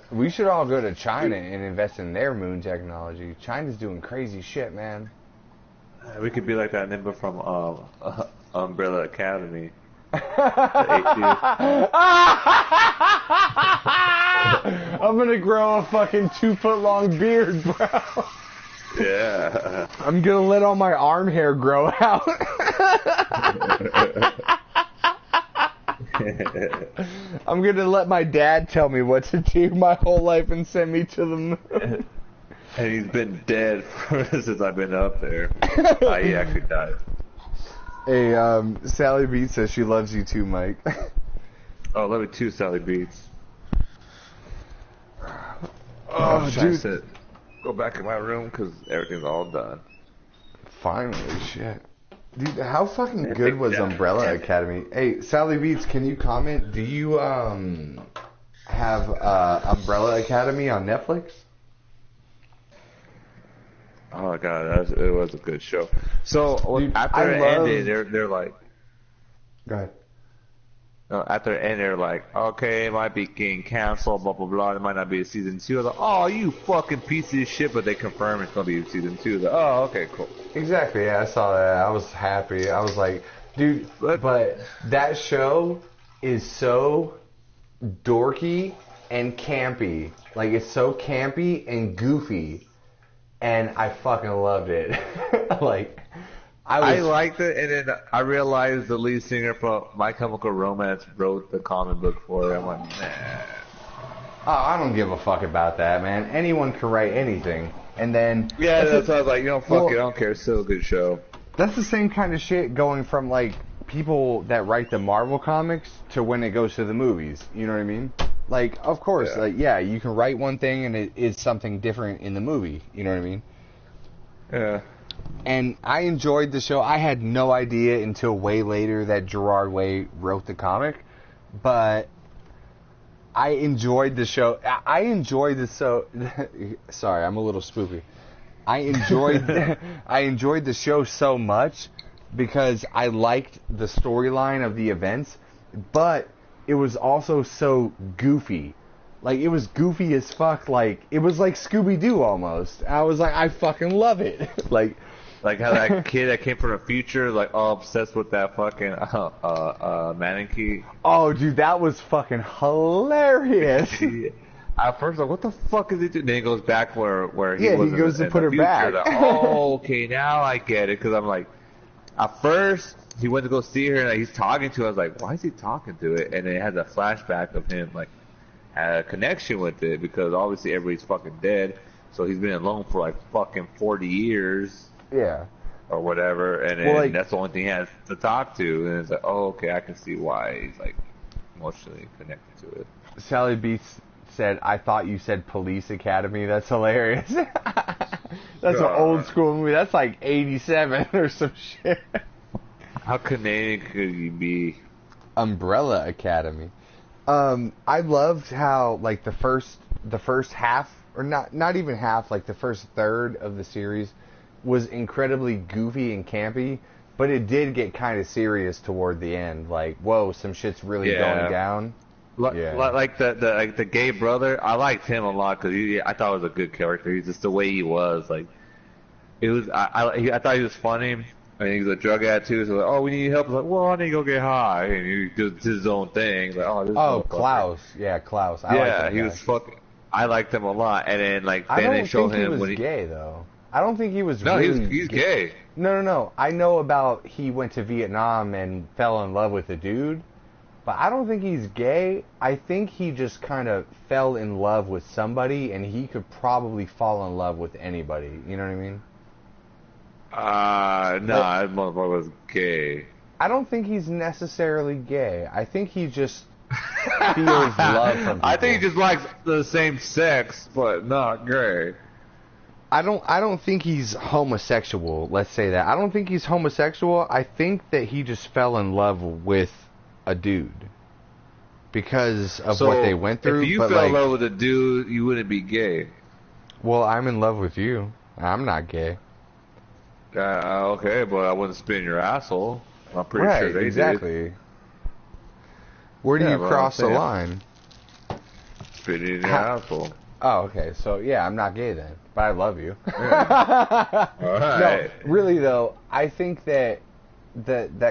We should all go to China and invest in their moon technology. China's doing crazy shit, man. We could be like that nimba from Umbrella Academy. I'm gonna grow a fucking 2-foot long beard, bro. Yeah. I'm gonna let all my arm hair grow out. I'm gonna let my dad tell me what to do my whole life and send me to the moon. And he's been dead since I've been up there. He actually died. Hey, Sally Beats says she loves you too, Mike. Oh, love you too, Sally Beats. Oh, dude. Go back in my room because everything's all done. Finally, shit. Dude, how fucking good was Umbrella Academy? Hey, Sally Beats, can you comment? Do you have Umbrella Academy on Netflix? Oh god, it was a good show. So Dude, after it ended, they're like, go ahead. After it ended, they're like, okay, it might be getting canceled, blah blah blah. It might not be a season 2. I was like, oh, you fucking piece of shit! But they confirmed it's gonna be season 2. Like, oh, okay, cool. Exactly. Yeah, I saw that. I was happy. I was like, dude, but that show is so dorky and campy. Like, it's so campy and goofy. And I fucking loved it. Like, I liked it, and then I realized the lead singer from My Chemical Romance wrote the comic book for it. I'm like, nah. Oh, I don't give a fuck about that, man. Anyone can write anything. And then... Yeah, that's why I was like, fuck it, I don't care. It's still a good show. That's the same kind of shit going from, like, people that write the Marvel comics to when it goes to the movies. You know what I mean? Like, of course, you can write one thing and it is something different in the movie. You know what I mean? Yeah. And I enjoyed the show. I had no idea until way later that Gerard Way wrote the comic. But I enjoyed the show. I enjoyed the so. Sorry, I'm a little spoopy. I enjoyed the show so much because I liked the storyline of the events, but it was also so goofy. Like, it was goofy as fuck. Like, it was like Scooby-Doo almost. I was like, I fucking love it. Like how that kid that came from the future, like, all obsessed with that fucking mannequin. Oh, dude, that was fucking hilarious. At first, like, what the fuck is he doing? Then he goes back where he was. He goes to put her future. back. Like, oh, okay, now I get it. Because I'm like, at first, he went to go see her, and like, he's talking to her. I was like, why is he talking to it? And then it has a flashback of him, like, had a connection with it, because obviously everybody's fucking dead. So he's been alone for, like, fucking 40 years. Yeah. Or whatever. And then that's the only thing he has to talk to. And it's like, oh, okay, I can see why he's, like, emotionally connected to it. Sally Beats said, I thought you said Police Academy. That's hilarious. That's an old school movie. That's like 87 or some shit. How Canadian could you be? Umbrella Academy. I loved how, like, the first half, or not even half, like the first third of the series was incredibly goofy and campy, but it did get kind of serious toward the end. Like, whoa, some shit's really going down. Like the gay brother, I liked him a lot because I thought he was a good character. He's just the way he was. Like, it was. I thought he was funny. I mean, he was a drug addict too. So like, oh, we need help. I was like, well, I need to go get high, and he does his own thing. Like, Klaus. Yeah, Klaus. He was fucking. I liked him a lot, and then like I then don't they show think him he was when gay though. I don't think he was. No, really he's gay. No. I know about he went to Vietnam and fell in love with a dude, but I don't think he's gay. I think he just kind of fell in love with somebody, and he could probably fall in love with anybody. You know what I mean? That motherfucker was gay. I don't think he's necessarily gay. I think he just feels love from people. I think he just likes the same sex, but not gay. I don't think he's homosexual, let's say that. I don't think he's homosexual. I think that he just fell in love with a dude because of what they went through. If you fell in love with a dude, you wouldn't be gay. Well, I'm in love with you. I'm not gay. Okay, but I wouldn't spin your asshole. I'm pretty sure they did. Where do you cross the line? Spin in your asshole. Oh, okay. So, yeah, I'm not gay then. But I love you. Yeah. All right. No, really, though, I think that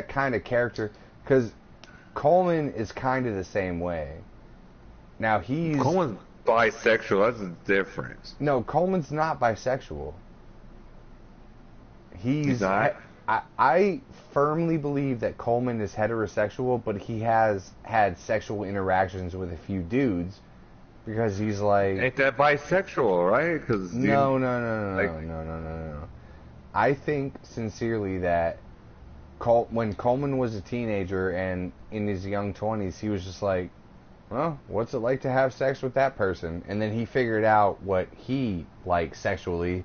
kind of character... Because Coleman is kind of the same way. Now, Coleman's bisexual. That's a difference. No, Coleman's not bisexual. He's not? I firmly believe that Coleman is heterosexual, but he has had sexual interactions with a few dudes. Because he's like... Ain't that bisexual, right? Cause No. I think sincerely that when Coleman was a teenager and in his young 20s, he was just like, well, what's it like to have sex with that person? And then he figured out what he likes sexually,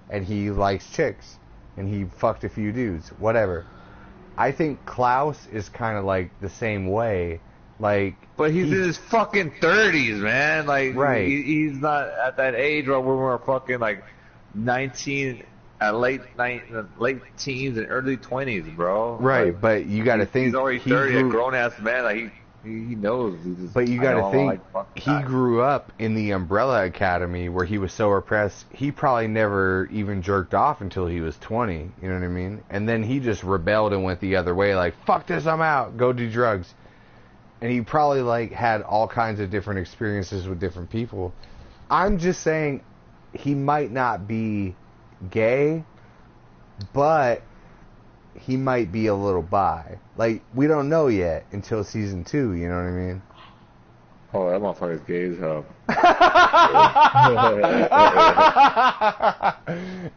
and he likes chicks, and he fucked a few dudes, whatever. I think Klaus is kind of like the same way. Like, but he's in his fucking 30s, man. Like, right. He's not at that age where we're fucking like 19, late teens and early 20s, bro. Right, like, but you got to think he's already 30, a grown ass man. Like he knows. But you got to think he grew up in the Umbrella Academy where he was so repressed. He probably never even jerked off until he was 20. You know what I mean? And then he just rebelled and went the other way. Like, fuck this, I'm out. Go do drugs. And he probably, like, had all kinds of different experiences with different people. I'm just saying he might not be gay, but he might be a little bi. Like, we don't know yet until season 2, you know what I mean? Oh, that motherfucker's gay as hell.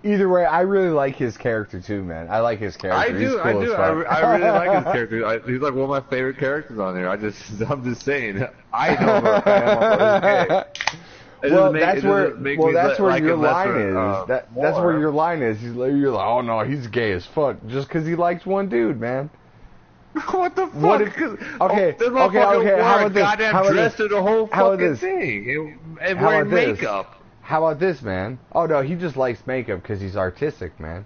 Either way, I really like his character too, man. I like his character. I do. I really like his character. He's like one of my favorite characters on there. I'm just saying. I know that's where your line is. That's where your line is. You're like, oh no, he's gay as fuck, just because he likes one dude, man. What the fuck? What if- okay, this okay, motherfucker okay, how wore a about this? goddamn How about dress this? through the whole How about fucking this? thing and How wearing about this? makeup. How about this, man? Oh no, he just likes makeup because he's artistic, man.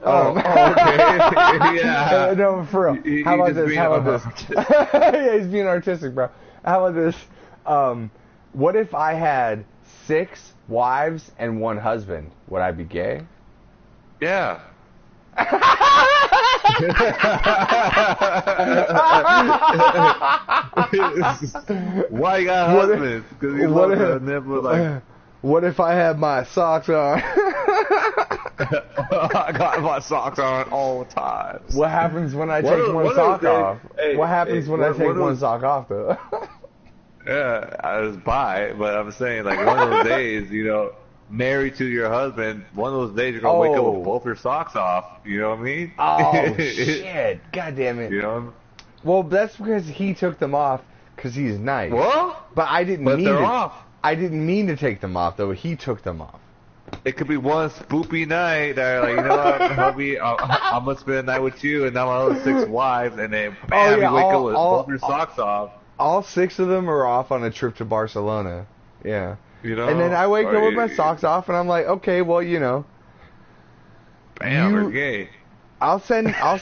Oh, okay. Yeah. No, for real. He How about just this? being How about this? Yeah, he's being artistic, bro. How about this? What if I had 6 wives and 1 husband? Would I be gay? Yeah. Why you got What if- husbands? Because you what love if- the nipple like. What if I had my socks on? I got my socks on all the time. What happens when I One take of- one one of sock those days- off? hey, What happens hey, when I one take of one those- sock off, though? Yeah, I was bi, but I'm saying like one of those days, you know, married to your husband, one of those days you're gonna wake up Oh. with both your socks off. You know what I mean? Oh shit! God damn it! You know? Well, that's because he took them off because he's nice. Well, But I didn't but mean they're to. off. I didn't mean to take them off though. He took them off. It could be one spoopy night that like, you know what, hubby, I'm gonna spend the night with you, and now my other 6 wives, and then bam, yeah, you wake all- up with all- both your socks off. All 6 of them are off on a trip to Barcelona. Yeah. You know? And then I wake up with my Or- socks off, and I'm like, okay, well, you know, Bam, you- we're gay. I'll send I'll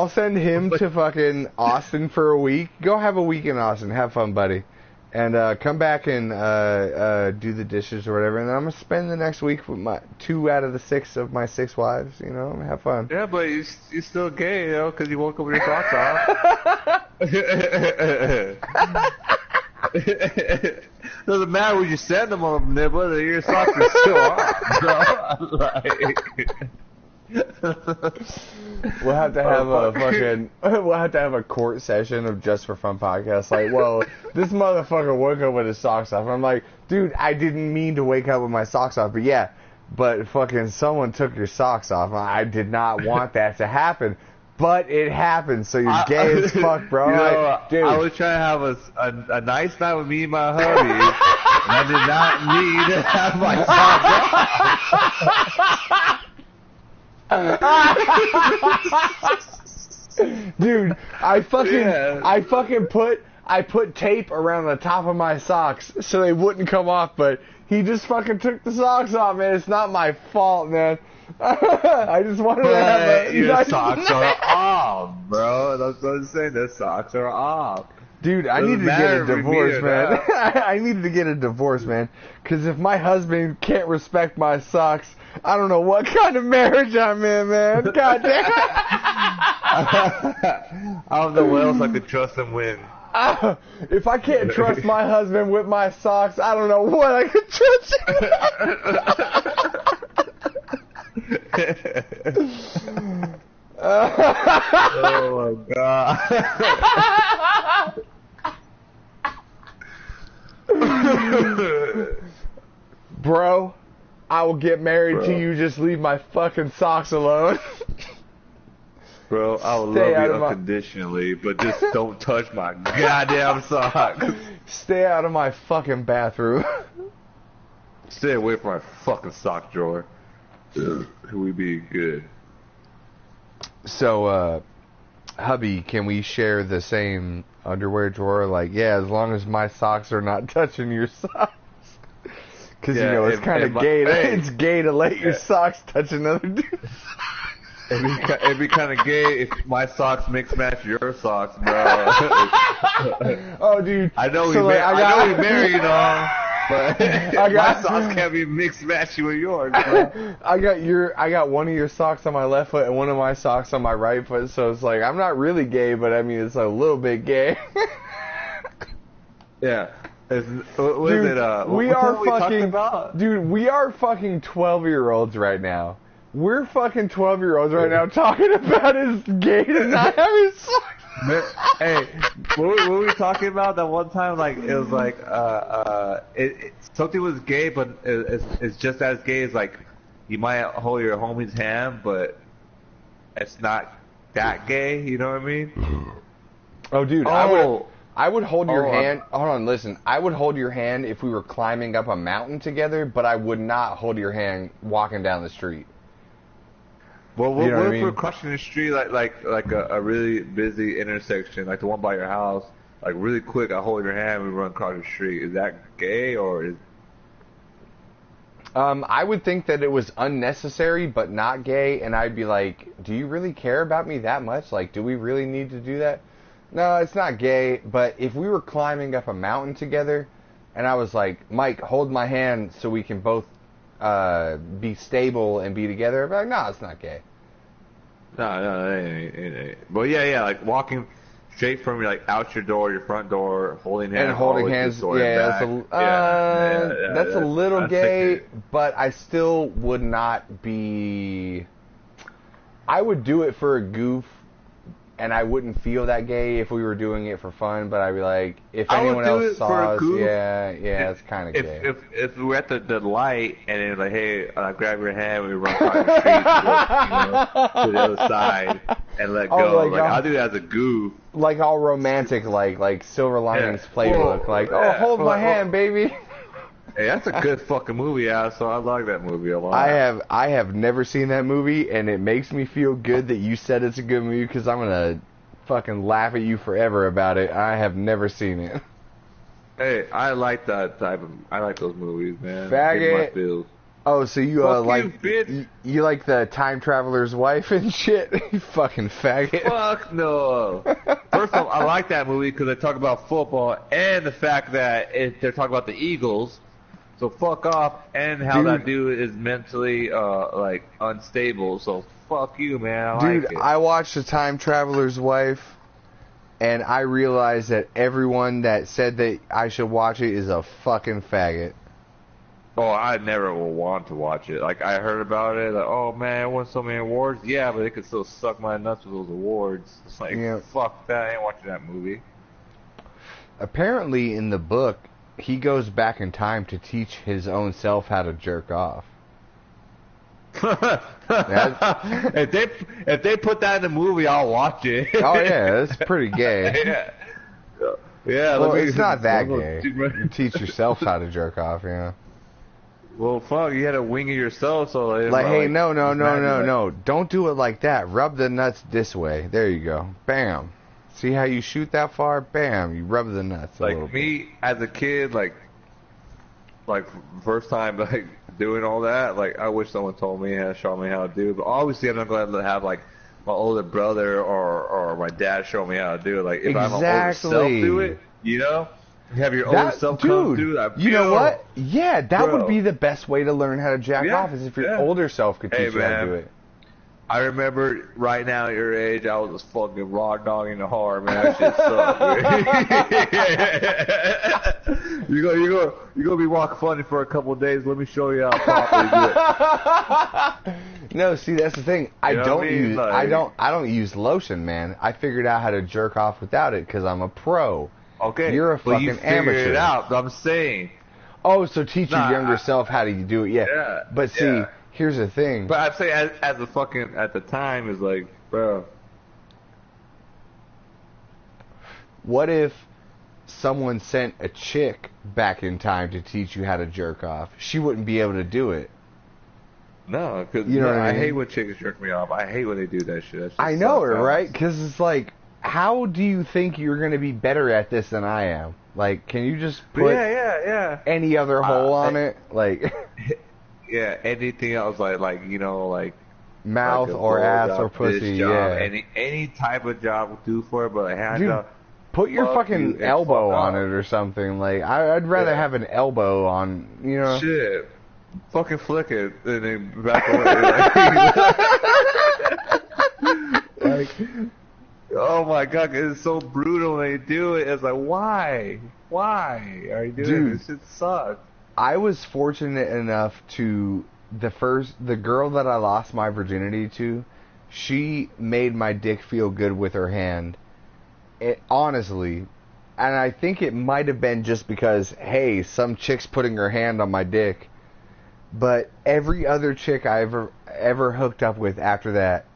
send him to fucking Austin for a week. Go have a week in Austin. Have fun, buddy. And come back and do the dishes or whatever. And then I'm gonna spend the next week with my 2 out of the 6 of my 6 wives. You know, have fun. Yeah, but you're still gay, you know, because you woke up with your socks off. Doesn't matter what you send them on nibble, your socks are still off, bro. Like, We'll have to have a fucking. We'll have to have a court session of Just for Fun podcast. Like, well, this motherfucker woke up with his socks off. I'm like, dude, I didn't mean to wake up with my socks off, but yeah, but fucking someone took your socks off. I did not want that to happen, but it happened. So you're gay as fuck, bro. You know, Like, dude. I was trying to have a nice night with me and my hubby, and I did not need to have my socks off. Dude, I fucking Yeah. put tape around the top of my socks so they wouldn't come off, but he just fucking took the socks off, man. It's not my fault, man. I just wanted to have a Your nice socks are night. off, bro. That's what I'm saying. The socks are off. Dude, I Doesn't needed to get matter a if we divorce, meet or man. I needed to get a divorce, man. Because if my husband can't respect my socks, I don't know what kind of marriage I'm in, man. God damn. I don't know what else I could trust him with. If I can't trust my husband with my socks, I don't know what I could trust him. Oh my god. Bro, I will get married Bro. to you. Just leave my fucking socks alone. Bro, I will Stay love out you of my- unconditionally, but just don't touch my goddamn socks. Stay out of my fucking bathroom. Stay away from my fucking sock drawer. We be good. So, hubby, can we share the same underwear drawer? Like, yeah, as long as my socks are not touching your socks. Because, Yeah, you know, it's if- kind if of my- gay. hey. It's gay to let your Yeah. socks touch another dude's. It'd be kind of gay if my socks mix match your socks, bro. Oh, dude. I know So, like, I know we married on, but got- my socks can't be mixed matchy with yours, bro. I got one of your socks on my left foot and one of my socks on my right foot, so it's like I'm not really gay, but I mean it's a little bit gay. Yeah. What is Dude, it? we what are the hell we talking fucking about? dude. We are fucking 12-year-olds right now. We're fucking 12-year-olds right now talking about his gay to not have his socks. Hey, what were we talking about that one time? Like it was like something was gay, but it's just as gay as like you might hold your homie's hand, but it's not that gay. You know what I mean? Oh, dude, Oh. I would hold your Oh, hand. Hold on, listen. I would hold your hand if we were climbing up a mountain together, but I would not hold your hand walking down the street. Well, You know what I if mean? we're crossing the street like a really busy intersection, like the one by your house, like really quick, I hold your hand and we run across the street. Is that gay or is? I would think that it was unnecessary but not gay, and I'd be like, do you really care about me that much? Like, do we really need to do that? No, it's not gay, but if we were climbing up a mountain together, and I was like, Mike, hold my hand so we can both be stable and be together, I'd be like, no, it's not gay. No, it ain't. But yeah, like walking straight from out your door, your front door, holding hands, And holding always hands, just going yeah, back. that's a little that's gay, sick. but I still would not be. I would do it for a goof, and I wouldn't feel that gay if we were doing it for fun. But I'd be like, if I would anyone do else it saw for a us, goof. yeah, it's kind of gay. If we're at the light and it's like, hey, grab your hand, we run across the street to the other side and let Oh, go. like, I'll do that as a goof. Like all romantic, like Silver Linings Playbook, like, oh, hold my hand, baby. Hey, that's a good fucking movie, yeah. So I like that movie a lot. I have never seen that movie, and it makes me feel good that you said it's a good movie because I'm gonna fucking laugh at you forever about it. I have never seen it. Hey, I like that type of. I like those movies, man. Faggot. Hit my feels. Oh, so you Fuck like you, bitch. you like the time traveler's wife and shit? You fucking faggot. Fuck no. First off, I like that movie because they talk about football and the fact that they're talking about the Eagles. So fuck off, and how Dude. that dude is mentally unstable. So fuck you, man. I Dude, like it. I watched The Time Traveler's Wife, and I realized that everyone that said that I should watch it is a fucking faggot. Oh, I never will want to watch it. Like, I heard about it. Like, oh, man, it won so many awards. Yeah, but it could still suck my nuts with those awards. It's like, Yeah. fuck that. I ain't watching that movie. Apparently, in the book, he goes back in time to teach his own self how to jerk off. If they put that in the movie, I'll watch it. Oh, yeah, that's pretty gay. Yeah. Well, let me- it's not that let gay. me- You teach yourself how to jerk off, yeah. Well, fuck, you had to wing it yourself, so Like, hey, no. Don't do it like that. Rub the nuts this way. There you go. Bam. See how you shoot that far? Bam. You rub the nuts a little Like bit. me as a kid, like first time like doing all that, like I wish someone told me how, showed me how to do it. But obviously, I'm not going to have like my older brother or my dad show me how to do it. Like if I'm my older self Exactly. do it, you know, have your older self come dude, do that. you know what? Yeah, that Bro. would be the best way to learn how to jack Yeah, off is if your yeah. older self could Hey, teach you how to man. do it. I remember right now at your age, I was just fucking raw dogging the hard, man. That shit sucked. You're gonna be walking funny for a couple of days. Let me show you how properly do it. No, see, that's the thing. I You know don't what I mean? use Like- I don't use lotion, man. I figured out how to jerk off without it because I'm a pro. Okay, You're a but you fucking figured amateur. it out. I'm saying, Oh, so teach your Nah, younger self how to do it. Yeah. Yeah, But see, yeah. here's the thing. but I'd say as a fucking at the time is like, bro. What if someone sent a chick back in time to teach you how to jerk off? She wouldn't be able to do it. No, because You know what I I mean? hate when chicks jerk me off. I hate when they do that shit. That shit I know sucks it, ass. right? Because it's like, how do you think you're going to be better at this than I am? Like, can you just But put yeah. any other hole on it? Like, Yeah, anything else like you know like mouth like a or blow ass job, or pussy, this job, yeah. any type of job will do for it, but a hand Dude, job. put your fuck fucking you and elbow fuck on off. it or something. Like, I'd rather Yeah. have an elbow on, you know. Shit. Fucking flick it and then back away. Like, oh my god, it's so brutal when they do it. It's like, why? Why are you doing Dude. this? Shit sucks. I was fortunate enough to the girl that I lost my virginity to, she made my dick feel good with her hand. Honestly, and I think it might have been just because, hey, some chick's putting her hand on my dick. But every other chick I ever hooked up with after that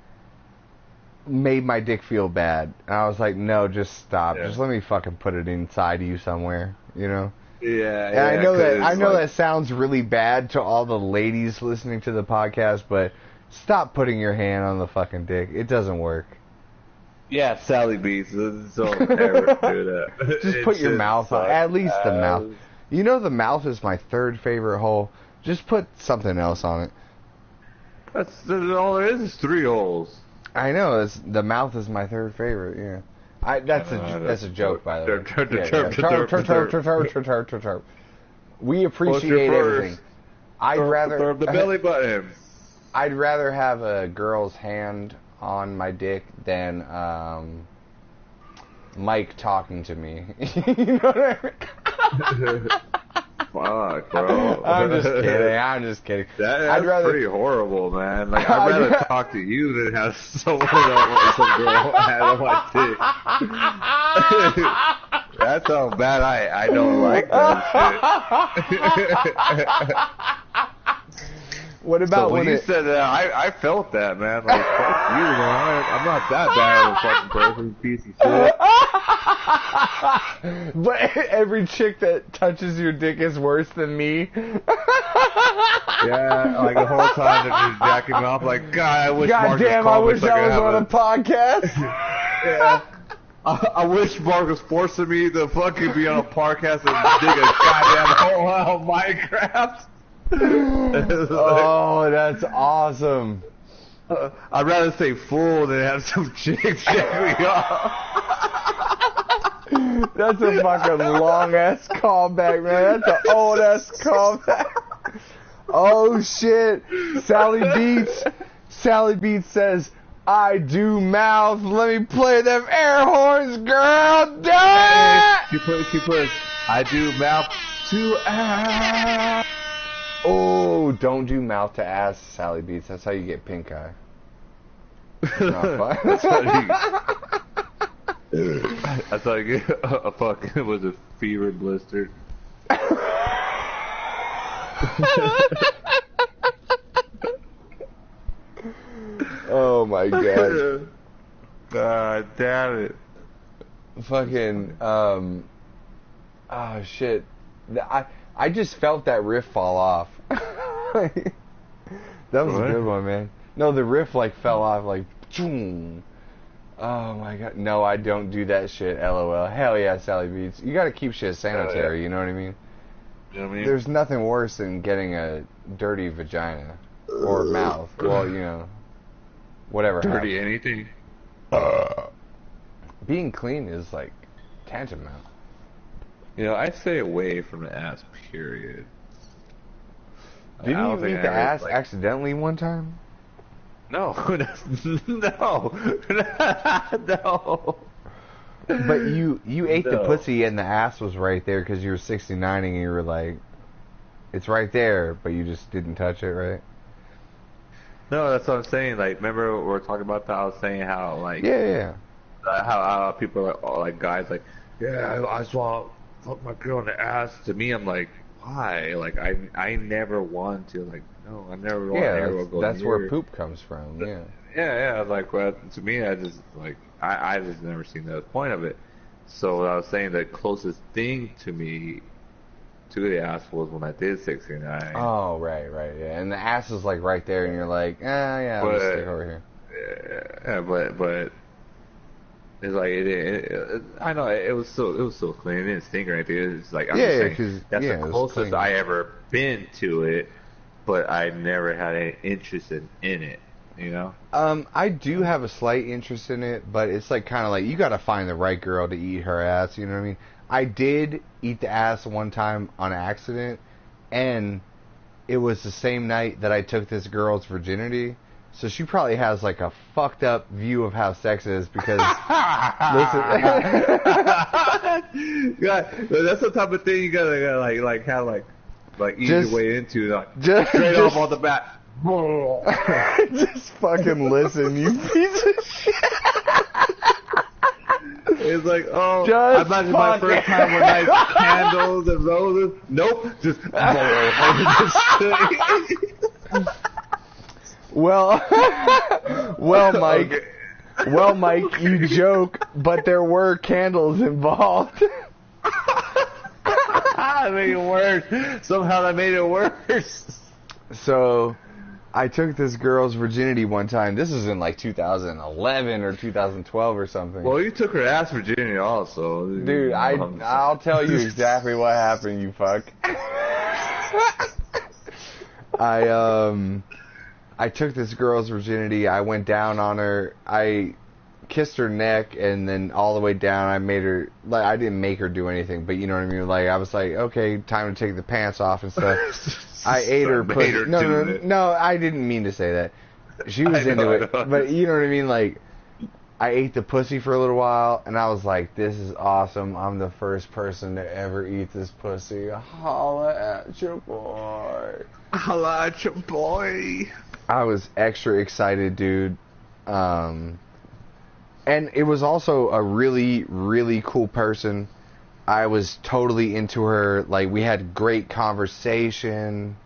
made my dick feel bad. And I was like, no, just stop. Yeah. Just let me fucking put it inside you somewhere, you know? Yeah, And I know 'cause that it's I know like- that sounds really bad to all the ladies listening to the podcast, but Stop putting your hand on the fucking dick. It doesn't work. Yeah, Sally Beats. Don't ever do that. Just put your mouth on. At least the mouth. You know the mouth is my third favorite hole. Just put something else on it. That's all there is 3 holes. I know. The mouth is my third favorite. Yeah. That's a joke, by the way. We appreciate everything. I'd rather the belly button. I'd rather have a girl's hand on my dick than Mike talking to me. You know what I mean? Fuck, bro. I'm just kidding. That's pretty horrible, man. Like, I'd rather talk to you than have someone else, some girl hand on my dick. That's how bad I don't like that shit. What about so when you said that? I felt that, man. Like, fuck you, man. I'm not that bad of a fucking person, piece of shit. But every chick that touches your dick is worse than me. Yeah, like the whole time they're just jacking me off. Like, God, I wish. God damn, I wish I was on a podcast. Yeah. I wish Mark was forcing me to fucking be on a podcast and dig a goddamn hole out of Minecraft. Oh, that's awesome. I'd rather say fool than have some chick check me off. That's a fucking long-ass callback, man. That's an old-ass callback. Oh, shit. Sally Beats says, I do mouth. Let me play them air horns, girl. Do it! She puts, I do mouth to ass. Oh, don't do mouth to ass, Sally Beats. That's how you get pink eye. That's how you get a fucking, was a fever blister. Oh my god. God damn it. Fucking, oh shit. I just felt that riff fall off. That was a good one, man. No, the riff like fell off like, boom. Oh my god. No, I don't do that shit, LOL. Hell yeah, Sally Beats. You gotta keep shit sanitary, you know what I mean? You know what I mean? There's nothing worse than getting a dirty vagina. Or mouth. Well, you know. Whatever. Dirty anything. Being clean is like tantamount. You know, I stay away from the ass, period. Didn't you eat the ass accidentally one time? No. No. No. But you ate the pussy and the ass was right there because you were 69 and you were like, it's right there, but you just didn't touch it, right? No, that's what I'm saying. Like, remember we were talking about that? I was saying how, like, yeah. How people are like guys, like, yeah, I just want to fuck my girl in the ass. To me, I'm like, why? Like, I never want to. Like, no, I never want to go that's near. Where poop comes from. Yeah. Yeah. Like, well, to me, I just like I just never seen the point of it. So I was saying the closest thing to me to the ass was when I did 69. Oh, right, yeah. And the ass is like right there, and you're like, yeah, I'll just stick over here. Yeah, but it's like I know it was so clean. It didn't stink or anything. It's like I'm just saying that's the closest I ever been to it, but I never had any interest in it. You know. I do have a slight interest in it, but it's like kind of like you got to find the right girl to eat her ass. You know what I mean? I did eat the ass one time on accident, and it was the same night that I took this girl's virginity. So she probably has like a fucked up view of how sex is because listen, yeah, that's the type of thing you gotta like have like ease your way into, like, straight off on the bat. Just fucking listen, you piece of shit. It's like, oh, I imagine my first time with nice candles and roses. Nope, just Well, Mike. Okay. Well, Mike, you joke, but there were candles involved. I made it worse. Somehow I made it worse. So, I took this girl's virginity one time. This was in like 2011 or 2012 or something. Well, you took her ass virginity also. Dude, I'll tell you exactly what happened, you fuck. I took this girl's virginity. I went down on her. I kissed her neck, and then all the way down, I made her, like, I didn't make her do anything, but you know what I mean? Like, I was like, okay, time to take the pants off and stuff. I ate her pussy. No, I didn't mean to say that. She was into it, but you know what I mean? Like, I ate the pussy for a little while, and I was like, this is awesome. I'm the first person to ever eat this pussy. Holla at your boy. Holla at your boy. I was extra excited, dude. And it was also a really, really cool person. I was totally into her. Like, we had great conversation.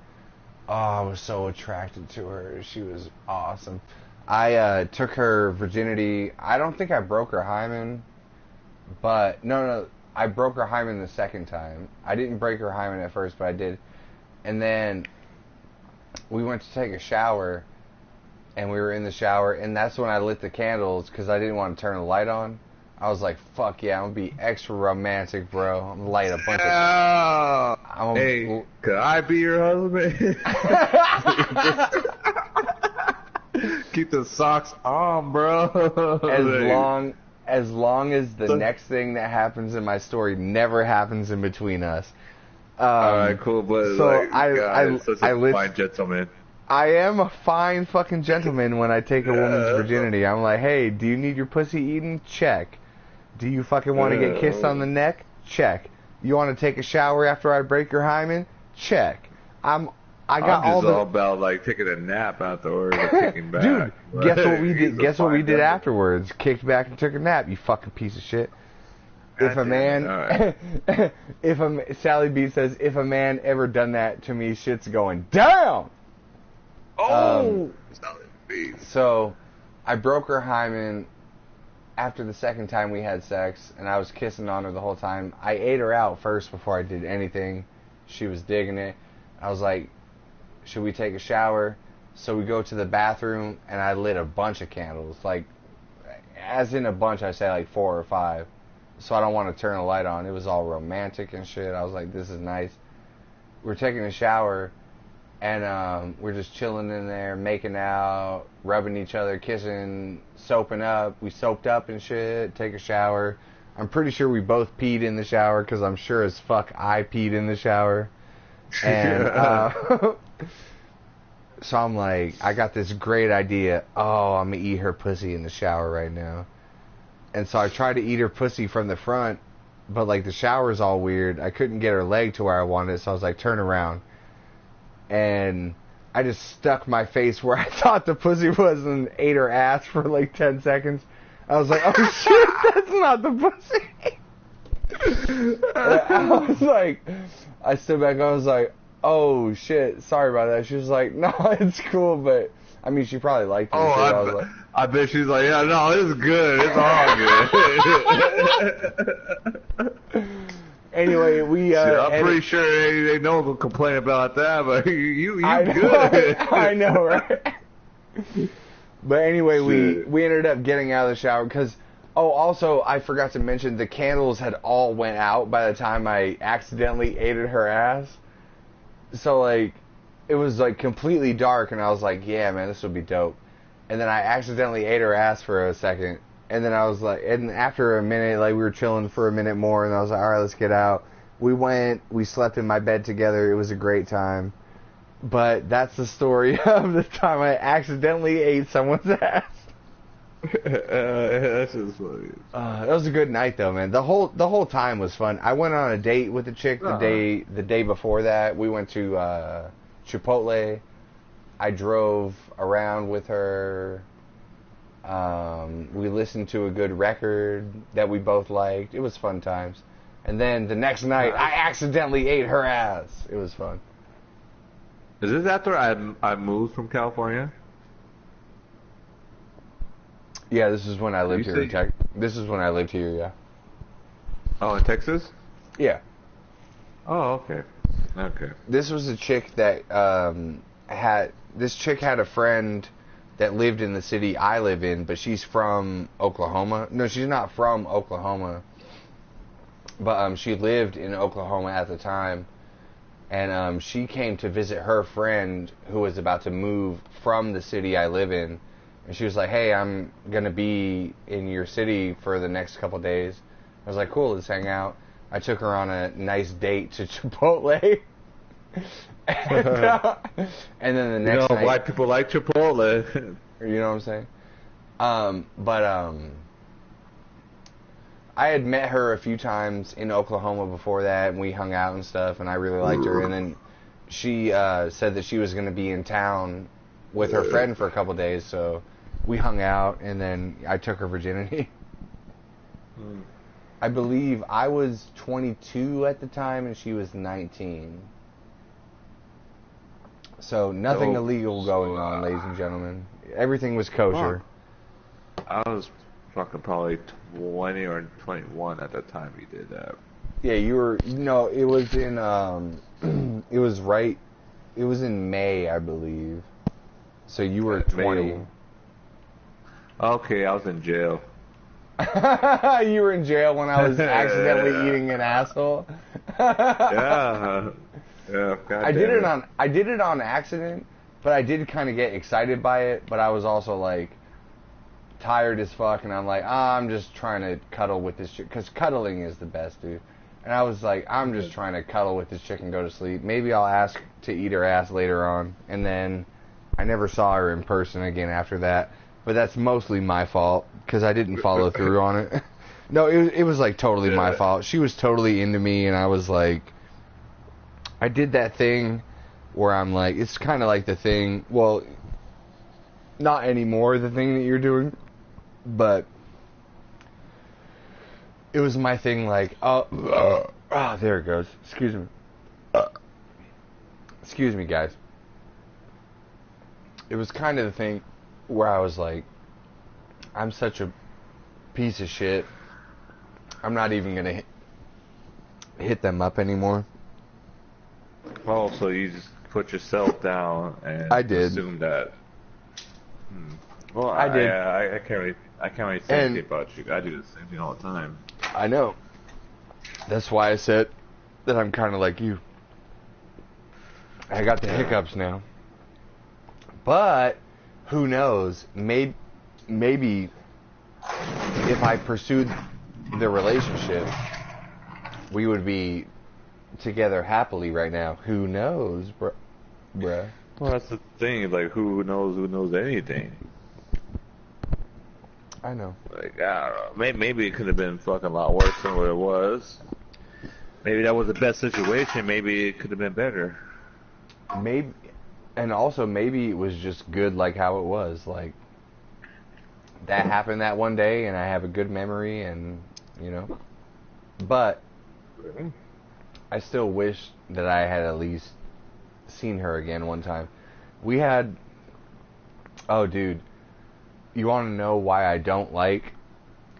Oh, I was so attracted to her. She was awesome. I took her virginity. I don't think I broke her hymen. But, no, I broke her hymen the second time. I didn't break her hymen at first, but I did. And then we went to take a shower. And we were in the shower, and that's when I lit the candles, because I didn't want to turn the light on. I was like, fuck yeah, I'm going to be extra romantic, bro. I'm going to light a bunch of... Hey, could I be your husband? Keep the socks on, bro. As long as the next thing that happens in my story never happens in between us. Alright, cool, but so like, I such a fine gentleman. I am a fine fucking gentleman when I take a woman's virginity. I'm like, hey, do you need your pussy eaten? Check. Do you fucking want to get kissed on the neck? Check. You want to take a shower after I break your hymen? Check. I'm all about like taking a nap afterwards or kicking back. Dude, guess what we did? Guess what we did afterwards? Kicked back and took a nap. You fucking piece of shit. If a man, Sally B says, if a man ever done that to me, shit's going down. So I broke her hymen after the second time we had sex, and I was kissing on her the whole time. I ate her out first before I did anything. She was digging it. I was like, should we take a shower? So we go to the bathroom, and I lit a bunch of candles. Like, as in a bunch, I say like 4 or 5. So I don't want to turn the light on. It was all romantic and shit. I was like, this is nice. We're taking a shower. And we're just chilling in there, making out, rubbing each other, kissing, soaping up. We soaped up and shit, take a shower. I'm pretty sure we both peed in the shower, because I'm sure as fuck I peed in the shower. And so I'm like, I got this great idea. Oh, I'm going to eat her pussy in the shower right now. And so I tried to eat her pussy from the front, but like the shower's all weird. I couldn't get her leg to where I wanted it, so I was like, turn around. And I just stuck my face where I thought the pussy was and ate her ass for like 10 seconds. I was like, oh shit, that's not the pussy. I was like, I stood back, I was like, oh shit, sorry about that. She was like, no, it's cool, but I mean, she probably liked it. Oh, I bet she's like, yeah, no, it's good. It's all good. Anyway, I'm pretty sure they no one will complain about that, but you good. I know, right? But anyway, we ended up getting out of the shower because, also I forgot to mention the candles had all went out by the time I accidentally ate her ass. So like, it was like completely dark, and I was like, yeah, man, this would be dope. And then I accidentally ate her ass for a second. And then I was like, and after a minute, like we were chilling for a minute more, and I was like, all right, let's get out. We slept in my bed together. It was a great time. But that's the story of the time I accidentally ate someone's ass. That's just funny. That was a good night though, man. The whole time was fun. I went on a date with a chick the day before that. We went to Chipotle. I drove around with her. We listened to a good record that we both liked. It was fun times. And then the next night, I accidentally ate her ass. It was fun. Is this after I moved from California? Yeah, this is when I lived here. This is when I lived here. Yeah. Oh, in Texas? Yeah. Oh, okay. Okay. This was a chick that this chick had a friend that lived in the city I live in, but she's from Oklahoma. No, she's not from Oklahoma, but she lived in Oklahoma at the time, and she came to visit her friend who was about to move from the city I live in, and she was like, "Hey, I'm gonna be in your city for the next couple days." I was like, "Cool, let's hang out." I took her on a nice date to Chipotle. And then the next night, white people like Chipotle. you know what I'm saying? But I had met her a few times in Oklahoma before that, and we hung out and stuff, and I really liked her. And then she said that she was going to be in town with her friend for a couple days, so we hung out, and then I took her virginity. I believe I was 22 at the time, and she was 19. So nothing illegal going on, ladies and gentlemen. Everything was kosher. I was fucking probably 20 or 21 at the time you did that. Yeah, you were. No, it was in. It was right. It was in May, I believe. So you were 20. Okay, I was in jail. You were in jail when I was accidentally eating an asshole. Yeah. Yeah, I did it on accident, but I did kind of get excited by it. But I was also like tired as fuck, and I'm like, I'm just trying to cuddle with this chick, because cuddling is the best, dude. And I was like, I'm just trying to cuddle with this chick and go to sleep. Maybe I'll ask to eat her ass later on. And then I never saw her in person again after that. But that's mostly my fault, because I didn't follow through on it. No, it was like totally my fault. She was totally into me, and I was like, I did that thing where I'm like, it's kind of like the thing, well, not anymore, the thing that you're doing, but it was my thing, like, there it goes. Excuse me. Excuse me, guys. It was kind of the thing where I was like, I'm such a piece of shit. I'm not even going to hit them up anymore. Oh, so you just put yourself down and I did. assume that. Well, I did. I can't really say anything about you. I do the same thing all the time. I know. That's why I said that I'm kind of like you. I got the hiccups now. But who knows? Maybe if I pursued the relationship, we would be together happily right now. Who knows, bruh? Well, that's the thing. Like, who knows anything? I know. Like, I don't know. Maybe it could have been fucking a lot worse than what it was. Maybe that was the best situation. Maybe it could have been better. Maybe, and also maybe it was just good like how it was. Like, that happened that one day, and I have a good memory, and, you know. But I still wish that I had at least seen her again one time. We had... Oh, dude. You want to know why I don't like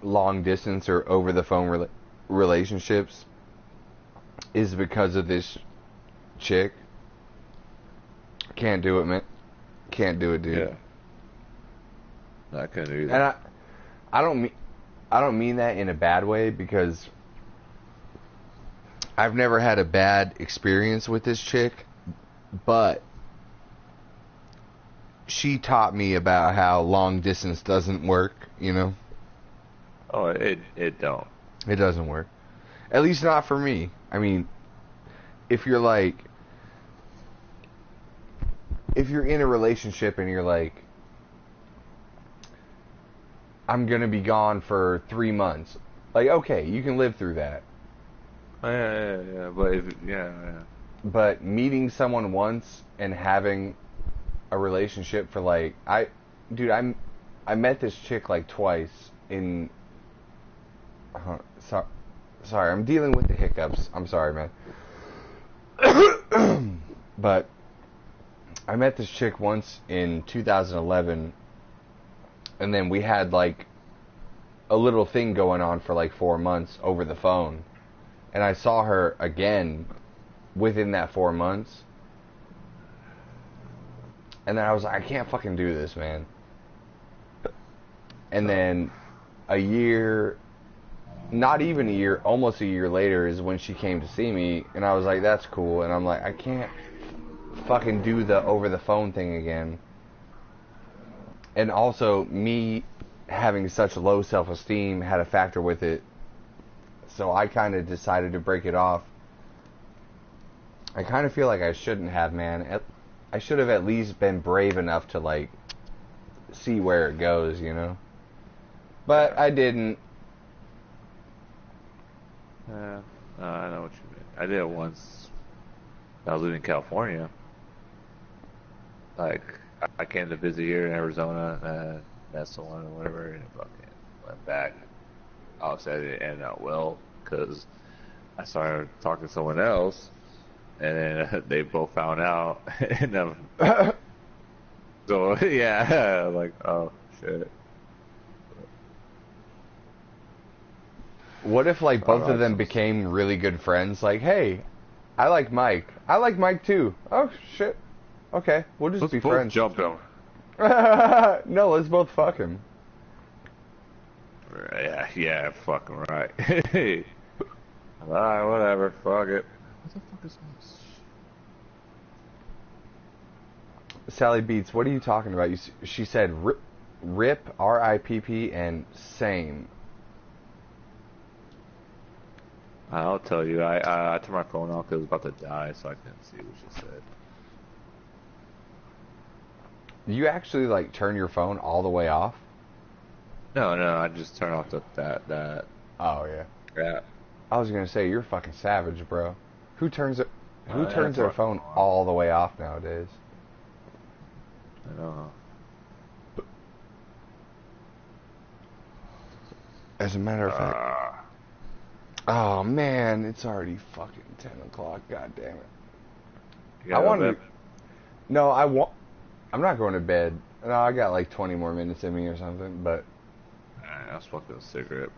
long distance or over-the-phone relationships? Is because of this chick. Can't do it, man. Can't do it, dude. Yeah. I couldn't either. And I don't mean that in a bad way, because I've never had a bad experience with this chick, but she taught me about how long distance doesn't work, you know? Oh, it don't. It doesn't work. At least not for me. I mean, if you're in a relationship and you're like, I'm gonna be gone for 3 months, like, okay, you can live through that. Yeah. But But meeting someone once and having a relationship for like, I met this chick like twice in. Sorry, I'm dealing with the hiccups. I'm sorry, man. But I met this chick once in 2011, and then we had like a little thing going on for like 4 months over the phone, and I saw her again within that 4 months, And then I was like, I can't fucking do this, man. And then a year, not even a year, almost a year later is when she came to see me, and I was like, that's cool. And I'm like, I can't fucking do the over the phone thing again. And also, me having such low self-esteem had a factor with it. So I kind of decided to break it off. I kind of feel like I shouldn't have, man. I should have at least been brave enough to, like, see where it goes, you know? But I didn't. Yeah, I know what you mean. I did it once. I was living in California. Like, I came to visit here in Arizona, and met someone or whatever, and fucking went back. Obviously, I didn't end out well, because I started talking to someone else, and then they both found out, and so, yeah, like, oh, shit. What if, like, both of them became really good friends? Like, hey, I like Mike. I like Mike, too. Oh, shit. Okay, we'll just be friends. Jump him. No, let's both fuck him. Yeah, fucking right. Alright, whatever, fuck it. What the fuck is this? Sally Beats, what are you talking about? She said RIP, R-I-P-P, and same. I'll tell you, I turned my phone off because it was about to die, so I couldn't see what she said. You actually, like, turn your phone all the way off? No, I just turned off that. Oh, yeah. Yeah. I was gonna say, you're fucking savage, bro. Who turns Yeah, their phone all the way off nowadays? I know. As a matter of fact... Oh, man, it's already fucking 10 o'clock. God damn it. I wanted to... No, I'm not going to bed. No, I got like 20 more minutes in me or something, but... I was smoking a cigarette.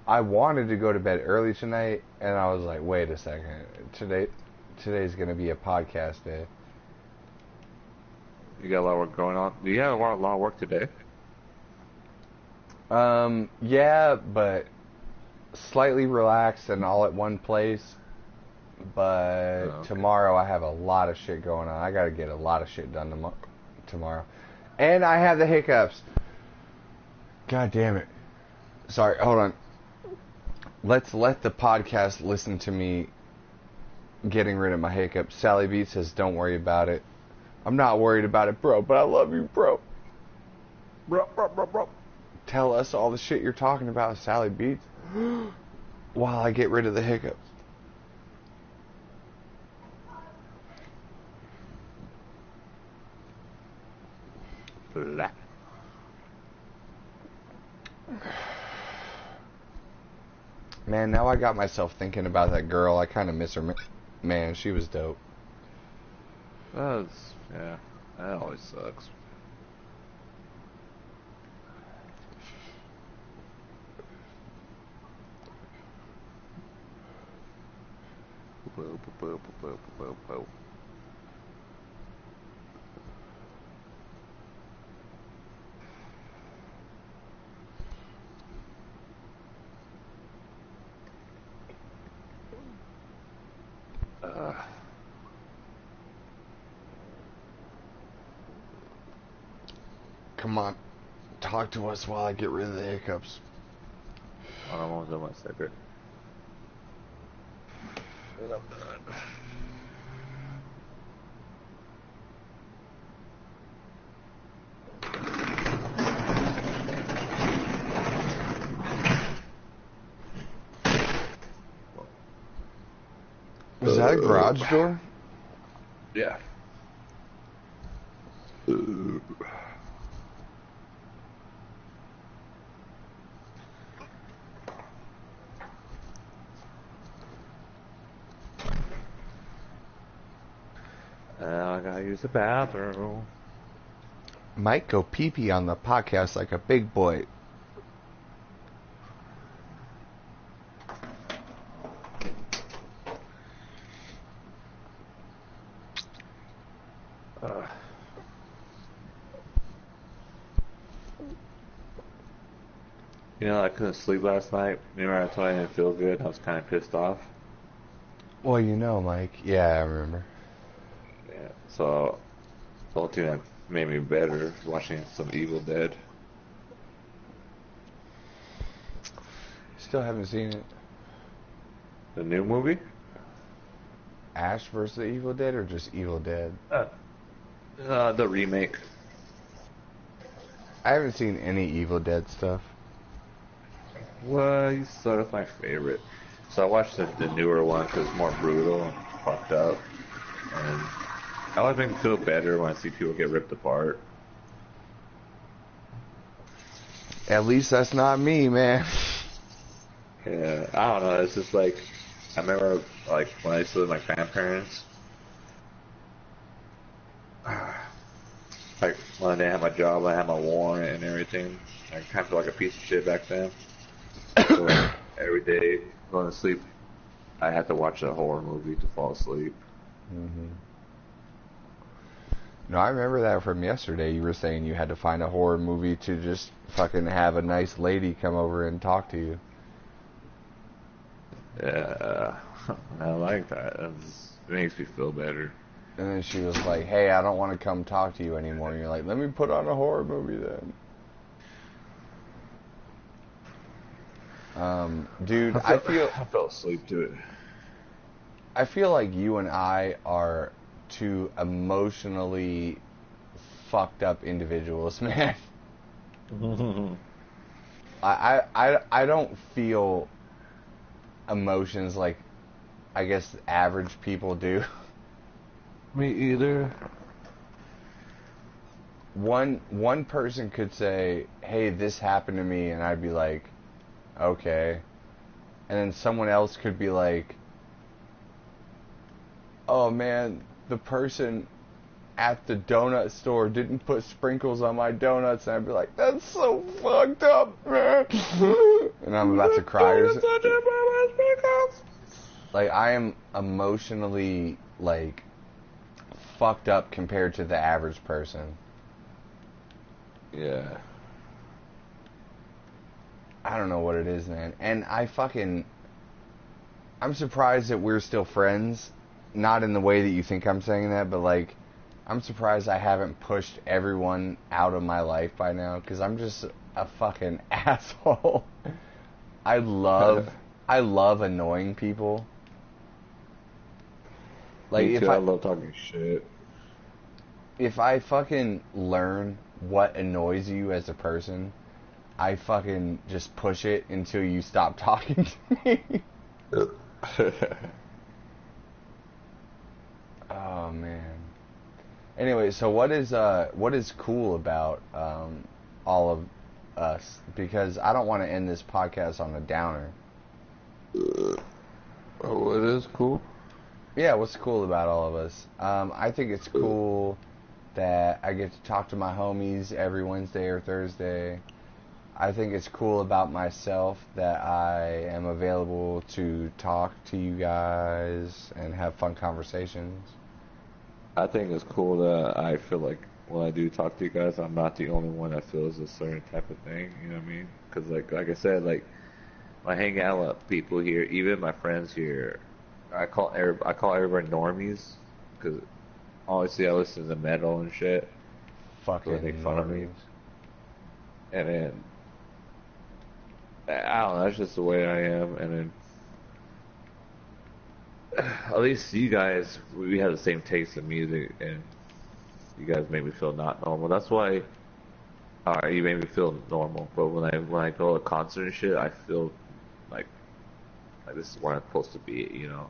I wanted to go to bed early tonight, and I was like, wait a second. Today's going to be a podcast day. You got a lot of work going on? Do you have a lot of work today? Yeah, but slightly relaxed and all at one place. But okay. Tomorrow I have a lot of shit going on. I got to get a lot of shit done tomorrow. And I have the hiccups. God damn it. Sorry, hold on. Let's let the podcast listen to me getting rid of my hiccups. Sally B says, don't worry about it. I'm not worried about it, bro, but I love you, bro. Bro. Tell us all the shit you're talking about, Sally Beats, while I get rid of the hiccups. Blah. Man, now I got myself thinking about that girl. I kind of miss her. Man, she was dope. Yeah, that always sucks. Come on, talk to us while I get rid of the hiccups. I'm almost on my cigarette. Was that a garage door? Yeah. I gotta use the bathroom. Might go pee-pee on the podcast like a big boy. You know, I couldn't sleep last night. Remember I told you I didn't feel good? I was kind of pissed off. Well, you know, Mike. Yeah, I remember. Yeah. So, the only thing that made me better was watching some Evil Dead. Still haven't seen it. The new movie? Ash vs. the Evil Dead or just Evil Dead? The remake. I haven't seen any Evil Dead stuff. Well, he's sort of my favorite. So I watched the newer one because it's more brutal and fucked up. And I always make me feel better when I see people get ripped apart. At least that's not me, man. Yeah, I don't know. It's just like, I remember like when I used to live with my grandparents. Like when I didn't have my job, I had my warrant and everything. I kind of felt like a piece of shit back then. So like, every day going to sleep, I had to watch a horror movie to fall asleep. Mm-hmm. No, I remember that from yesterday. You were saying you had to find a horror movie to just fucking have a nice lady come over and talk to you. Yeah, I like that. It makes me feel better. And then she was like, hey, I don't want to come talk to you anymore. And you're like, let me put on a horror movie then. Dude, I fell asleep to it. I feel like you and I are two emotionally fucked up individuals, man. I don't feel emotions like I guess average people do. Me either. One person could say, hey, this happened to me, and I'd be like, okay. And then someone else could be like, oh man, the person at the donut store didn't put sprinkles on my donuts, and I'd be like, that's so fucked up, man. And I'm about to cry or something. Like, I am emotionally, like, fucked up compared to the average person. Yeah. I don't know what it is, man. And I'm surprised that we're still friends. Not in the way that you think I'm saying that, but like, I'm surprised I haven't pushed everyone out of my life by now, because I'm just a fucking asshole. I love annoying people. Like, Me too, I love talking shit. If I fucking learn what annoys you as a person, I fucking just push it until you stop talking to me. Oh man. Anyway, so what is cool about all of us? Because I don't want to end this podcast on a downer. Oh, it is cool. Yeah, what's cool about all of us? I think it's cool that I get to talk to my homies every Wednesday or Thursday. I think it's cool about myself that I am available to talk to you guys and have fun conversations. I think it's cool that I feel like when I do talk to you guys, I'm not the only one that feels a certain type of thing. You know what I mean? Because like I said, like when I hang out with people here, even my friends here, I call everybody normies because obviously I listen to metal and shit. Fucking So they make fun of me. normies. And then I don't know, that's just the way I am. And then at least you guys, we have the same taste in music, and you guys make me feel not normal. That's why, you make me feel normal. But when I go to a concert and shit, I feel like this is where I'm supposed to be, you know.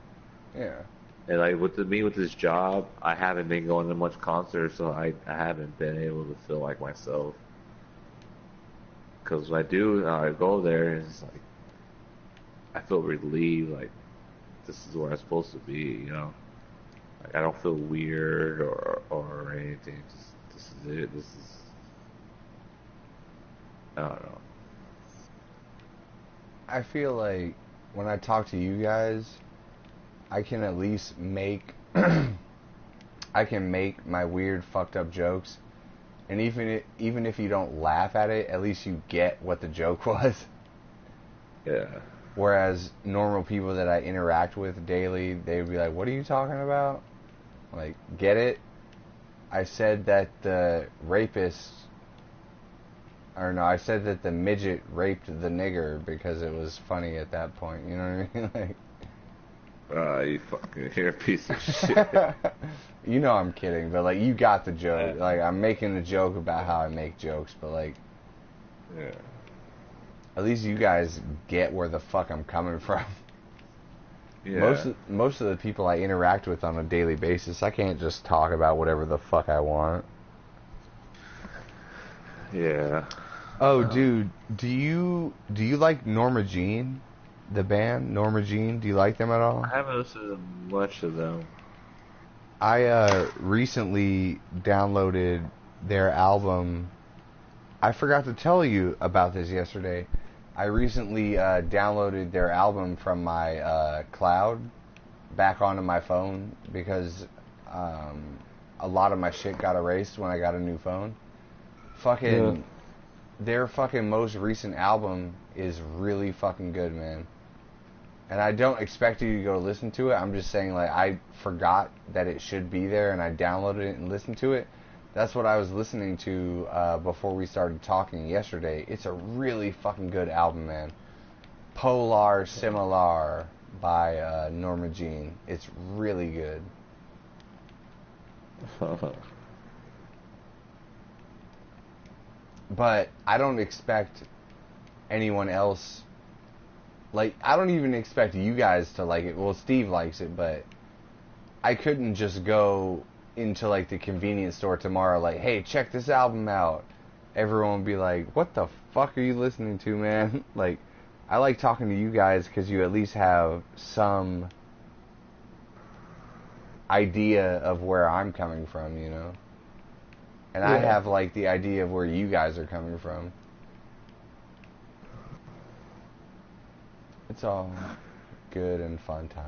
Yeah. And like with this job, I haven't been going to much concerts, so I haven't been able to feel like myself. Because when I do, I go there, and it's like I feel relieved, like this is where I'm supposed to be, you know. Like I don't feel weird or anything. Just this is it. This is, I don't know. I feel like when I talk to you guys, I can at least make I can make my weird fucked up jokes, and even if you don't laugh at it, at least you get what the joke was. Yeah. Whereas normal people that I interact with daily, they would be like, "What are you talking about?" Like, get it? I said that the rapist, or no, I said that the midget raped the nigger because it was funny at that point. You know what I mean? Like, You fucking you're a piece of shit. you know I'm kidding, but like, you got the joke. Like, I'm making a joke about how I make jokes, but like, Yeah. at least you guys get where the fuck I'm coming from. Yeah. Most of the people I interact with on a daily basis, I can't just talk about whatever the fuck I want. Yeah. Oh, dude, do you like Norma Jean, the band Norma Jean? Do you like them at all? I haven't listened to much of them. I recently downloaded their album. I forgot to tell you about this yesterday. I recently downloaded their album from my cloud back onto my phone because a lot of my shit got erased when I got a new phone. Fucking, their fucking most recent album is really fucking good, man. And I don't expect you to go listen to it. I'm just saying, like, I forgot that it should be there, and I downloaded it and listened to it. That's what I was listening to before we started talking yesterday. It's a really fucking good album, man. Polar Similar by Norma Jean. It's really good. But I don't expect anyone else... Like, I don't even expect you guys to like it. Well, Steve likes it, but I couldn't just go into, like, the convenience store tomorrow, like, hey, check this album out. Everyone would be like, what the fuck are you listening to, man? Like, I like talking to you guys because you at least have some idea of where I'm coming from, you know? And I have, like, the idea of where you guys are coming from. It's all good and fun times.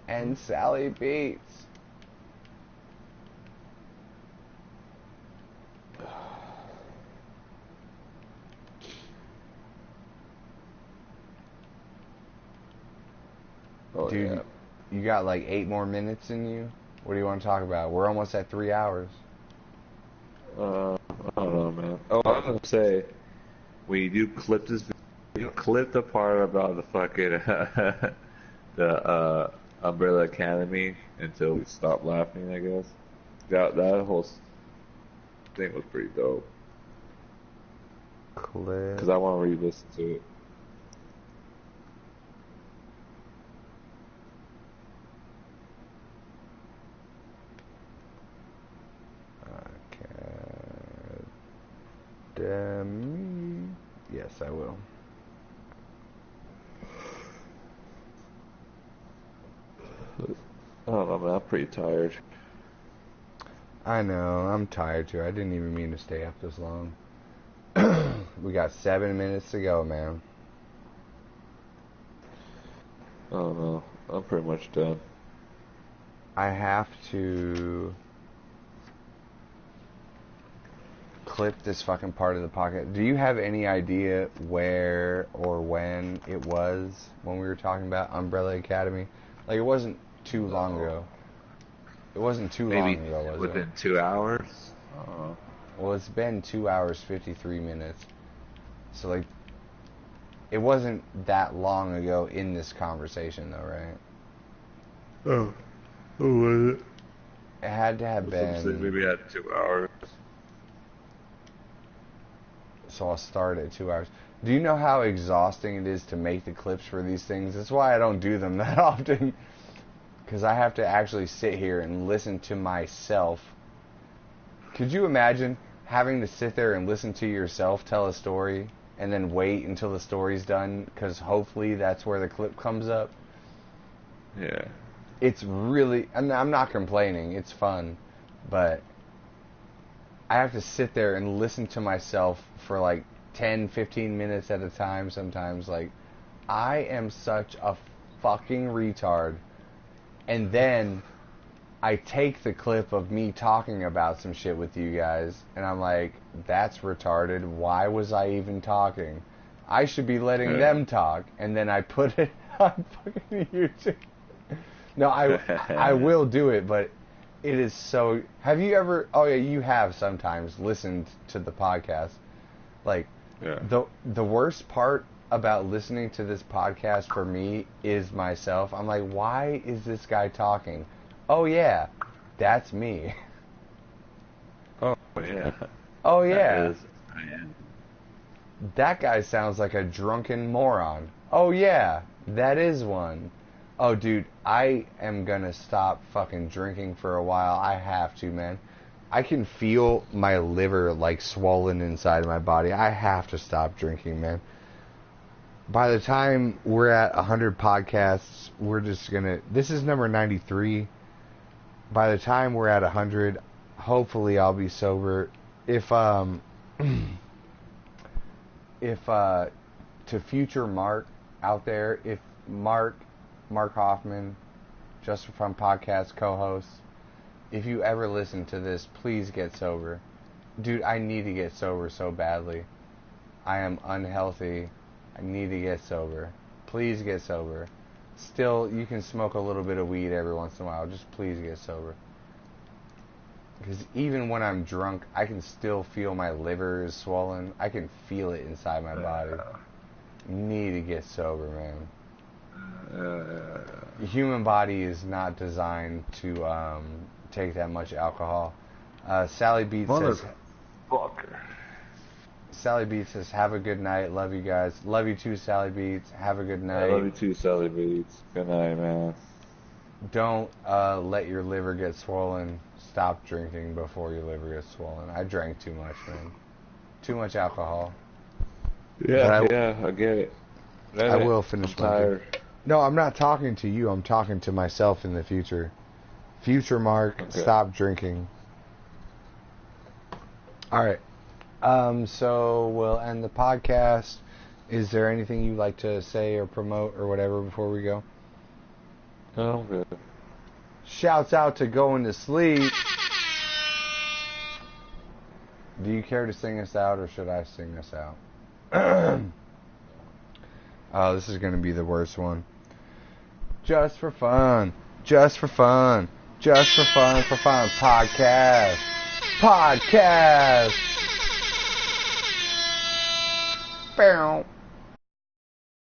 And Sally Beats. Oh, Dude, yeah. you got like 8 more minutes in you? What do you want to talk about? We're almost at 3 hours. I don't know, man. Oh, I was gonna say, when you do clip this video, clip the part about the fucking the Umbrella Academy until we stop laughing. I guess that whole thing was pretty dope. Clip. Because I want to re-listen to it. Academy. Yes, I will. I don't know, man. I'm pretty tired. I know, I'm tired too. I didn't even mean to stay up this long. We got 7 minutes to go, man. I don't know. I'm pretty much done. I have to clip this fucking part of the pocket. Do you have any idea where or when it was when we were talking about Umbrella Academy? Like, it wasn't too long ago. It wasn't too long ago, was it? Within 2 hours? Well, it's been 2 hours, 53 minutes. So, like, it wasn't that long ago in this conversation, though, right? Oh. What was it? It had to have been... Maybe at 2 hours. So I'll start at 2 hours. Do you know how exhausting it is to make the clips for these things? That's why I don't do them that often. Because I have to actually sit here and listen to myself. Could you imagine having to sit there and listen to yourself tell a story and then wait until the story's done? Because hopefully that's where the clip comes up. Yeah. It's really... I'm not complaining. It's fun. But I have to sit there and listen to myself for like 10, 15 minutes at a time sometimes. Like, I am such a fucking retard. And then I take the clip of me talking about some shit with you guys, and I'm like, that's retarded. Why was I even talking? I should be letting Yeah. them talk, and then I put it on fucking YouTube. No, I will do it, but it is so... Have you ever... Oh, yeah, you have sometimes listened to the podcast. Like, Yeah. the worst part about listening to this podcast for me is myself. I'm like, why is this guy talking? Oh, yeah, that's me. Oh yeah. Oh, yeah. That is, I am. That guy sounds like a drunken moron. Oh, yeah, that is one. Oh, dude, I am gonna stop fucking drinking for a while. I have to, man. I can feel my liver, like, swollen inside of my body. I have to stop drinking, man. By the time we're at 100 podcasts, we're just gonna... This is number 93. By the time we're at 100, hopefully I'll be sober. If to future Mark out there, if Mark Hoffman, Just for Fun podcast co-host, if you ever listen to this, please get sober. Dude, I need to get sober so badly. I am unhealthy. I need to get sober. Please get sober. Still, you can smoke a little bit of weed every once in a while. Just please get sober. Because even when I'm drunk, I can still feel my liver is swollen. I can feel it inside my body. Need to get sober, man. The human body is not designed to take that much alcohol. Sally Beats says, Motherfucker. Sally Beats says, have a good night. Love you guys. Love you too, Sally Beats. Have a good night. I love you too, Sally Beats. Good night, man. Don't let your liver get swollen. Stop drinking before your liver gets swollen. I drank too much, man. Too much alcohol. Yeah, I get it. I will finish I'm my tired. drink. No, I'm not talking to you. I'm talking to myself in the future. Future Mark, Okay. stop drinking. All right. So we'll end the podcast. Is there anything you'd like to say or promote or whatever before we go? No, I'm good. Shouts out to Going to Sleep. Do you care to sing us out, or should I sing us out? Oh, this is going to be the worst one. Just for fun. Just for fun. Just for fun. For fun. Podcast. Podcast. Bow.